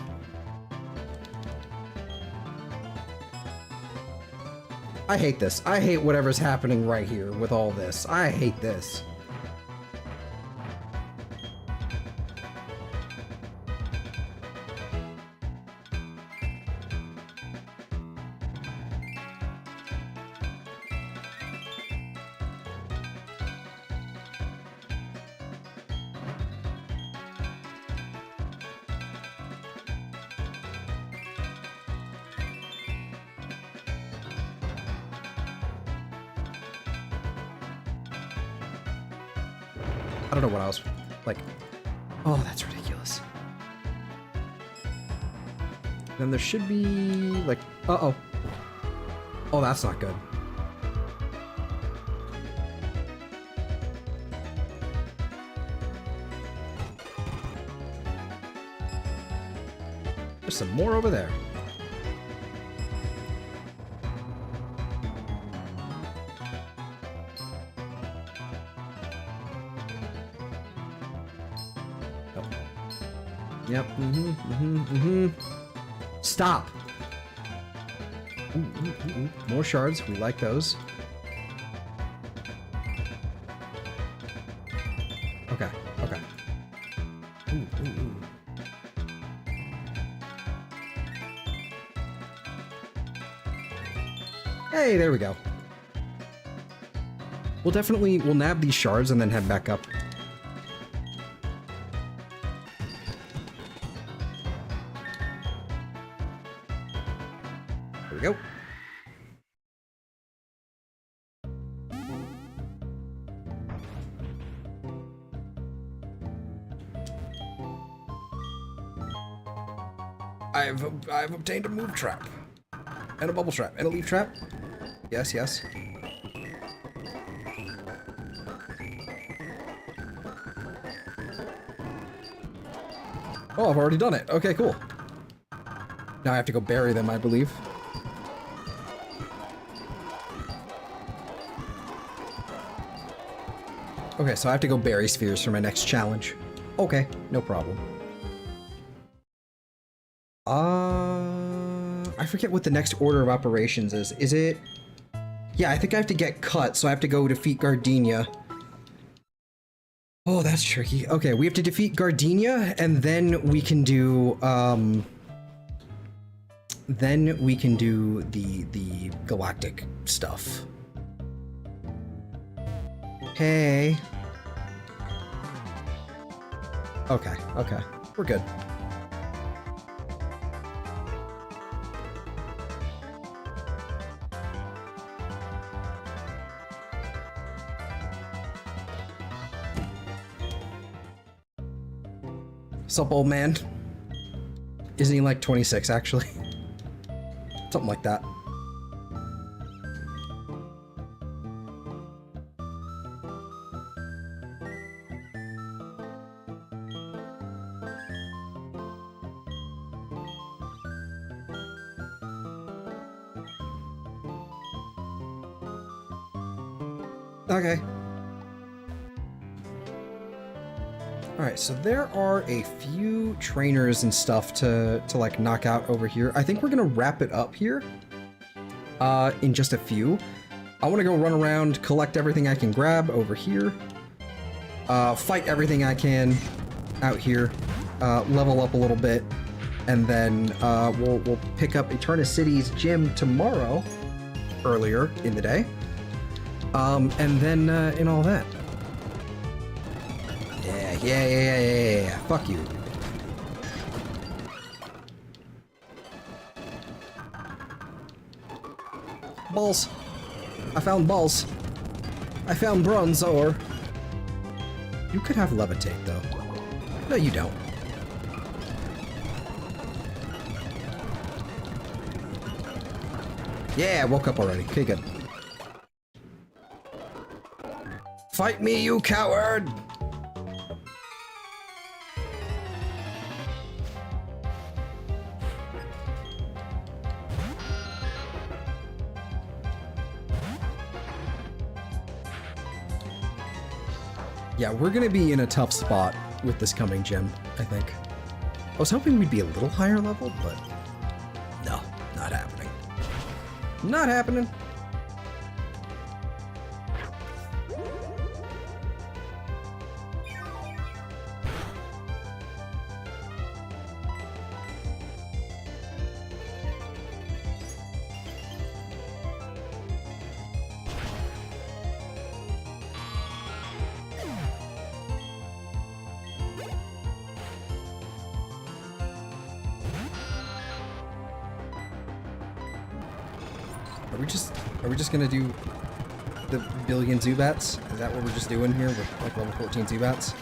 I hate this. I hate whatever's happening right here with all this. I hate this. I don't know what I was like. Oh, that's ridiculous. Then there should be like, uh-oh. Oh, that's not good. There's some more over there. Yep, Stop! Ooh, ooh, ooh, ooh. More shards, we like those. Okay, okay. Ooh, ooh, ooh. Hey, there we go. We'll nab these shards and then head back up. There we go. I've obtained a move trap. And a bubble trap. And a leaf trap. Yes, yes. Oh, I've already done it. Okay, cool. Now I have to go bury them, I believe. Okay, so I have to go bury spheres for my next challenge. Okay, no problem. I forget what the next order of operations is. Is it... Yeah, I think I have to get cut, so I have to go defeat Gardenia. Oh, that's tricky. Okay, we have to defeat Gardenia, and then we can do, then we can do the galactic stuff. Hey. Okay, okay. We're good. Sup, old man? Isn't he like 26, actually? Something like that. Okay. Alright, so there are a few trainers and stuff to like knock out over here. I think we're gonna wrap it up here in just a few. I want to go run around, collect everything I can grab over here, fight everything I can out here, level up a little bit, and then we'll pick up Eterna City's gym tomorrow, earlier in the day, and then in all that. Yeah. Fuck you. Balls. I found balls. I found bronze ore. You could have levitate, though. No, you don't. Yeah, I woke up already. Okay, good. Fight me, you coward! Yeah, we're gonna be in a tough spot with this coming gym, I think. I was hoping we'd be a little higher level, but no, not happening. Not happening. Are we just gonna do the billion Zubats? Is that what we're just doing here with like level 14 Zubats?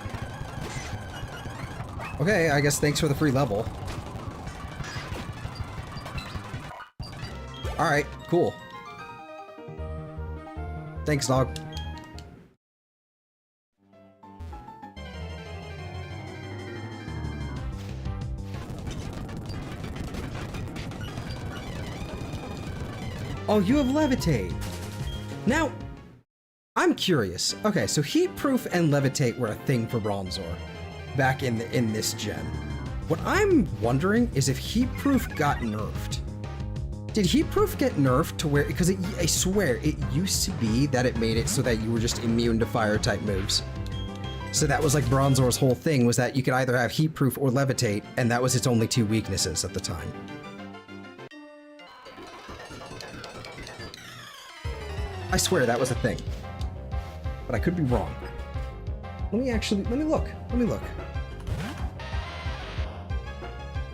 Okay, I guess thanks for the free level. Alright, cool. Thanks, dog. Oh, you have levitate. Now, I'm curious. Okay, so heat proof and levitate were a thing for Bronzor back in this gen. What I'm wondering is if heat proof got nerfed. Did heat proof get nerfed to where? Because I swear it used to be that it made it so that you were just immune to fire type moves. So that was like Bronzor's whole thing, was that you could either have heat proof or levitate, and that was its only two weaknesses at the time. I swear that was a thing, but I could be wrong. Let me look.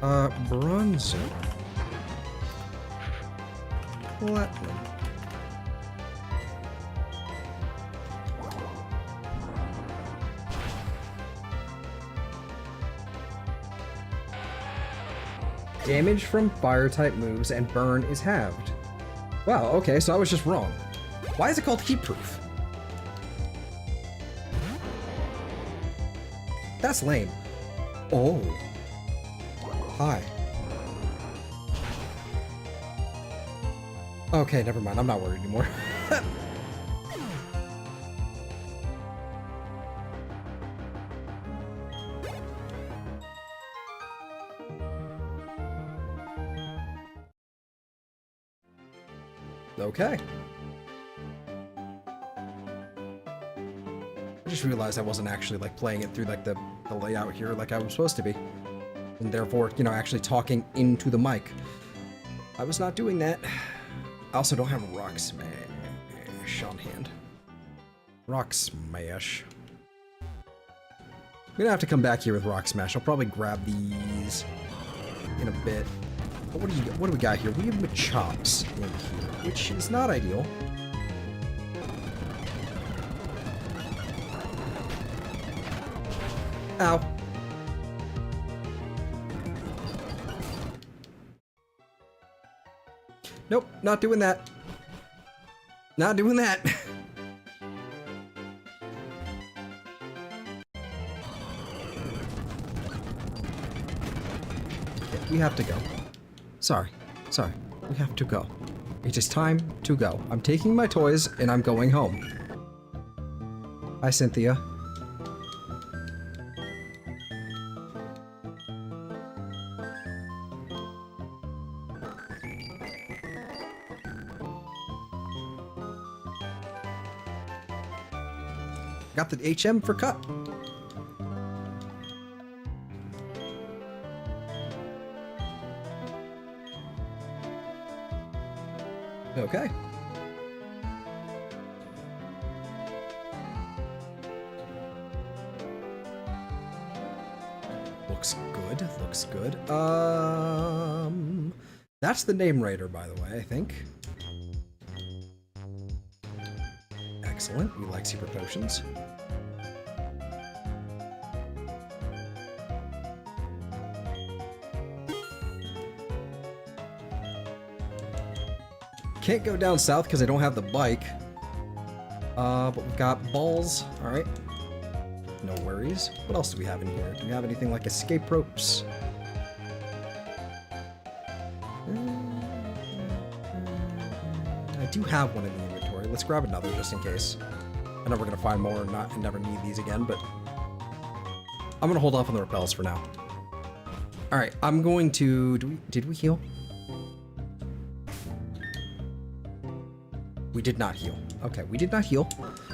Bronzer. Platinum. Damage from fire type moves and burn is halved. Wow, okay, so I was just wrong. Why is it called heat proof? That's lame. Oh. Hi. Okay, never mind. I'm not worried anymore. Okay. I just realized I wasn't actually like playing it through like the layout here like I was supposed to be. And therefore, you know, actually talking into the mic. I was not doing that. I also don't have Rock Smash on hand. Rock Smash. I'm gonna have to come back here with Rock Smash. I'll probably grab these in a bit. But what do we got here? We have Machops in here, which is not ideal. Ow. Nope, not doing that. Not doing that. Okay, we have to go. Sorry. We have to go. It is time to go. I'm taking my toys and I'm going home. Hi, Cynthia. Got the HM for cut. Okay. Looks good. Looks good. That's the name writer, by the way, I think. Excellent. We like super potions. Can't go down south because I don't have the bike. But we've got balls. All right. No worries. What else do we have in here? Do we have anything like escape ropes? I do have one in the inventory. Let's grab another just in case. I know we're gonna find more and never need these again, but I'm gonna hold off on the repels for now. All right, I'm going to. Did we heal? We did not heal. Okay, we did not heal.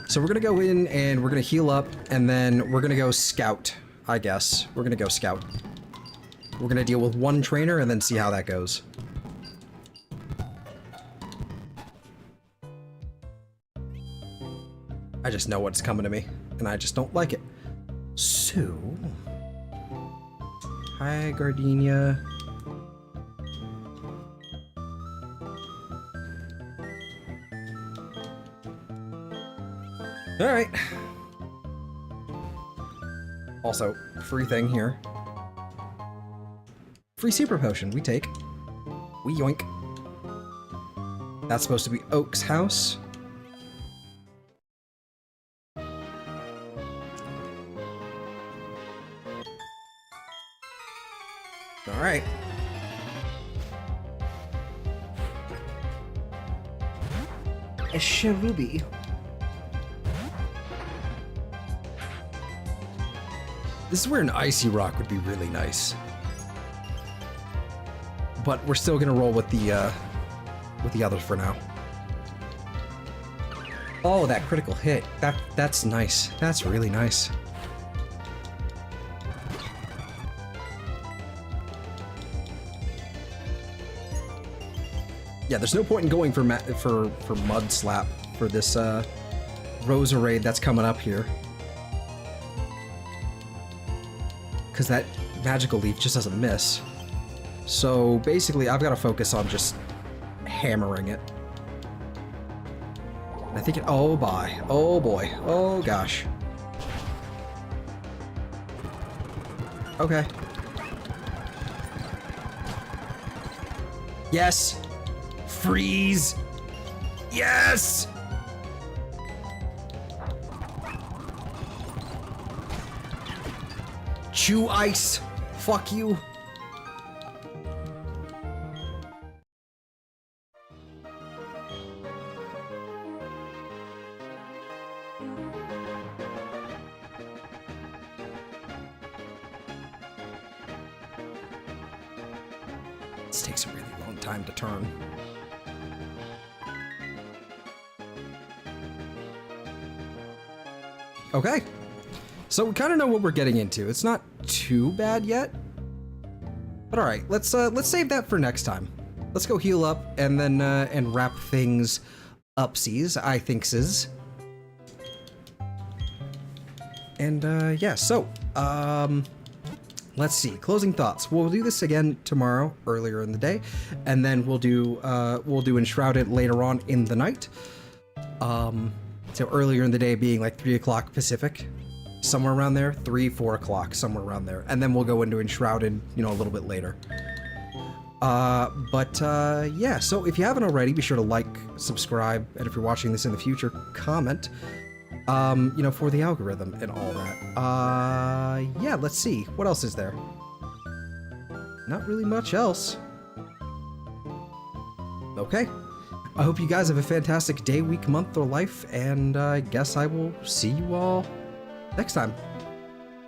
So we're gonna go in and we're gonna heal up, and then we're gonna go scout. I guess we're gonna go scout. We're gonna deal with one trainer and then see how that goes. I just know what's coming to me, and I just don't like it. So, hi, Gardenia. All right. Also, free thing here. Free super potion. We take. We yoink. That's supposed to be Oak's house. All right. A Sharubi. This is where an icy rock would be really nice. But we're still gonna roll with the others for now. Oh, that critical hit. That's nice. That's really nice. Yeah, there's no point in going for Mud Slap for this Rosa raid that's coming up here. Because that magical leaf just doesn't miss. So basically, I've got to focus on just hammering it. I think it. Oh boy. Oh boy. Oh gosh. Okay. Yes. Freeze. Yes. Chew ice. Fuck you. This takes a really long time to turn. Okay. So we kind of know what we're getting into. It's not too bad yet. But all right, let's save that for next time. Let's go heal up and then and wrap things upsies, I thinkses. And yeah, so let's see. Closing thoughts. We'll do this again tomorrow, earlier in the day, and then we'll do Enshrouded later on in the night. So earlier in the day being like 3 o'clock Pacific, somewhere around there, 3, 4 o'clock, somewhere around there, and then we'll go into Enshrouded, you know, a little bit later. Yeah, so if you haven't already, be sure to like, subscribe, and if you're watching this in the future, comment, you know, for the algorithm and all that. Yeah, let's see. What else is there? Not really much else. Okay. I hope you guys have a fantastic day, week, month, or life, and I guess I will see you all next time.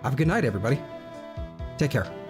Have a good night, everybody. Take care.